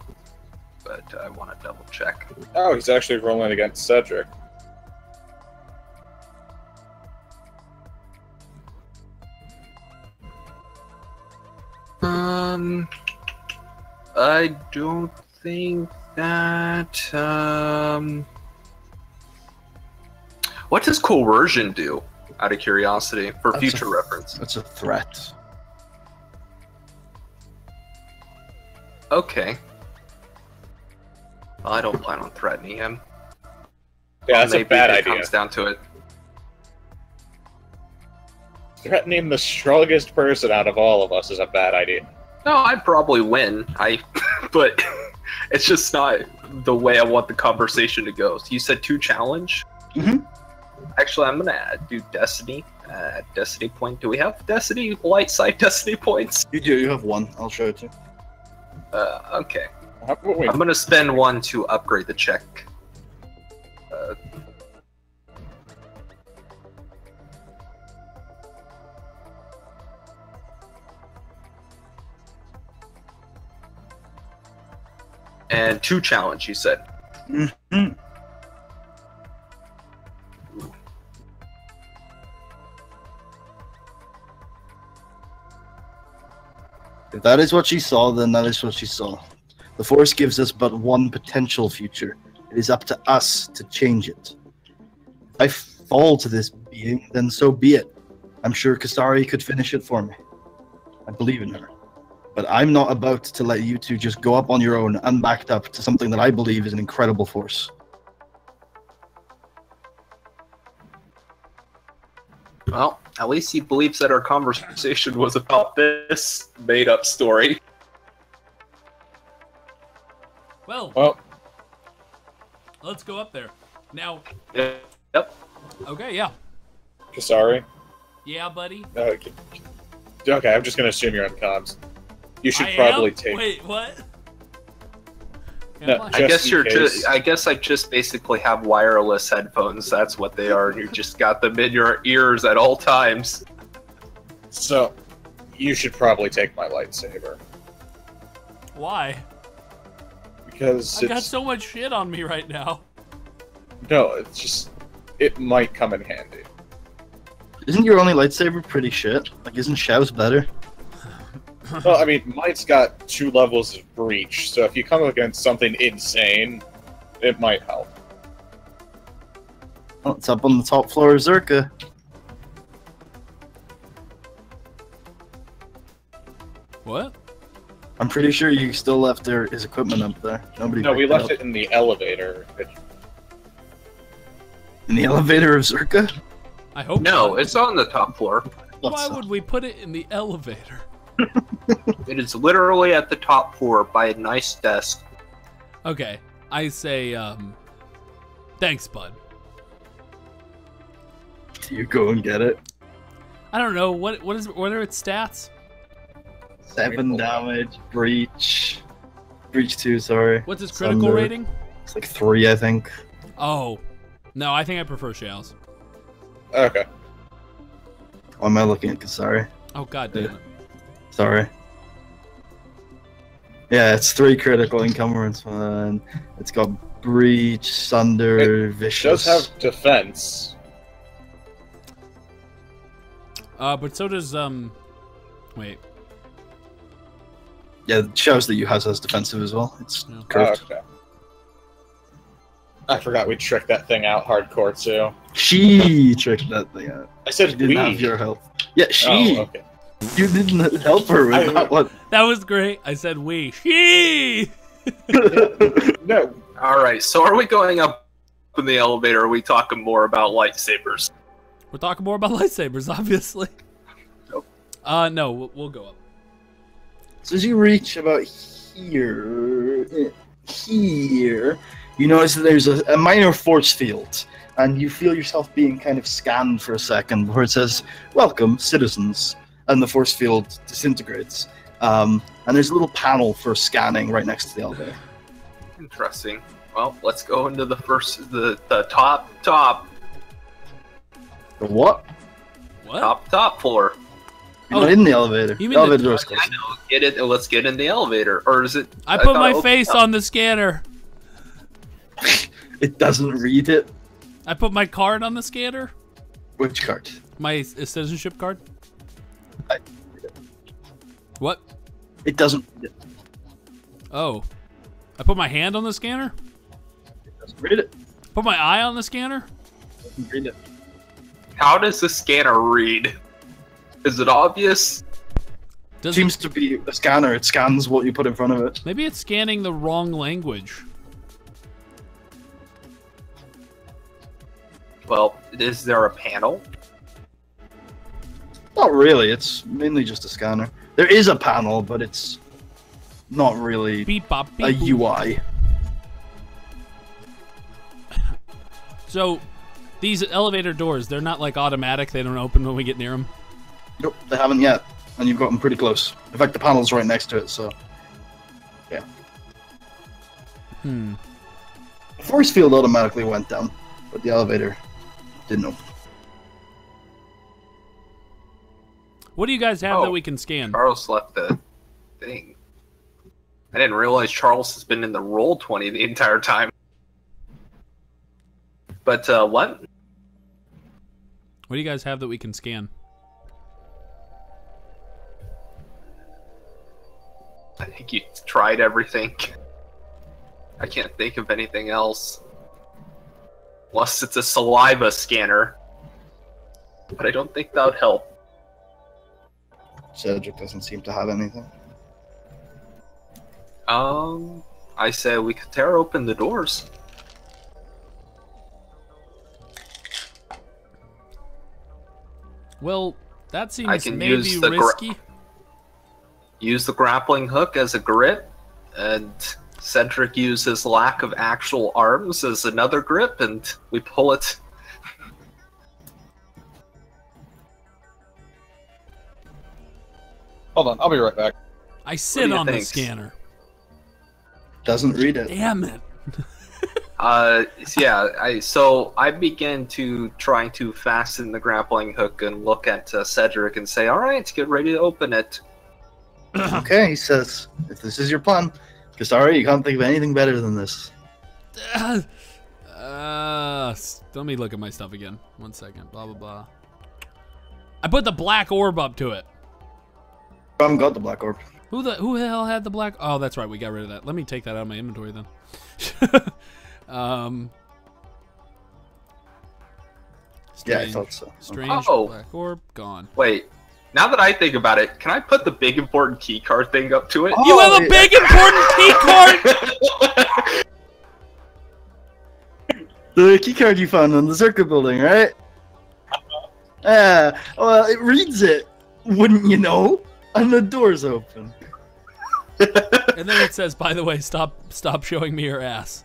But I want to double check. Oh, he's actually rolling against Cedric. I don't think that, What does coercion do, out of curiosity, for future reference? That's a threat. Okay. Well, I don't plan on threatening him. Yeah, that's a bad idea. Comes down to it. Threatening the strongest person out of all of us is a bad idea. No, I'd probably win. But it's just not the way I want the conversation to go. So you said 2 challenge? Mm-hmm. Actually, I'm gonna do Destiny. Destiny point. Do we have Destiny light side Destiny points? You do. You have 1. I'll show it to you. Okay. I'm gonna spend 1 to upgrade the check. And 2 challenge, you said. Mm-hmm. If that is what she saw, then that is what she saw. The Force gives us but one potential future. It is up to us to change it. If I fall to this being, then so be it. I'm sure Kusari could finish it for me. I believe in her. But I'm not about to let you two just go up on your own, unbacked up, to something that I believe is an incredible force. Well, at least he believes that our conversation was about this made-up story. Well, let's go up there. Now... Yep. Okay, yeah. Kusari? Yeah, buddy? Okay, I'm just going to assume you're on comms. You should probably take... Wait, what? No, I guess you're just. I guess I just basically have wireless headphones. That's what they are. You just got them in your ears at all times. So, you should probably take my lightsaber. Why? Because I got so much shit on me right now. No, it's just... It might come in handy. Isn't your only lightsaber pretty shit? Like, isn't Xiao's better? Well, I mean, mine's got 2 levels of breach, so if you come against something insane, it might help. Well, it's up on the top floor of Zerka. What? I'm pretty sure you still left his equipment up there. Nobody. No, we left it in the elevator. In the elevator of Zerka? I hope No, not. it's on the top floor. Why would we put it in the elevator? It is literally at the top floor by a nice desk. Okay, I say, thanks, bud. Do you go and get it? I don't know, what are its stats? 7 damage, breach 2, sorry. What's its critical Thunder. rating? It's like 3, I think. Oh, no, I think I prefer Xiao's. Okay. Why am I looking at Kusari? Oh, god damn it. Sorry. Yeah, it's 3 critical encumbrance, man. It's got breach, sunder, It vicious. does have defense. But so does wait. Yeah, it shows that you has as defensive as well. It's Yeah. curved. Okay. I forgot we tricked that thing out hardcore too. She tricked that thing out. I said She didn't we. have your help. Yeah, she. Oh, okay. You didn't help her with that one. That was great. I said we. She. No. All right. So are we going up in the elevator? Or are we talking more about lightsabers? We're talking more about lightsabers, obviously. Nope. No, we'll go up. So as you reach about here, you notice that there's a minor force field, and you feel yourself being kind of scanned for a second, where it says, "Welcome, citizens," and the force field disintegrates. And there's a little panel for scanning right next to the elevator. Interesting. Well, let's go into the top The what? What? top floor. You're not in the elevator. You The mean elevator the- door's closed. I know. Get it. Let's get in the elevator. Or is it? I put thought my it face opened up. on the scanner. It doesn't read it. I put my card on the scanner. Which card? My citizenship card. I- What? It doesn't read it. Oh. I put my hand on the scanner? It doesn't read it. Put my eye on the scanner? It doesn't read it. How does the scanner read? Is it obvious? It seems to be a scanner. It scans what you put in front of it. Maybe it's scanning the wrong language. Well, is there a panel? Not really. It's mainly just a scanner. There is a panel, but it's not really Beep bop beep. a boop. UI. So, these elevator doors, they're not like automatic. They don't open when we get near them. Nope, they haven't yet. And you've gotten pretty close. In fact, the panel's right next to it, so... Yeah. Hmm. The force field automatically went down, but the elevator didn't open. What do you guys have Oh. that we can scan? Charles left the thing. I didn't realize Charles has been in the Roll20 the entire time. But what? What do you guys have that we can scan? I think you tried everything. I can't think of anything else. Unless it's a saliva scanner. But I don't think that would help. Cedric doesn't seem to have anything. I say we could tear open the doors. Well, that I seems can maybe use the risky. Use the grappling hook as a grip, and Cedric uses lack of actual arms as another grip, and we pull it. Hold on, I'll be right back. I sit you on the think? scanner. Doesn't read it. Damn it. So I begin to trying to fasten the grappling hook and look at Cedric and say, "All right, get ready to open it." Okay, he says, if this is your plan, because sorry, you can't think of anything better than this. Let me look at my stuff again. 1 second. Blah, blah, blah. I put the black orb up to it. I haven't got the black orb. Who the hell had the black? Oh, that's right. We got rid of that. Let me take that out of my inventory then. Yeah, I Strange. thought so. Strange Oh. black orb gone. Wait, now that I think about it, can I put the big important key card thing up to it? Oh, You have a yeah. big important key card. The key card you found in the circuit building, right? Yeah, well, it reads it, wouldn't you know? And the door's open. And then it says, "By the way, stop showing me your ass."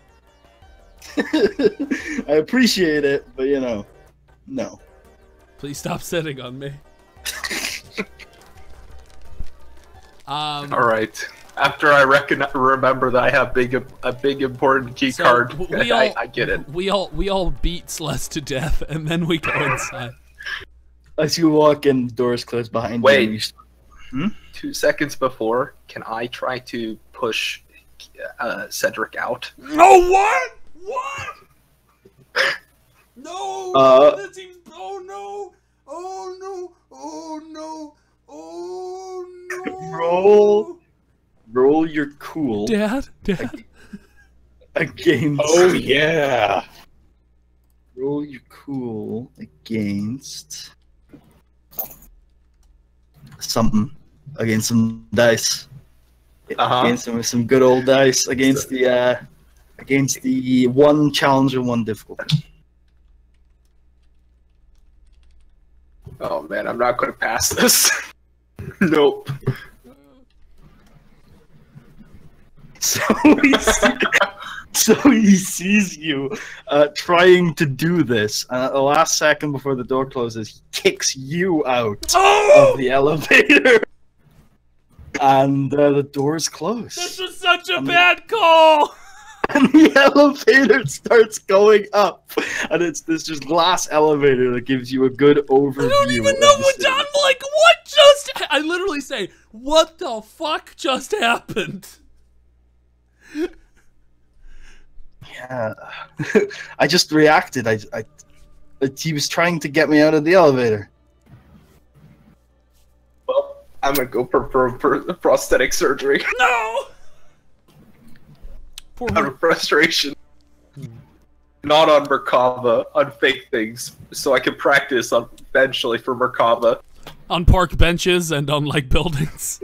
I appreciate it, but you know, no. Please stop sitting on me. All right. After I remember that I have a big important key So, card, we all- I get it. We all beat Celeste to death, and then we go inside. As you walk in, the doors close behind Wait. you. You 2 seconds before, can I try to push Cedric out? No, what? What? No. Uh, that seems. Oh no. Oh no. Oh your cool. Dad. Against. Oh yeah. Roll your cool against something. Against some dice. Against some good old dice. Against the one challenge and one difficulty. Oh man, I'm not going to pass this. Nope. So he sees you trying to do this, and at the last second before the door closes, he kicks you out of the elevator, and the doors close. This was such a bad call! And the elevator starts going up, and it's this just glass elevator that gives you a good overview. I don't even know what I'm like. What just? I literally say, "What the fuck just happened?" Yeah, I just reacted. He was trying to get me out of the elevator. Well, I'm gonna go for prosthetic surgery. No. Out of frustration. Not on Merkava, on fake things, so I can practice on eventually for Merkava. On park benches and on like buildings.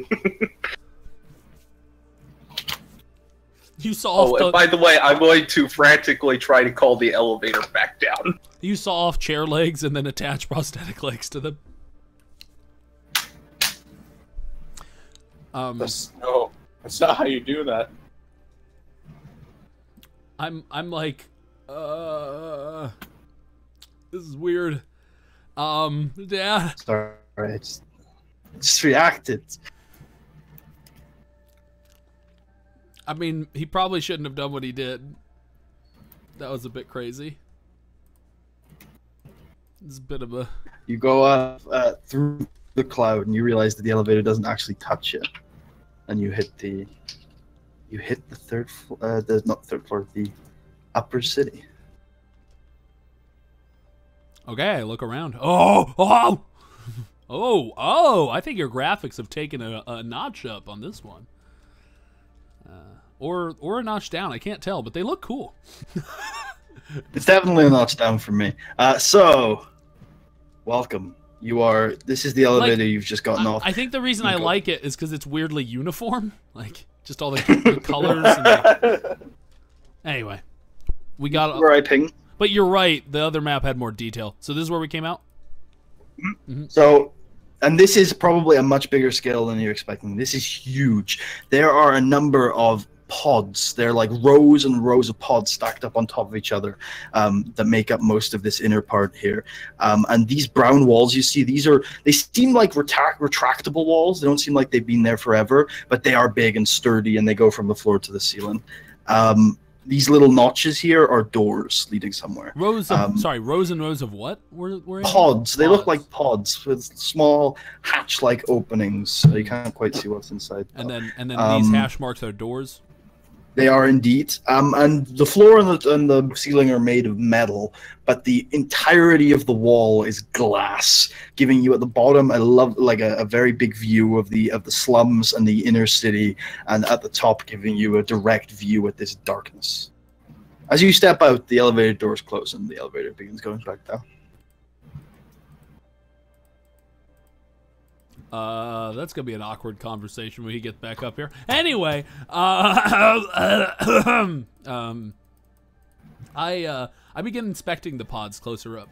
You saw. Oh, and by the way, I'm going to frantically try to call the elevator back down. You saw off chair legs and then attach prosthetic legs to them. No, that's not how you do that. I'm like, this is weird. Dad. Sorry, I just reacted. I mean, he probably shouldn't have done what he did. That was a bit crazy. It's a bit of a... You go up through the cloud and you realize that the elevator doesn't actually touch it. And you hit the... You hit the third floor, not third floor, the upper city. Okay, I look around. Oh! I think your graphics have taken a notch up on this one. Or a notch down, I can't tell, but they look cool. It's definitely a notch down for me. So, welcome. This is the elevator you've just gotten off. I think the reason I like it is because it's weirdly uniform. Like, just all the colors. And anyway, we got... Where I ping. But you're right, the other map had more detail. So this is where we came out? Mm-hmm. So, and this is probably a much bigger scale than you're expecting. This is huge. There are a number of pods. They're like rows and rows of pods stacked up on top of each other that make up most of this inner part here. And these brown walls you see, they seem like retractable walls. They don't seem like they've been there forever, but they are big and sturdy, and they go from the floor to the ceiling. These little notches here are doors leading somewhere. Rows and rows of what? Pods. They look like pods with small hatch-like openings. So you can't quite see what's inside. And then these hash marks are doors. They are indeed. And the floor and the ceiling are made of metal, but the entirety of the wall is glass, giving you at the bottom a very big view of the slums and the inner city, and at the top giving you a direct view at this darkness. As you step out, the elevator doors close and the elevator begins going back down. That's gonna be an awkward conversation when he gets back up here. Anyway, I begin inspecting the pods closer up.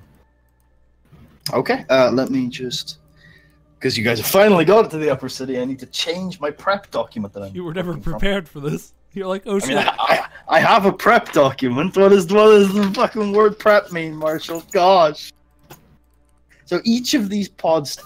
Okay, let me just, because you guys have finally got to the upper city, I need to change my prep document that I'm. You were never prepared for this. You're like, oh shit. I have a prep document. What does the fucking word prep mean, Marshall? Gosh. So each of these pods.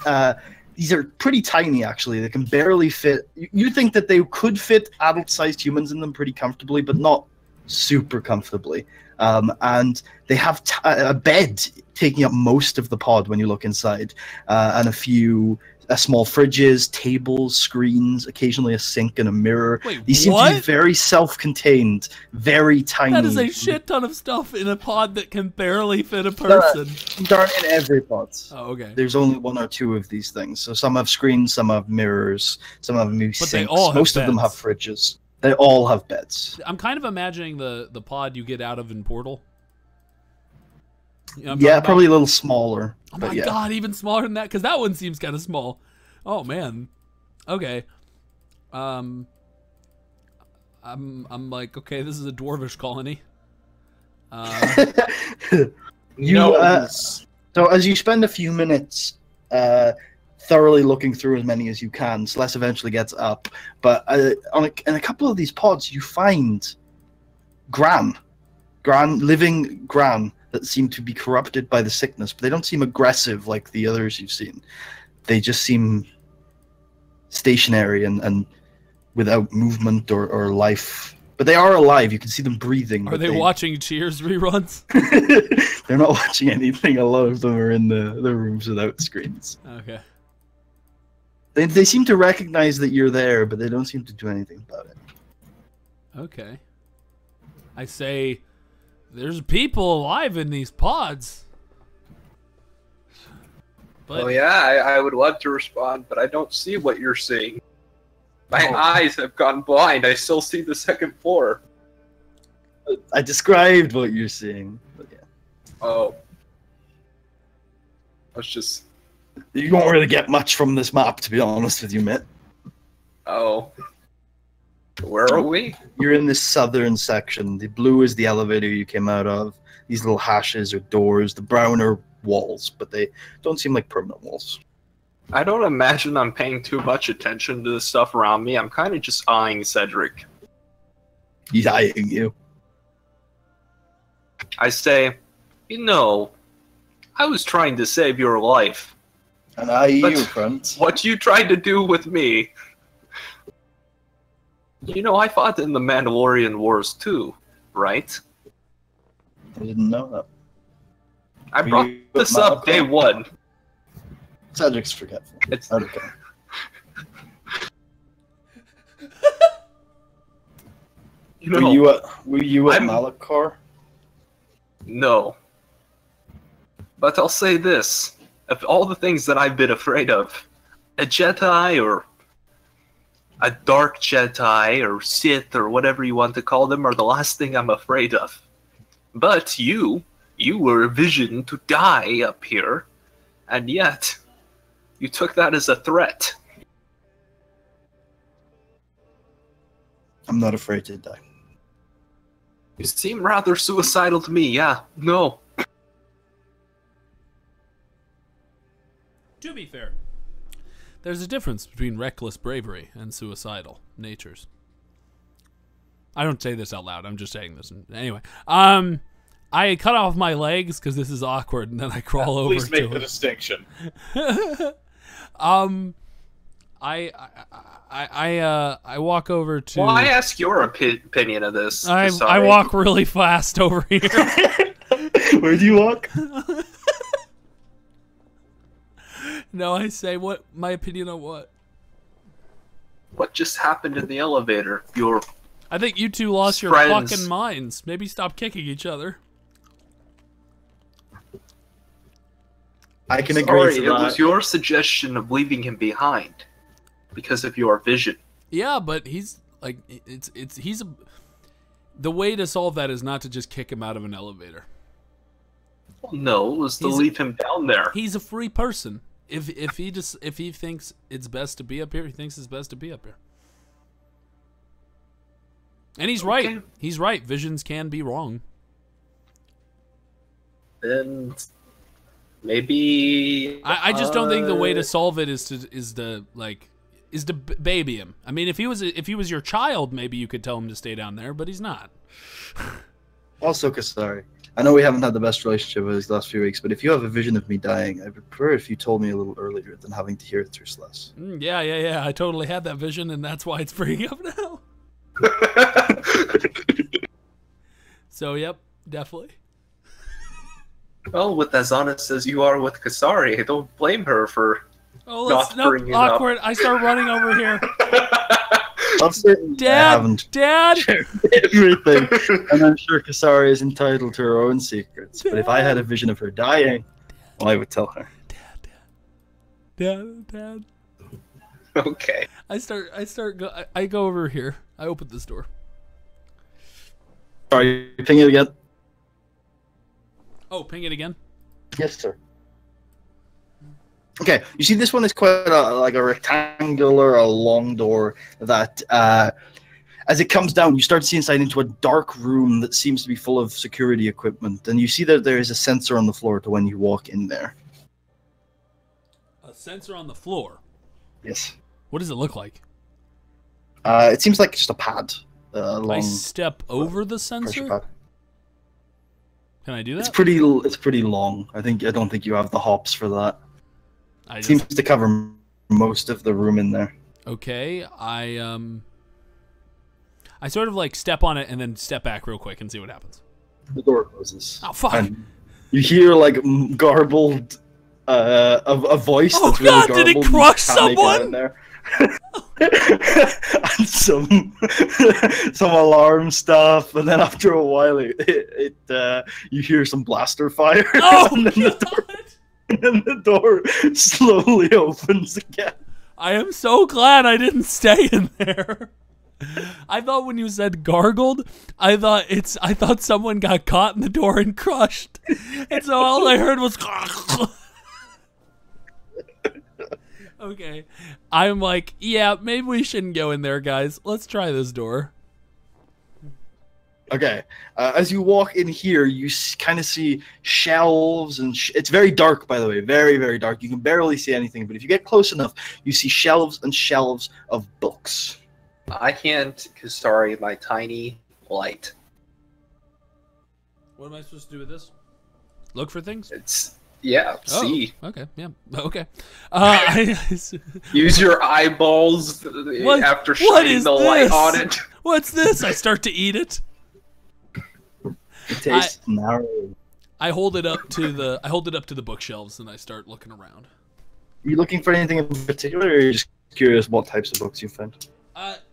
These are pretty tiny, actually. They can barely fit. You think that they could fit adult-sized humans in them pretty comfortably, but not super comfortably. And they have a bed taking up most of the pod when you look inside, and a few small fridges, tables, screens, occasionally a sink and a mirror. Wait, These seem to be very self-contained, very tiny. That is a shit ton of stuff in a pod that can barely fit a person. They're in every pod. Oh, okay. There's only 1 or 2 of these things. So some have screens, some have mirrors, some have sinks. They all have Most of them have beds. fridges. They all have beds. I'm kind of imagining the pod you get out of in Portal. You know what I'm Yeah, talking probably about? a little smaller. Oh my yeah. god, even smaller than that, because that one seems kind of small. Oh man. Okay. I'm like, okay, this is a dwarvish colony. So as you spend a few minutes thoroughly looking through as many as you can, Celeste eventually gets up. But in a couple of these pods, you find living Gran that seem to be corrupted by the sickness, but they don't seem aggressive like the others you've seen. They just seem stationary and without movement or life. But they are alive. You can see them breathing. Are they watching Cheers reruns? They're not watching anything. A lot of them are in the rooms without screens. Okay. They seem to recognize that you're there, but they don't seem to do anything about it. Okay. I say, there's people alive in these pods. But Oh yeah, I would love to respond, but I don't see what you're seeing. My eyes have gone blind. I still see the second floor. I described what you're seeing. But yeah. Oh. I was just... You won't really get much from this map, to be honest with you, Mitt. Oh. Where are we? You're in this southern section. The blue is the elevator you came out of. These little hashes are doors. The brown are walls, but they don't seem like permanent walls. I don't imagine I'm paying too much attention to the stuff around me. I'm kind of just eyeing Cedric. He's eyeing you. I say, you know, I was trying to save your life. And eye But you, friend. What you tried to do with me. You know, I fought in the Mandalorian Wars too, right? I didn't know that. I Were brought you this at up day Malachor? one. Cedric's forgetful. It's Okay. you know, Were you at I'm- Malachor? no. But I'll say this: of all the things that I've been afraid of, a Jedi or a Dark Jedi or Sith or whatever you want to call them are the last thing I'm afraid of. But you were a vision to die up here, and yet you took that as a threat. I'm not afraid to die. You seem rather suicidal to me, yeah. No. to be fair, there's a difference between reckless bravery and suicidal natures. I don't say this out loud. I'm just saying this. Anyway, I cut off my legs because this is awkward, and then I crawl over Please make to the it. distinction. I walk over to. Well, I ask your opinion of this. I Sorry. walk really fast over here. Where do you walk? No, I say what my opinion on what. What just happened in the elevator? Your I think you two lost your Friends. fucking minds. Maybe stop kicking each other. I can Sorry, agree it to that. was your suggestion of leaving him behind because of your vision. Yeah, but he's like the way to solve that is not to just kick him out of an elevator. Well, no, it was to He's a- leave him down there. He's a free person. If he thinks it's best to be up here, he thinks it's best to be up here. And he's right. Okay. He's right. Visions can be wrong. Then maybe I just don't think the way to solve it is to baby him. I mean, if he was your child, maybe you could tell him to stay down there, but he's not. Also, Kasari, I know we haven't had the best relationship over these last few weeks, but if you have a vision of me dying, I'd prefer if you told me a little earlier than having to hear it through Celeste. Yeah. I totally had that vision, and that's why it's bringing up now. So, yep, definitely. Well, with as honest as you are with Kasari, I don't blame her for Oh, let's, not nope, bringing awkward. I start running over here. I'm certain I haven't Dad! shared everything, and I'm sure Kasari is entitled to her own secrets. But if I had a vision of her dying, well, I would tell her. Dad. Okay. I go over here. I open this door. Sorry, ping it again. Oh, ping it again? Yes, sir. Okay, you see this one is quite like a rectangular, a long door that, as it comes down, you start to see inside into a dark room that seems to be full of security equipment, and you see that there is a sensor on the floor to when you walk in there. A sensor on the floor? Yes. What does it look like? It seems like just a pad. I step over the sensor? Pad. Can I do that? It's pretty long. I don't think you have the hops for that. It seems to cover most of the room in there. Okay, I sort of like step on it and then step back real quick and see what happens. The door closes. Oh fuck! And you hear like garbled, a voice. Oh that's really god! garbled. Did it crush someone? In there. And some alarm stuff, and then after a while, you hear some blaster fire. Oh and then the door slowly opens again. I am so glad I didn't stay in there. I thought when you said gargled, I thought someone got caught in the door and crushed. And so all I heard was okay. I'm like, yeah, maybe we shouldn't go in there, guys. Let's try this door. Okay, as you walk in here, you kind of see shelves, and it's very dark, by the way, very, very dark. You can barely see anything, but if you get close enough, you see shelves and shelves of books. I hand Kasari my tiny light. What am I supposed to do with this? Look for things? See. Okay, yeah, okay. Use your eyeballs after shining the light on it. What's this? I start to eat it. It tastes narrow. I hold it up to the bookshelves and I start looking around. Are you looking for anything in particular, or are you just curious what types of books you found?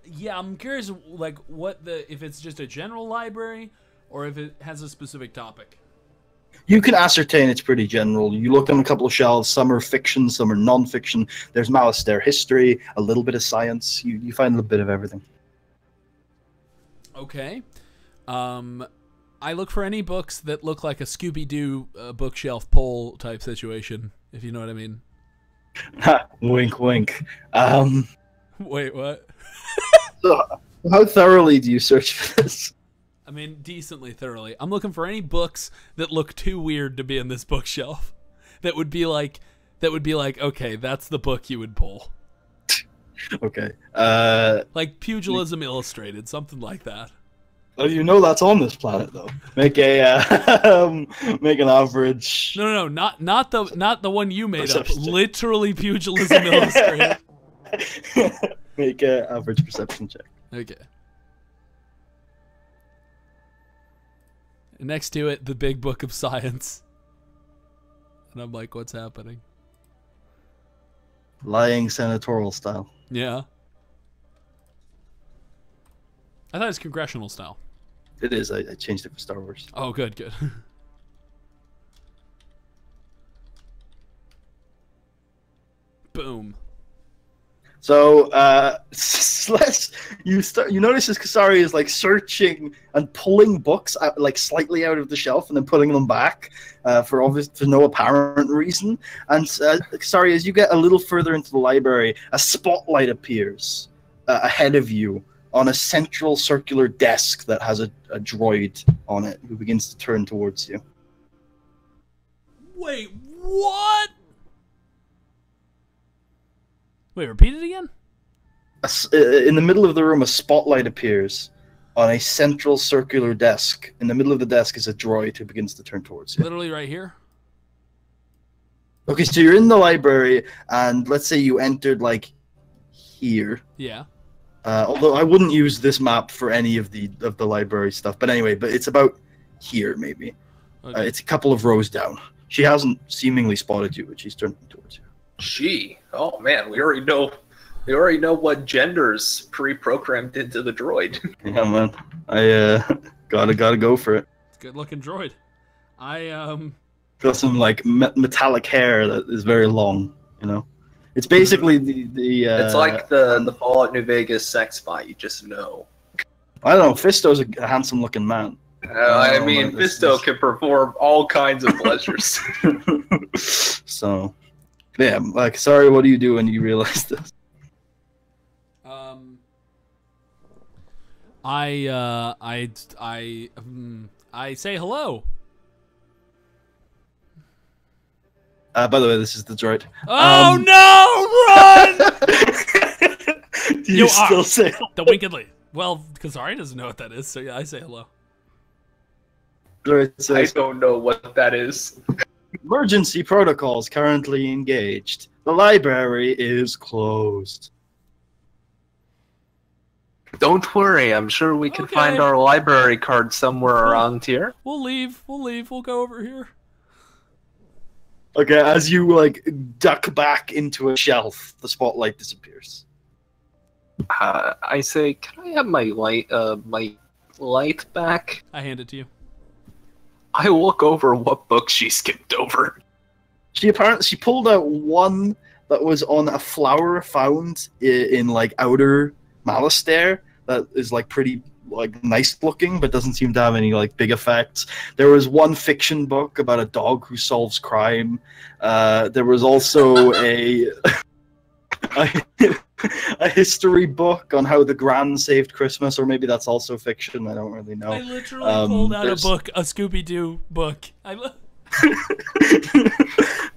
Yeah, I'm curious, like if it's just a general library or if it has a specific topic. You can ascertain it's pretty general. You look on a couple of shelves. Some are fiction, some are non-fiction. There's Malistaire history, a little bit of science. You find a little bit of everything. Okay. I look for any books that look like a Scooby-Doo bookshelf pull type situation, if you know what I mean. Wink, wink. Wait, what? So, how thoroughly do you search for this? I mean, decently thoroughly. I'm looking for any books that look too weird to be in this bookshelf. That would be like, okay, that's the book you would pull. Okay. Like Pugilism Illustrated, something like that. Oh, you know that's on this planet, though. Make make an average. No, not the one you made up. Literally Pugilism Illustrated. Make an average perception check. Okay. Next to it, the big book of science. And I'm like, what's happening? Lying senatorial style. Yeah. I thought it was congressional style. It is. I changed it for Star Wars. Oh, good. Boom. So, you notice as Kasari is like searching and pulling books out, like slightly out of the shelf and then putting them back for no apparent reason. And Kasari, as you get a little further into the library, a spotlight appears ahead of you on a central circular desk that has a droid on it who begins to turn towards you. Wait, what? Wait, repeat it again? In the middle of the room, a spotlight appears on a central circular desk. In the middle of the desk is a droid who begins to turn towards you. Literally right here? Okay, so you're in the library, and let's say you entered, like, here. Yeah. Although I wouldn't use this map for any of the library stuff. But anyway, it's about here, maybe. Okay. It's a couple of rows down. She hasn't seemingly spotted you, but she's turning towards you. She. Oh man, we already know. We already know what genders pre-programmed into the droid. Yeah, man. I gotta go for it. It's a good looking droid. Got some like metallic hair that is very long. You know, it's basically the. It's like the Fallout New Vegas sex bot. You just know. I don't know. Fisto's a handsome looking man. I mean, Fisto can perform all kinds of pleasures. So, yeah. Like, sorry. What do you do when you realize this? I say hello. By the way, this is the droid. Oh no! Run! Do you still say the wickedly? Well, Kazari doesn't know what that is, so yeah, I say hello. Droid says, I don't know what that is. emergency protocols currently engaged. The library is closed. Don't worry, I'm sure we can Okay. find our library card somewhere around here. We'll leave. We'll go over here. Okay, as you like duck back into a shelf, the spotlight disappears. I say, can I have my light back? I hand it to you. I look over what book she skipped over. She pulled out one that was on a flower found in like outer Malastare that is like pretty like nice looking but doesn't seem to have any like big effects. There was one fiction book about a dog who solves crime. There was also a history book on how the Grand saved Christmas, or maybe that's also fiction. I don't really know. I literally pulled out a book, a Scooby-Doo book.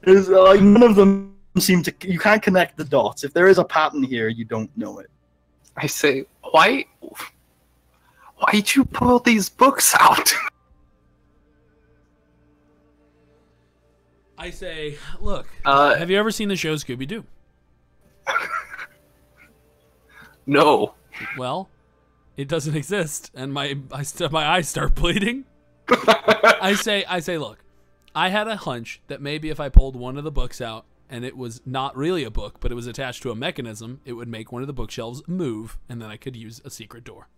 There's like none of them seem to. You can't connect the dots. If there is a pattern here, you don't know it. I say, why'd you pull these books out? I say, look, have you ever seen the show Scooby-Doo? No. Well, it doesn't exist, and my eyes start bleeding. I say, look, I had a hunch that maybe if I pulled one of the books out, and it was not really a book, but it was attached to a mechanism, it would make one of the bookshelves move, and then I could use a secret door.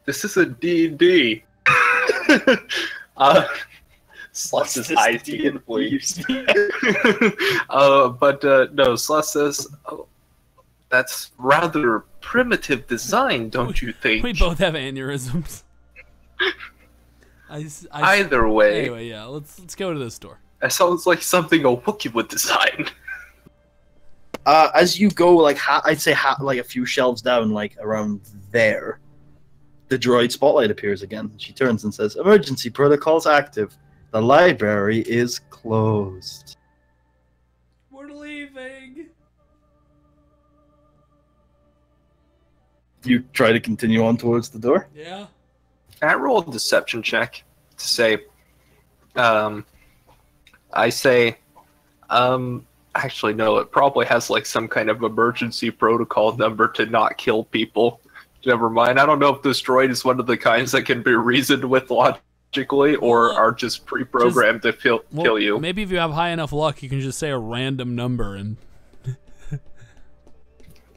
This is a D&D. Celeste's eyes begin bleeds. No, Celeste says, oh, that's rather primitive design, don't you think? We both have aneurysms. Either way. Anyway, yeah, let's go to this door. That sounds like something a Wookiee would design. As you go, like I'd say, like a few shelves down, like around there, the droid spotlight appears again. She turns and says, "Emergency protocols active. The library is closed." We're leaving. You try to continue on towards the door. Yeah. I roll a deception check to say, I say, actually no, it probably has like some kind of emergency protocol number to not kill people. Never mind. I don't know if this droid is one of the kinds that can be reasoned with logically or are just pre-programmed to kill you. Maybe if you have high enough luck, you can just say a random number and...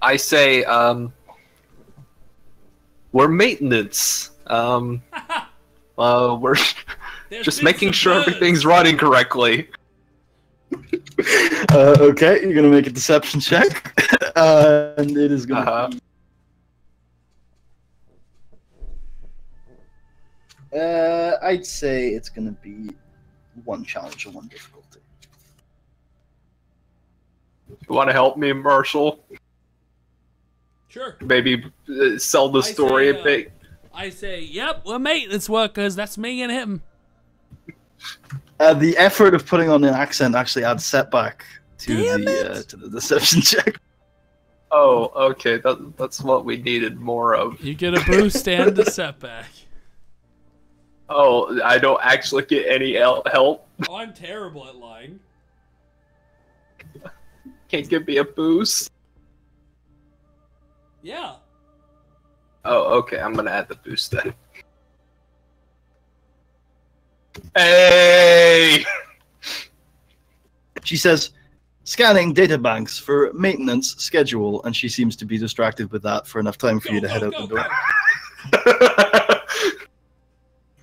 I say, we're maintenance. We're just making sure everything's running correctly. Okay, you're gonna make a deception check, and it is gonna. I'd say it's gonna be one challenge and one difficulty. You want to help me, Marshall? Sure. Maybe sell the story a bit. I say, yep, we're maintenance workers. That's me and him. The effort of putting on an accent actually adds setback to the deception check. Oh, okay. That's what we needed more of. You get a boost and a setback. Oh, I don't actually get any help? Oh, I'm terrible at lying. Can't give me a boost? Yeah. Oh, okay. I'm gonna add the boost then. Hey! She says, "Scanning databanks for maintenance schedule," and she seems to be distracted with that for enough time for you to head out the door.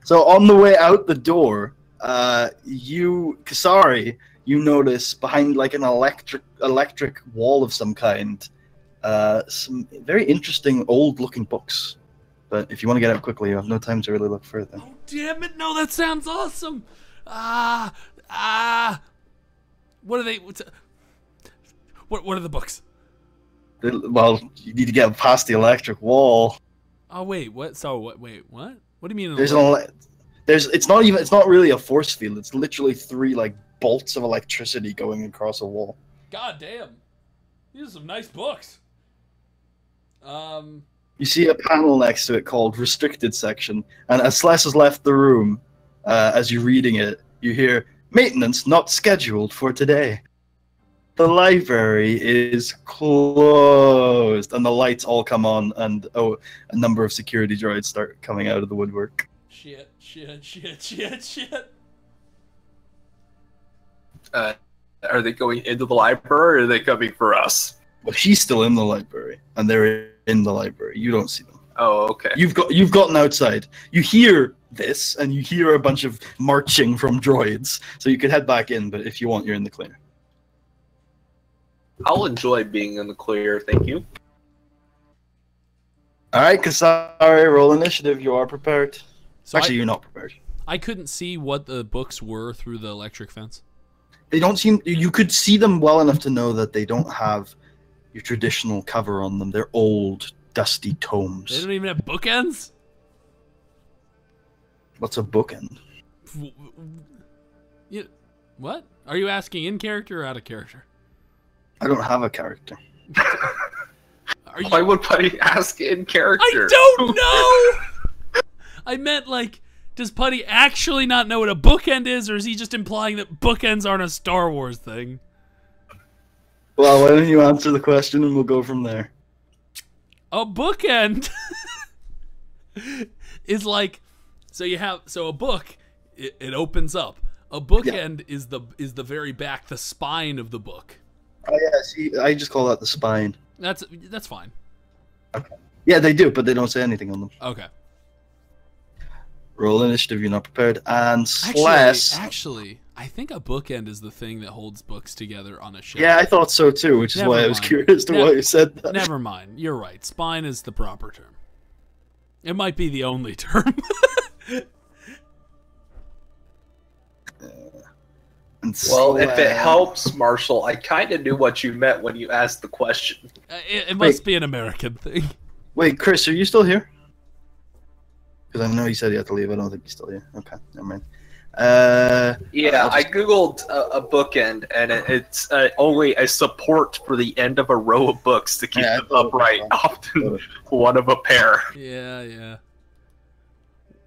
So on the way out the door, Kasari, you notice behind like an electric wall of some kind, some very interesting old-looking books. But if you want to get out quickly, you have no time to really look further. Oh, damn it. No, that sounds awesome. What are they? What are the books? Well, you need to get past the electric wall. Oh, wait. What? So, what? Wait, what? What do you mean? It's not really a force field. It's literally 3 like bolts of electricity going across a wall. God damn. These are some nice books. You see a panel next to it called Restricted Section, and as Slash has left the room, as you're reading it, you hear, "Maintenance not scheduled for today. The library is closed," and the lights all come on, and a number of security droids start coming out of the woodwork. Shit. Are they going into the library, or are they coming for us? Well, she's still in the library, and they're in the library. You don't see them. Oh, okay. You've gotten outside. You hear this, and you hear a bunch of marching from droids. So you could head back in, but if you want, you're in the clear. I'll enjoy being in the clear, thank you. All right, Kasari, roll initiative. You are prepared. So Actually, you're not prepared. I couldn't see what the books were through the electric fence. They don't seem. You could see them well enough to know that they don't have your traditional cover on them. They're old, dusty tomes. They don't even have bookends? What's a bookend? What? Are you asking in character or out of character? I don't have a character. Why would Putty ask in character? I don't know! I meant, like, does Putty actually not know what a bookend is, or is he just implying that bookends aren't a Star Wars thing? Well, why don't you answer the question and we'll go from there. A bookend is like, so a book, it opens up. A bookend is the very back, the spine of the book. Oh yeah, see, I just call that the spine. That's fine. Okay. Yeah, they do, but they don't say anything on them. Okay. Roll initiative, you're not prepared. And Slash. Actually, I think a bookend is the thing that holds books together on a shelf. Yeah, I thought so too, which is why I was curious to why you said that. Never mind. You're right. Spine is the proper term. It might be the only term. Well, if it helps, Marshall, I kind of knew what you meant when you asked the question. It must be an American thing. Wait, Chris, are you still here? Because I know you said you had to leave. I don't think he's still here. Okay, never mind. Yeah, I googled a bookend, and it's only a support for the end of a row of books to keep them upright, often one of a pair. Yeah.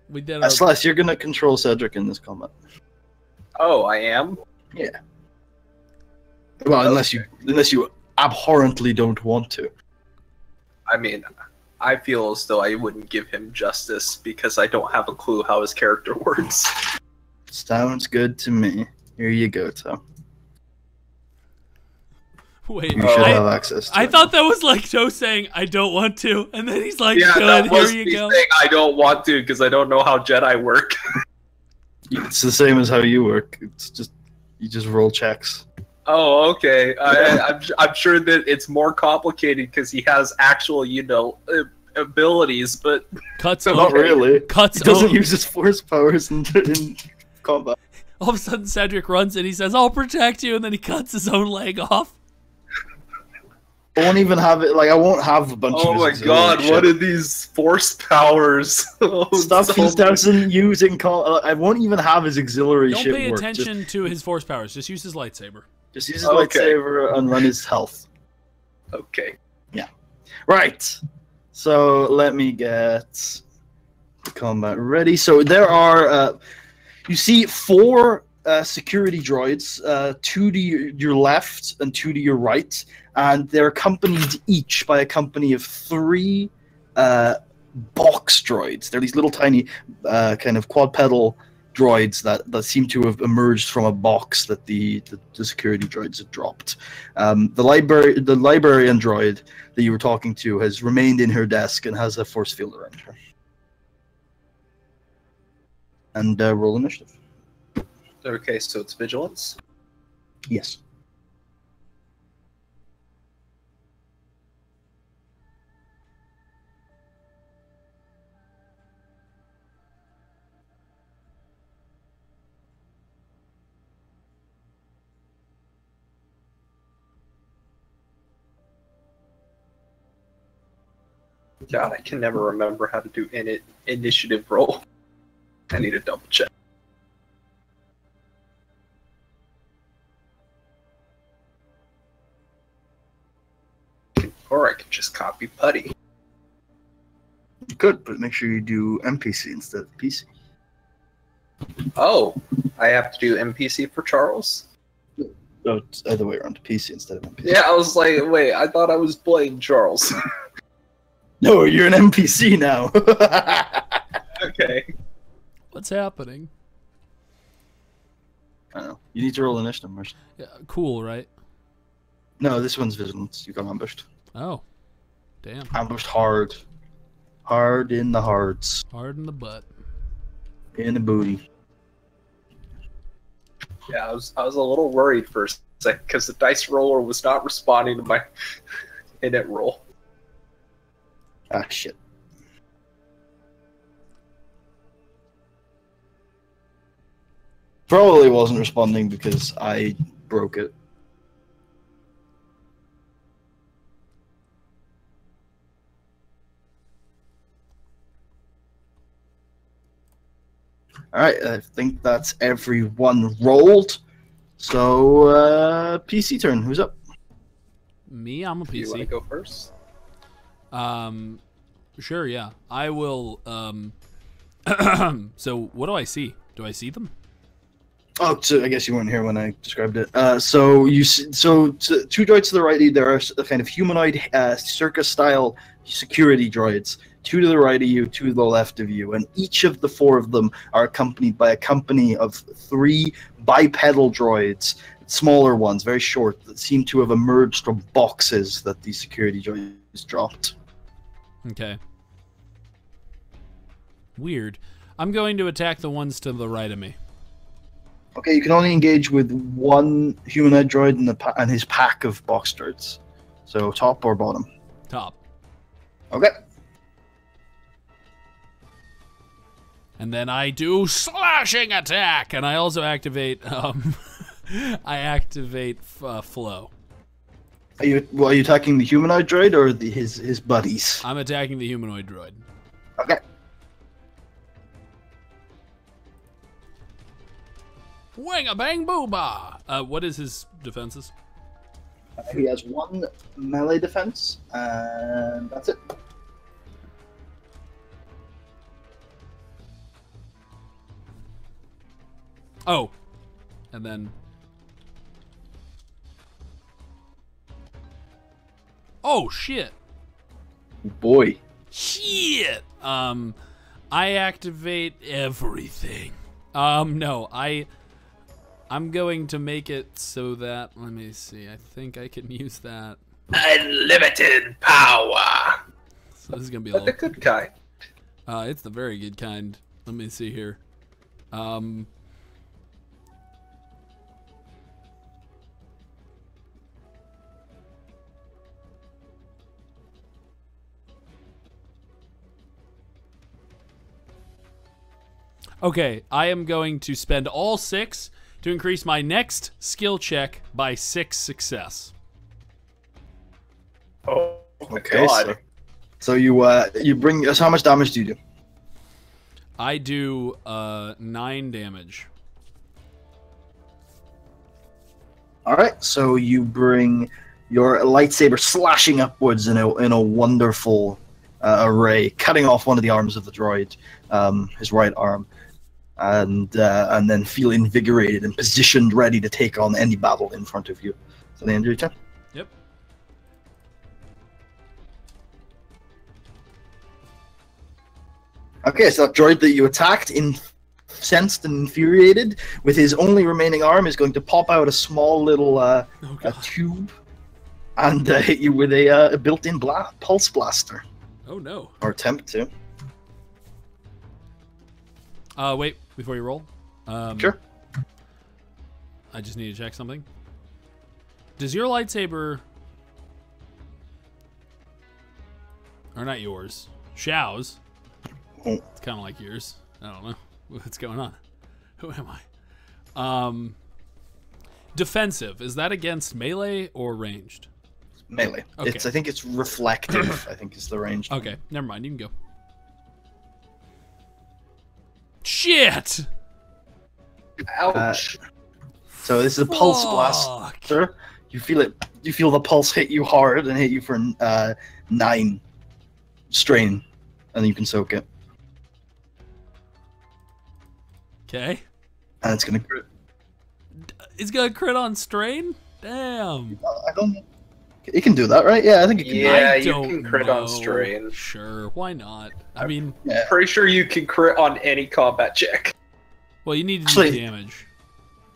We did. Slash, you're gonna control Cedric in this combat. Oh, I am? Yeah. Well, unless you abhorrently don't want to. I mean, I feel as though I wouldn't give him justice because I don't have a clue how his character works. Sounds good to me. Here you go, Tom. Wait, you should have access to I thought that was like Joe saying, I don't want to, and then he's like, yeah, good, that was here you go. Saying, I don't want to because I don't know how Jedi work. It's the same as how you work. It's just you just roll checks. Oh, okay. I'm sure that it's more complicated because he has actual, abilities, but not really. He doesn't use his force powers in combat. All of a sudden, Cedric runs and he says, "I'll protect you," and then he cuts his own leg off. I won't even have it. Like I won't have a bunch of. Oh my god! What are these force powers? Stuff he doesn't use in I won't even have his auxiliary shit. Don't pay attention to his force powers. Just use his lightsaber. Just use his lightsaber and run his health. Okay. Yeah. Right. So let me get the combat ready. So there are, you see 4 security droids, 2 to your left and 2 to your right, and they're accompanied each by a company of 3 box droids. They're these little tiny kind of quadrupedal droids that seem to have emerged from a box that the security droids had dropped. The librarian droid that you were talking to has remained in her desk and has a force field around her. And roll initiative. Okay, so it's vigilance. Yes. God, I can never remember how to do initiative roll. I need to double check. Or I can just copy Putty. You could, but make sure you do NPC instead of PC. Oh, I have to do NPC for Charles? No, it's the other way around, PC instead of NPC. Yeah, I was like, wait, I thought I was playing Charles. No, you're an NPC now. Okay. What's happening? I don't know. You need to roll initiative first. Yeah, cool, right? No, this one's vigilance. You got ambushed. Oh, damn. Ambushed hard. Hard in the hearts. Hard in the butt. In the booty. Yeah, I was a little worried for a second because the dice roller was not responding to my init roll. Ah, shit. Probably wasn't responding because I broke it. Alright, I think that's everyone rolled. So, PC turn. Who's up? Me? I'm a Do you want to PC. go first? Sure, yeah. I will, so what do I see? Do I see them? Oh, so I guess you weren't here when I described it. So two droids to the right of you, there are a kind of humanoid circus-style security droids. Two to the right of you, two to the left of you, and each of the four of them are accompanied by a company of 3 bipedal droids, smaller ones, very short, that seem to have emerged from boxes that the security droids dropped. Okay. Weird. I'm going to attack the ones to the right of me. Okay, you can only engage with one humanoid droid and his pack of box droids. So top or bottom? Top. Okay. And then I do slashing attack, and I also activate, I activate flow. Are you attacking the humanoid droid or his buddies? I'm attacking the humanoid droid. Okay. Wing a bang booba! What is his defenses? He has 1 melee defense, and that's it. Oh, and then... Oh, shit. Boy. Shit! I activate everything. No, I'm going to make it so that, let me see, I think I can use that. Unlimited power! So this is going to be a But the little... good kind. It's the very good kind. Let me see here. Okay, I am going to spend all 6 to increase my next skill check by 6 success. Oh my Okay, god. so you bring. So how much damage do you do? I do 9 damage. All right, so you bring your lightsaber slashing upwards in a wonderful array, cutting off one of the arms of the droid, his right arm, and then feel invigorated and positioned, ready to take on any battle in front of you. So the end of your turn. Yep. Okay, so that droid that you attacked, in incensed and infuriated, with his only remaining arm, is going to pop out a small little a tube and hit you with a built-in pulse blaster. Oh no. Or attempt to. Wait, before you roll. Sure. I just need to check something. Does your lightsaber... Or not yours. Xiao's. It's kind of like yours. I don't know what's going on. Who am I? Defensive. Is that against melee or ranged? Melee. Okay. I think it's reflective. I think is the range. Okay, never mind. You can go. Shit! Ouch. So this is a pulse blaster. You feel it. You feel the pulse hit you hard and hit you for 9 strain, and you can soak it. Okay. And it's gonna crit. It's gonna crit on strain? Damn. I don't. It can do that, right? Yeah, I think it can. Yeah, I you don't can crit know. on strain. Sure, why not? I mean, Yeah. Pretty sure you can crit on any combat check. well, you need to Actually- do damage.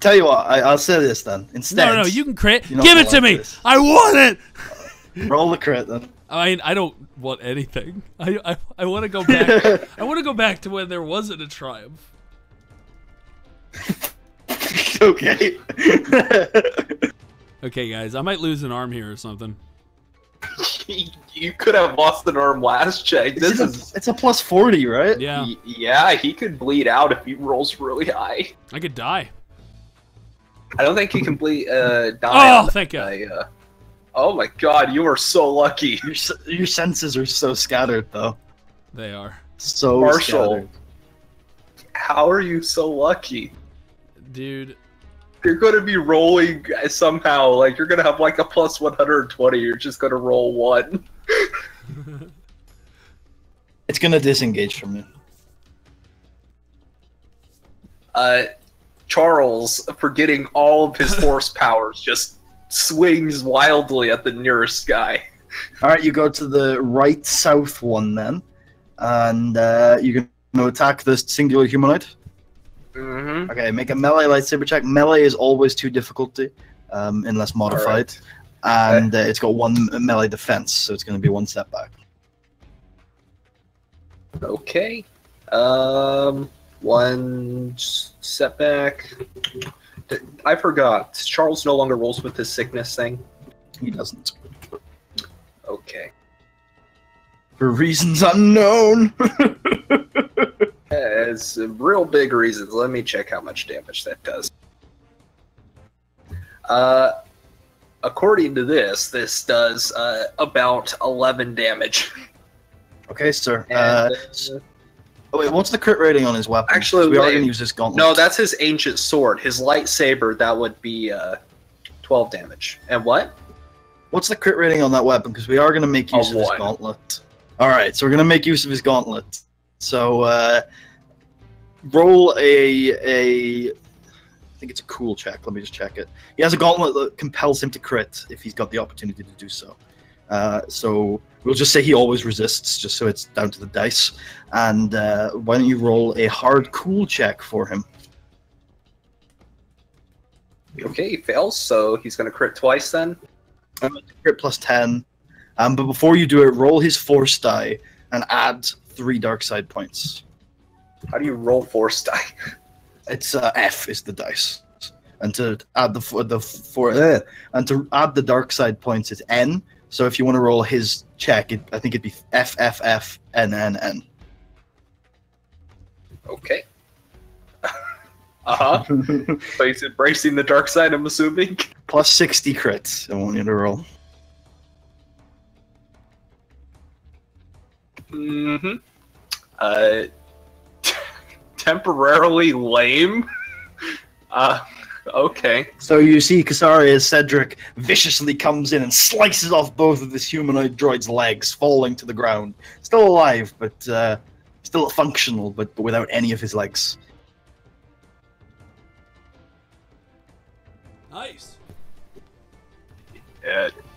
Tell you what, I'll say this then. Instead, No, you can crit. You're not Give it gonna to like me. this. I want it. roll the crit then. I mean, I don't want anything. I want to go back. I want to go back to when there wasn't a triumph. Okay. Okay, guys, I might lose an arm here or something. You could have lost an arm last check. This is it's a plus 40, right? Yeah, yeah. He could bleed out if he rolls really high. I could die. I don't think he can bleed. Die. Oh, thank God. Oh my God, you are so lucky, Your senses are so scattered, though. They are. So Marshall. scattered. How are you so lucky? Dude. You're going to be rolling somehow. Like you're going to have like a plus 120. You're just going to roll 1. It's gonna disengage from you. Charles, forgetting all of his force powers, just swings wildly at the nearest guy. All right, you go to the right south one then, and you're gonna attack this singular humanoid. Mm-hmm. Okay, make a melee lightsaber check. Melee is always 2 difficulty, unless modified, and it's got 1 melee defense, so it's gonna be 1 step back. Okay. 1 setback. I forgot. Charles no longer rolls with his sickness thing. He doesn't, Okay. for reasons unknown. It's real big reasons. Let me check how much damage that does. According to this does about 11 damage. Okay, sir. And, Oh wait, what's the crit rating on his weapon? Actually, we are wait. going to use this gauntlet. no, that's his ancient sword. His lightsaber, that would be 12 damage. And what? What's the crit rating on that weapon? Because we are going to make use of his 1. gauntlet. All right, so we're going to make use of his gauntlet. So roll a. I think it's a cool check. Let me just check it. He has a gauntlet that compels him to crit if he's got the opportunity to do so. So we'll just say he always resists, just so it's down to the dice. And why don't you roll a hard cool check for him? Okay, he fails, so he's going to crit twice then. Crit plus 10. But before you do it, roll his force die and add 3 dark side points. How do you roll force die? It's F is the dice, and to add and to add the dark side points, it's N. So if you want to roll his check, I think it'd be F F F N N N. Okay. Uh-huh. So he's embracing the dark side, I'm assuming? Plus 60 crits. I want you to roll. Mm-hmm. Temporarily lame? Okay. So you see Kasari as Cedric viciously comes in and slices off both of this humanoid droid's legs, falling to the ground. Still alive, but still functional, but without any of his legs. Nice.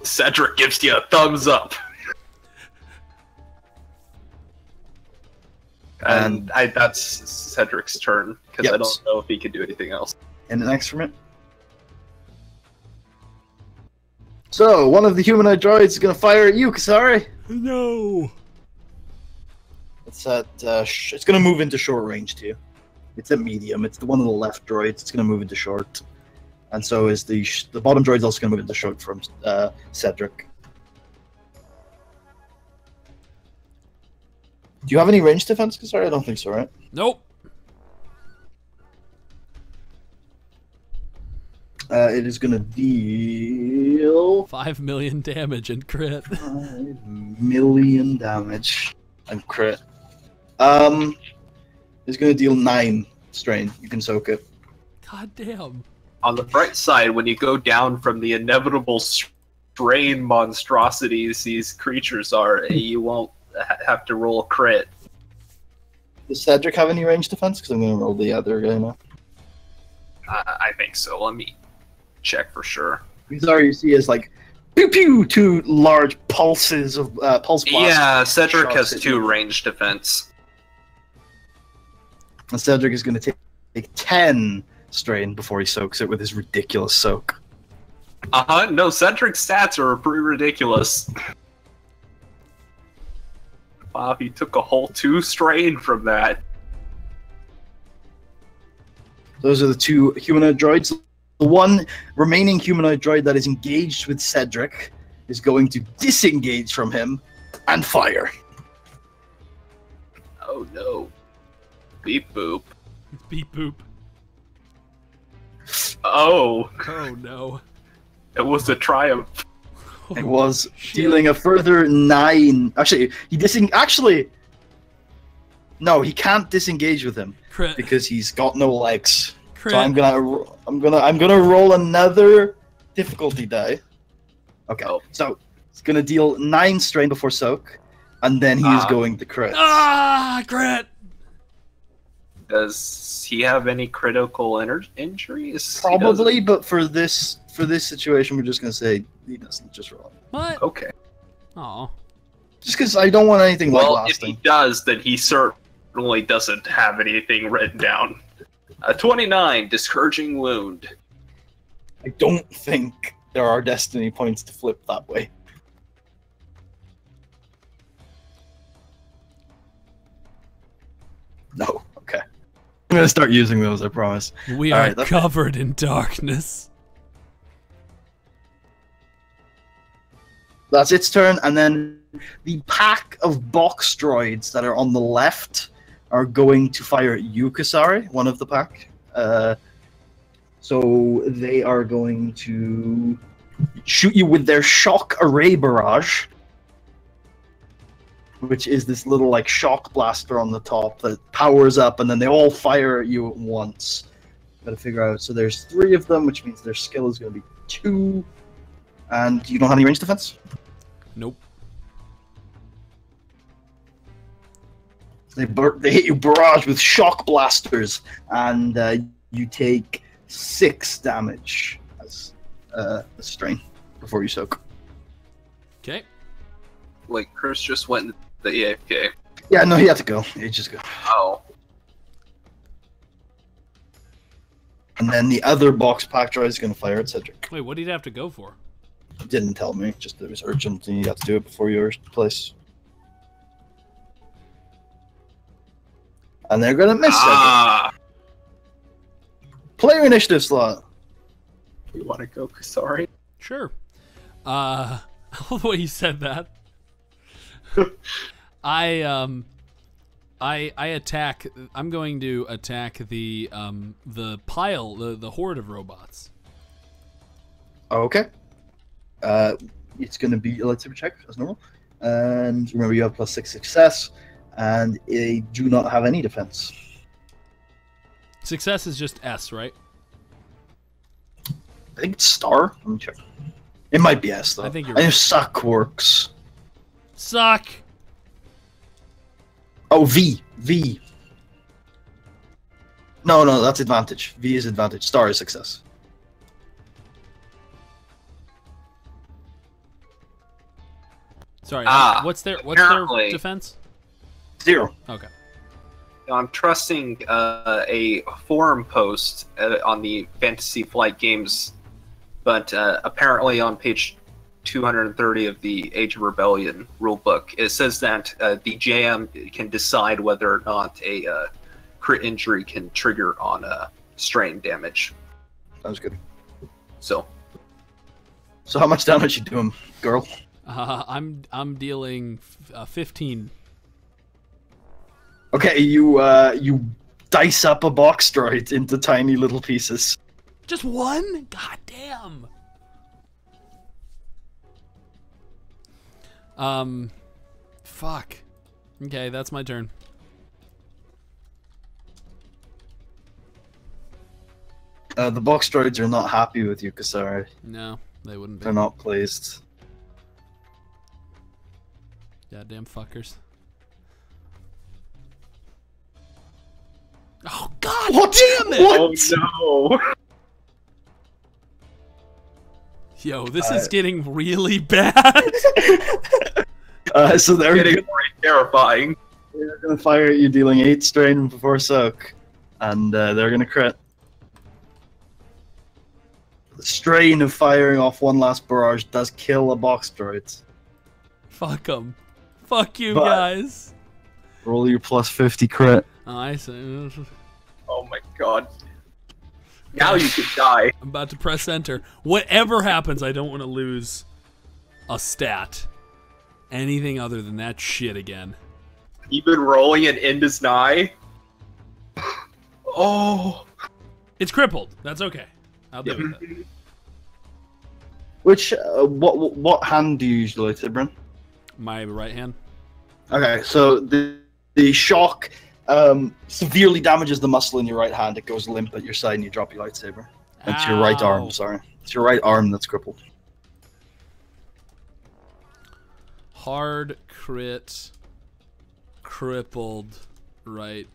Cedric gives you a thumbs up. And that's Cedric's turn, because I don't know if he can do anything else. And the next from it. So, one of the humanoid droids is going to fire at you, Kasari. No. It's at, it's going to move into short range to you. It's at medium. It's the one on the left droid. It's going to move into short. And so is the bottom droid's also going to move into short from Cedric. Do you have any range defense, Kasari? I don't think so, right? Nope. It is going to deal 5 million damage and crit. 5 million damage and crit. It's going to deal 9 strain. You can soak it. God damn. On the bright side, when you go down from the inevitable strain monstrosities these creatures are, you won't have to roll a crit. Does Cedric have any range defense? Because I'm going to roll the other guy now. I think so. Let me check for sure. These are, you see, as like pew pew, 2 large pulses of pulse blast. Yeah, Cedric shots has at 2 you. range defense. And Cedric is going to take 10 strain before he soaks it with his ridiculous soak. No, Cedric's stats are pretty ridiculous. Wow, he took a whole 2 strain from that. Those are the 2 humanoid droids. The one remaining humanoid droid that is engaged with Cedric is going to disengage from him and fire. Oh no. Beep boop. Beep boop. Oh, Oh no. it was a triumph. It was dealing a further 9. Actually, no, he can't disengage with him Crit. because he's got no legs. Crit. So I'm gonna roll another difficulty die. Okay, Oh. so it's gonna deal 9 strain before soak, and then he is going to crit. Ah, crit. Does he have any critical injuries? He Probably, but for this situation, we're just gonna say he doesn't. Just roll it. What? doesn't? Okay. Oh. Just because I don't want anything Well, like if he lasting. does, then he certainly doesn't have anything written down. 29, discouraging wound. I don't think there are destiny points to flip that way. No. Okay. I'm gonna start using those. I promise. We All are right, that's- covered in darkness. That's its turn, and then the pack of box droids that are on the left are going to fire at you, Kasari, one of the pack. So they are going to shoot you with their shock array barrage, which is this little like shock blaster on the top that powers up, and then they all fire at you at once. Gotta figure out. So there's 3 of them, which means their skill is going to be 2. And you don't have any range defense? Nope. They hit you barrage with shock blasters, and you take 6 damage as a strain before you soak. Okay. Like, Chris just went into the AFK. Yeah, no, he had to go. He just go. Oh. And then the other box pack droid is going to fire at Cedric. Wait, what did he have to go for? He didn't tell me, just that it was urgent and you had to do it before your place. And they're going to miss Cedric. Player initiative slot. You want to go, Kasari? Sure. I love the way you said that. I attack. I'm going to attack the pile, the horde of robots. Okay. It's going to be a lightsaber check as normal. And remember, you have +6 success, and they do not have any defense. Success is just S, right? I think it's star. Let me check. It might be S, though. I think you're I know right. suck works. Suck. Oh, V. V. No, that's advantage. V is advantage. Star is success. Sorry. Ah, what's their apparently. defense? 0. Okay. I'm trusting a forum post on the Fantasy Flight Games, but apparently on page 230 of the Age of Rebellion rulebook, it says that the JM can decide whether or not a crit injury can trigger on strain damage. Sounds good. So how much damage you doing, girl? I'm dealing 15. Okay, you dice up a box droid into tiny little pieces. Just one? God damn. Fuck. Okay, that's my turn. The box droids are not happy with you, Kasari. No, they wouldn't be. They're not pleased. Goddamn fuckers. Oh god What? damn it! What? Oh no! Yo, this is getting really bad. So they're Getting more terrifying. gonna fire at you, dealing 8 strain before soak, and they're gonna crit. The strain of firing off one last barrage does kill a box droid. Fuck them. Fuck you But- guys. Roll your plus 50 crit. Oh, I see. Oh my god. Now you could die. I'm about to press enter. Whatever happens, I don't want to lose a stat. Anything other than that shit again. You've been rolling an Indus Nye. Oh. It's crippled. That's okay. I'll deal with it. Which what hand do you usually lightsaber in? My right hand. Okay, so the shock severely damages the muscle in your right hand. It goes limp at your side, and you drop your lightsaber. It's your right Ow. arm. Sorry, it's your right arm that's crippled. Hard crit. Crippled right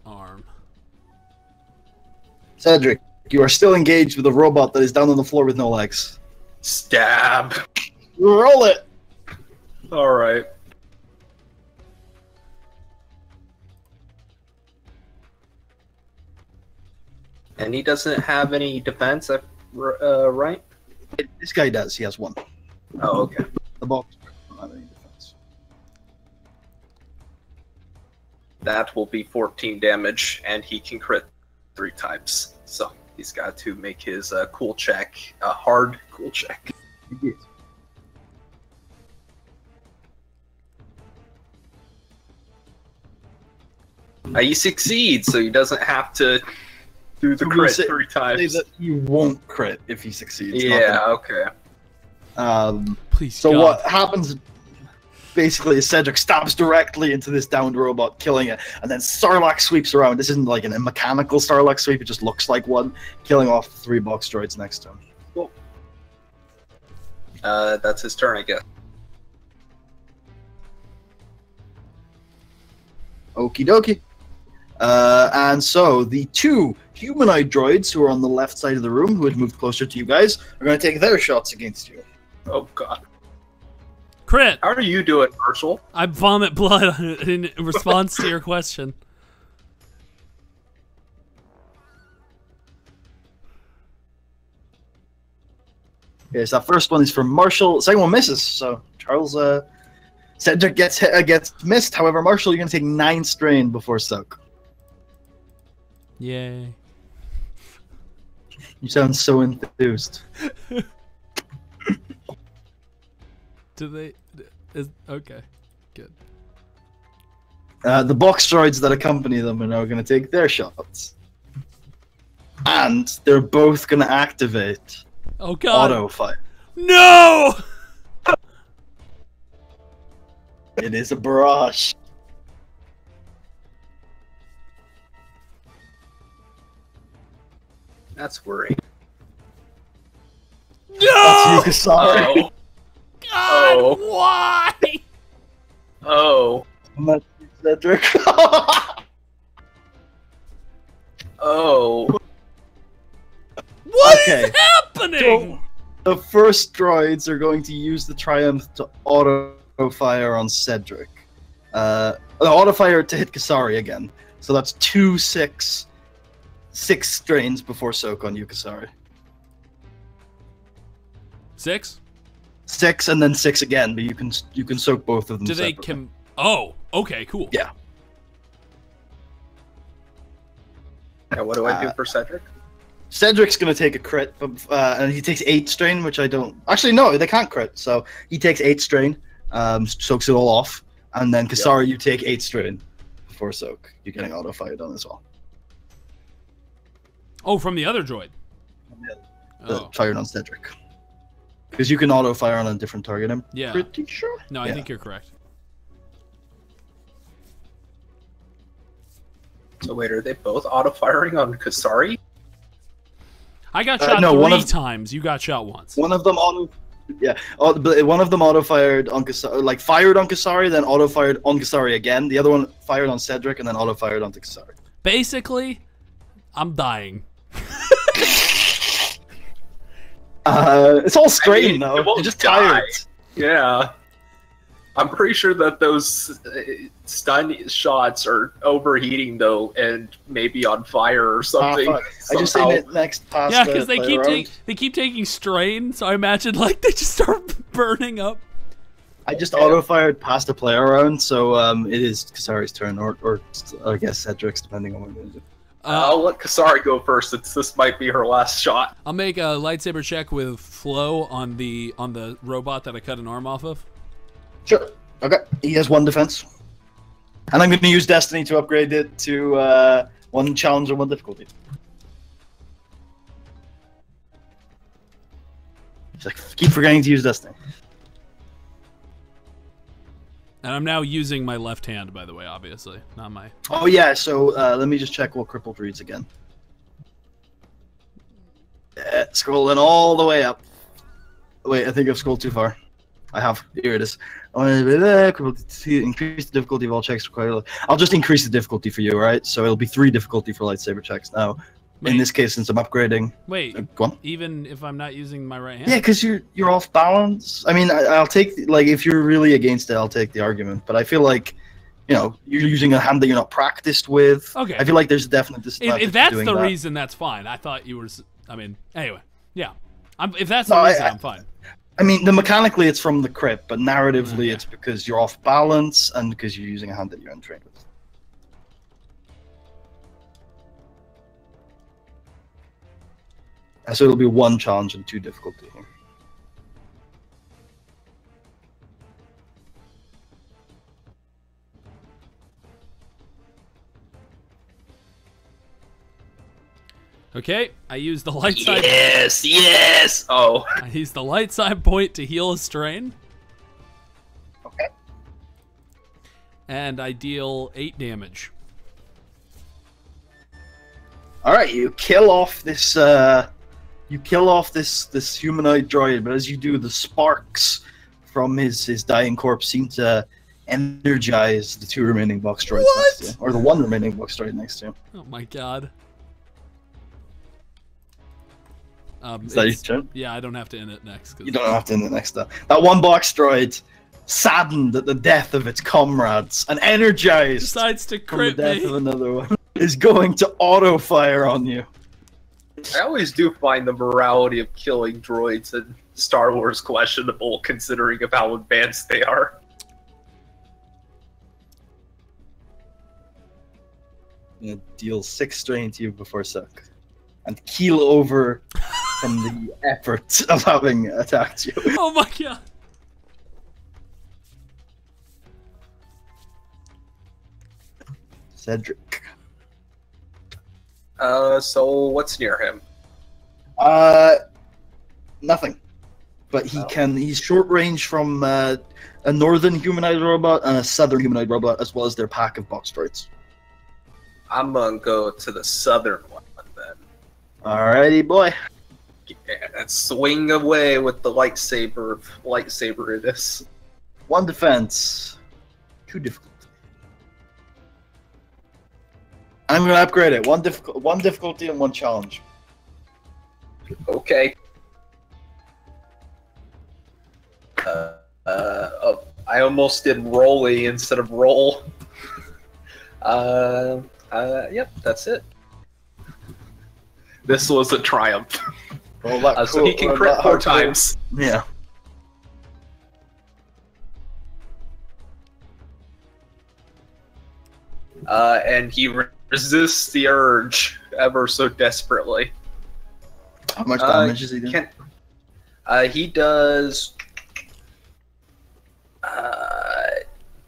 arm. Cedric, you are still engaged with a robot that is down on the floor with no legs. Stab. Roll it. Alright. And he doesn't have any defense, right? This guy does. He has 1. Oh, okay. The box doesn't have any defense. That will be 14 damage, and he can crit 3 times. So he's got to make his cool check, a hard cool check. He succeeds, so he doesn't have to do the So we crit say- 3 Say times. that you won't crit if he succeeds. not Yeah, that- okay. Please, So God. what happens basically is Cedric stabs directly into this downed robot, killing it, and then Sarlacc sweeps around. This isn't like a mechanical Sarlacc sweep, it just looks like one, killing off 3 box droids next to him. Cool. That's his turn, I guess. Okie dokie. And so the 2 humanoid droids who are on the left side of the room, who had moved closer to you guys, are going to take their shots against you. Oh god. Crit. How are you doing, Marshall? I vomit blood in response to your question. Okay, so that first one is from Marshall. Second one misses. So Charles, Cedric gets missed. However, Marshall, you're going to take 9 strain before soak. Yay. You sound so enthused. Do they? Okay, good. The box droids that accompany them are now going to take their shots. And they're both going to activate Oh God. auto fire. No. It is a barrage. That's worrying. No. That's you, Kasari. Oh. God, Oh. why? Oh. And that's you, Cedric. Oh. What is Okay. happening? The first droids are going to use the Triumph to auto fire on Cedric. Auto fire to hit Kasari again. So that's 2, 6, 6 strains before soak on you, Kasari. 6? 6 and then 6 again, but you can soak both of them. Do they separately. Oh, okay, cool. Yeah. And what do I do for Cedric? Cedric's gonna take a crit, and he takes 8 strain, which I don't. Actually, no, they can't crit. So he takes 8 strain, soaks it all off, and then Kasari, you take 8 strain before soak. You're getting auto fired on as well. Oh, from the other droid. Fired on Cedric. Because you can auto fire on a different target. I'm Yeah. pretty sure. No, I think you're correct. So wait, are they both auto-firing on Kasari? I got shot no, 3 times. You got shot once. One of them auto. Yeah, one of them auto fired on Kasari, like fired on Kasari, then auto fired on Kasari again. The other one fired on Cedric, and then auto fired onto Kasari. Basically, I'm dying. It's all strain though. It won't You're just die. tired. Yeah. I'm pretty sure that those stun shots are overheating though, and maybe on fire or something. I just seen it next past. Yeah, because they keep taking strain, so I imagine like they just start burning up. I just auto fired past the play around, so it is Kasari's turn, or I guess Cedric's, depending on what it is. I'll let Kasari go first, since this might be her last shot. I'll make a lightsaber check with flow on the robot that I cut an arm off of. Sure. Okay. He has 1 defense, and I'm going to use Destiny to upgrade it to 1 challenge and 1 difficulty. Just like, keep forgetting to use Destiny. And I'm now using my left hand, by the way, obviously, not my. Oh yeah. So let me just check what crippled reads again. Scrolling all the way up. Wait, I think I've scrolled too far. I have. Here it is. Increase the difficulty of all checks required. I'll just increase the difficulty for you, all right? So it'll be 3 difficulty for lightsaber checks now. Wait. In this case, since I'm upgrading. Wait. Go on. Even if I'm not using my right hand. Yeah, because you're off balance. I mean, I'll take like if you're really against it, I'll take the argument. But I feel like, you're using a hand that you're not practiced with. Okay. I feel like there's a definite disadvantage. If that's doing the that. reason, that's fine. I thought you were. I mean, anyway, yeah. If that's the reason, I'm fine. I mean, mechanically it's from the crit, but narratively it's because you're off balance and because you're using a hand that you're untrained with. So it'll be 1 challenge and 2 difficulty. Okay, I use the light side. Yes. Oh. I use the light side point to heal a strain. Okay. And I deal 8 damage. All right, you kill off this. This humanoid droid, but as you do, the sparks from his dying corpse seem to energize the 2 remaining box droids next to you, or the 1 remaining box droid next to you. Oh my god. Is that your turn? Yeah, I don't have to end it next. You don't have to end it next time. That 1 box droid, saddened at the death of its comrades and energized decides to from the crit death me. of another one, is going to auto fire on you. I always do find the morality of killing droids in Star Wars questionable, considering of how advanced they are. I'm gonna deal 6 strain to you before suck, and keel over from the effort of having attacked you. Oh my god. Cedric. So what's near him? Nothing. But he's short range from a northern humanoid robot and a southern humanoid robot, as well as their pack of box droids. I'm gonna go to the southern one then. Alrighty, boy. Yeah, swing away with the lightsaber it is. 1 defense, 2 difficulty. I'm gonna upgrade it. 1 difficulty and 1 challenge. Okay. Oh, I almost did rolly instead of roll. Yep, that's it. This was a triumph. So he can crit 4 times. Yeah. And he resists the urge ever so desperately. How much damage is he doing? He does...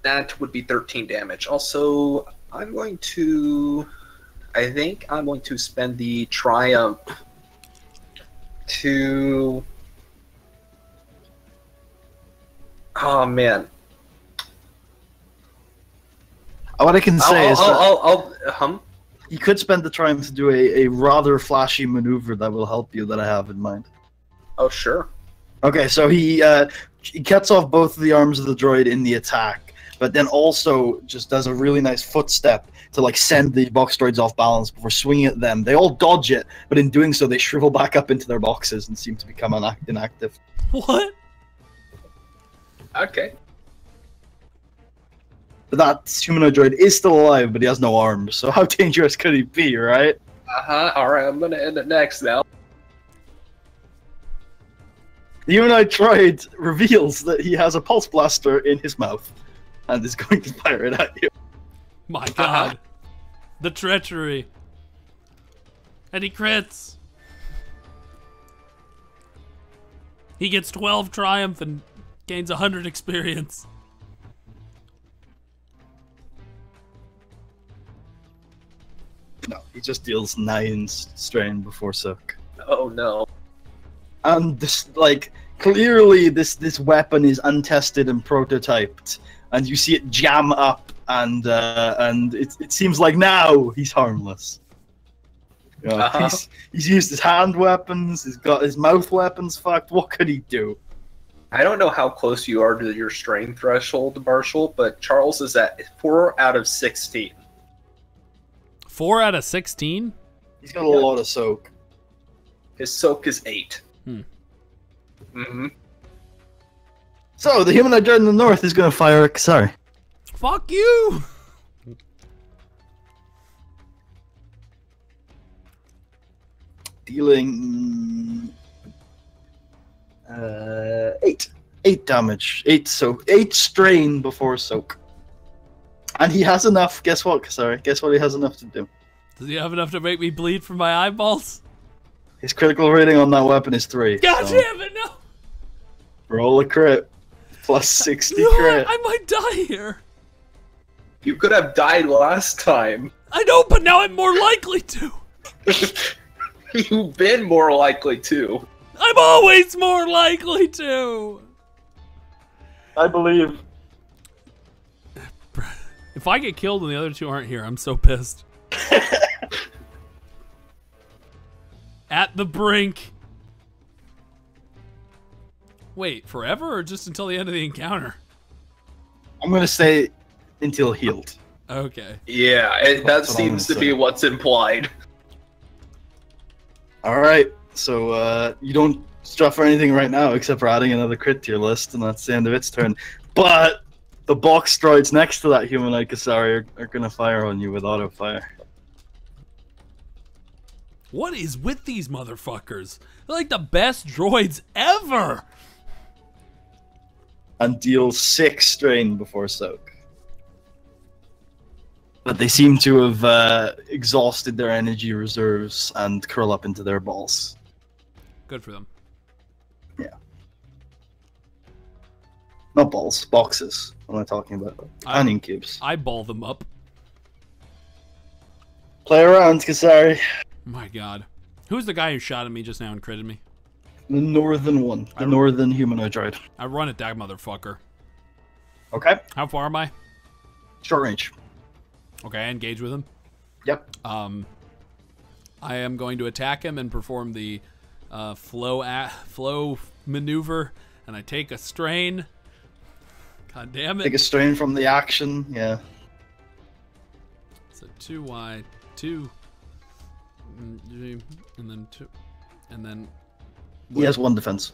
that would be 13 damage. Also, I think I'm going to spend the triumph to... Oh, man. What I can say is you could spend the triumph to do a rather flashy maneuver that will help you that I have in mind. Oh, sure. Okay, so he cuts off both of the arms of the droid in the attack, but then also just does a really nice footstep to like send the box droids off balance before swinging at them. They all dodge it, but in doing so, they shrivel back up into their boxes and seem to become inactive. What? Okay. But that humanoid droid is still alive, but he has no arms, so how dangerous could he be, right? Alright, I'm gonna end it next now. The humanoid droid reveals that he has a pulse blaster in his mouth and is going to fire it at you. My god. The treachery. And he crits. He gets 12 triumph and gains 100 experience. No, he just deals 9 strain before soak. Oh no. And this, like, clearly this weapon is untested and prototyped, and you see it jam up, and it seems like now he's harmless. You know, he's used his hand weapons, he's got his mouth weapons fucked. What could he do? I don't know how close you are to your strain threshold, Marshall, but Charles is at 4 out of 16. 4 out of 16? He's got a lot of soak. His soak is 8. So, the humanoid droid in the north is going to fire at Kasari. Fuck you! Dealing... 8. 8 damage. 8 soak. 8 strain before soak. And he has enough. Guess what, Kasari? Guess what he has enough to do? Does he have enough to make me bleed from my eyeballs? His critical rating on that weapon is 3. God damn it, no! Roll a crit. Plus 60 no, crit. I might die here. You could have died last time. I know, but now I'm more likely to. You've been more likely to. I'm always more likely to. I believe. If I get killed and the other two aren't here, I'm so pissed. At the brink. Wait, forever or just until the end of the encounter? I'm going to say until healed. Okay. Yeah, that seems to be what's implied. Alright, so you don't stuff or anything right now except for adding another crit to your list, and that's the end of its turn. But the box droids next to that humanoid Kasari are going to fire on you with auto fire. What is with these motherfuckers? They're like the best droids ever! And deal 6 strain before soak. But they seem to have exhausted their energy reserves and curl up into their balls. Good for them. Yeah. Not balls, boxes. What am I talking about? Onion cubes. I ball them up. Play around, Kasari. My god. Who's the guy who shot at me just now and critted me? The northern one. The northern humanoid droid. I run at that motherfucker. Okay. How far am I? Short range. Okay, I engage with him. Yep. I am going to attack him and perform the flow maneuver, and I take a strain. God damn it. Take a strain from the action, yeah. So 2y, 2, and then 2, and then... He has 1 defense.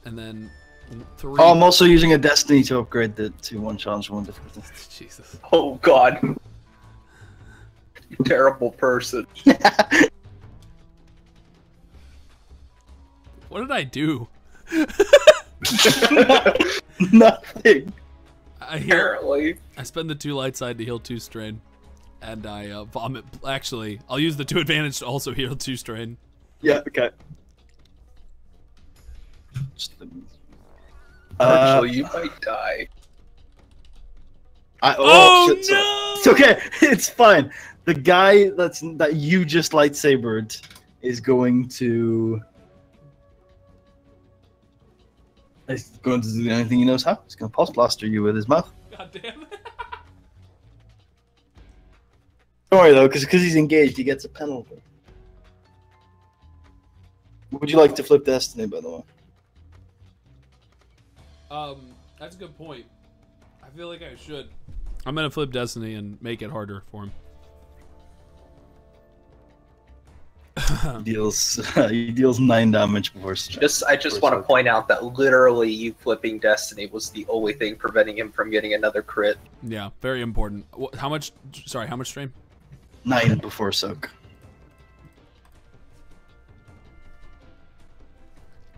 And then 3... Oh, I'm also using a destiny to upgrade the to 1 challenge, 1 defense. Jesus. Oh god. terrible person. What did I do? Nothing. Apparently. I spend the 2 light side to heal 2 strain. And I vomit. Actually, I'll use the 2 advantage to also heal 2 strain. Yeah, okay. Actually, you might die. Oh, shit, no! It's okay. It's fine. The guy that you just lightsabered is going to... He's going to do the only thing he knows how. He's going to pulse blaster you with his mouth. God damn it. Don't worry though, because he's engaged, he gets a penalty. Would you like to flip Destiny, by the way? That's a good point. I feel like I should. I'm gonna flip Destiny and make it harder for him. He deals 9 damage before strike. I just want to point out that literally you flipping Destiny was the only thing preventing him from getting another crit. Yeah, very important. How much? Sorry, how much strain? 9 before soak.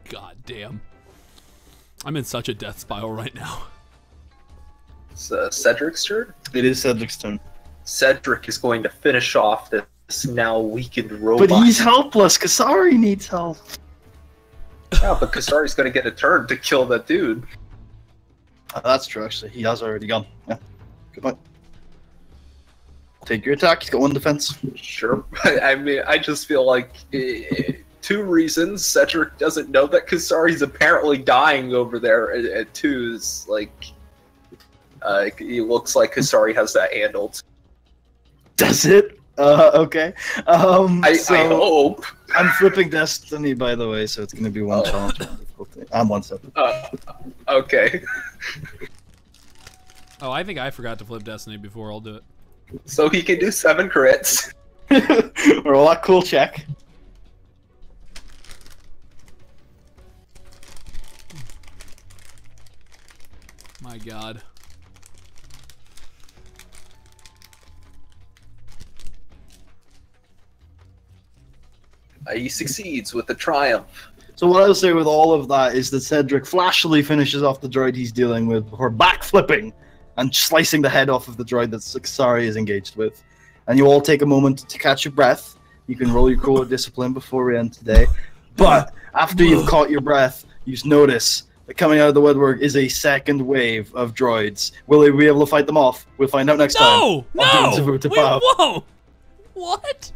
God damn. I'm in such a death spiral right now. It's Cedric's turn. It is Cedric's turn. Cedric is going to finish off this now weakened robot. But he's helpless. Kasari needs help. Yeah, but Kasari's going to get a turn to kill that dude. That's true, actually. He has already gone. Yeah. Good point. Take your attack. He's got 1 defense. Sure. I mean, I just feel like 2 reasons. Cedric doesn't know that Kasari's apparently dying over there. And 2 is, like, it looks like Kasari has that handled. Does it? Okay. I hope. I'm flipping Destiny, by the way, so it's going to be 1 challenge. I'm 1 step. Okay. Oh, I think I forgot to flip Destiny before. I'll do it. So he can do 7 crits. Roll that cool check. My God. He succeeds with the triumph. So what I'll say with all of that is that Cedric flashily finishes off the droid he's dealing with before backflipping and slicing the head off of the droid that Kasari is engaged with. And you all take a moment to catch your breath. You can roll your cooler discipline before we end today. But after you've caught your breath, you notice that coming out of the woodwork is a second wave of droids. Will they be able to fight them off? We'll find out next time. No! Utapau. Whoa! What?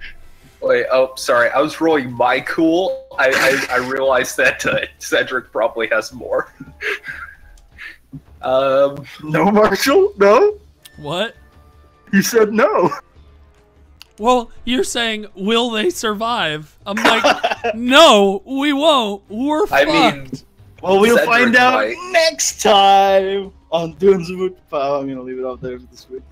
Wait, oh, sorry. I was rolling my cool. I realized that Cedric probably has more. No, Marshall? No? What? You said no. Well, you're saying, will they survive? I'm like, no, we won't. We're fucked. I mean, well, we'll Cedric find out might. next time on Dunes of Utapau. I'm going to leave it out there for this week.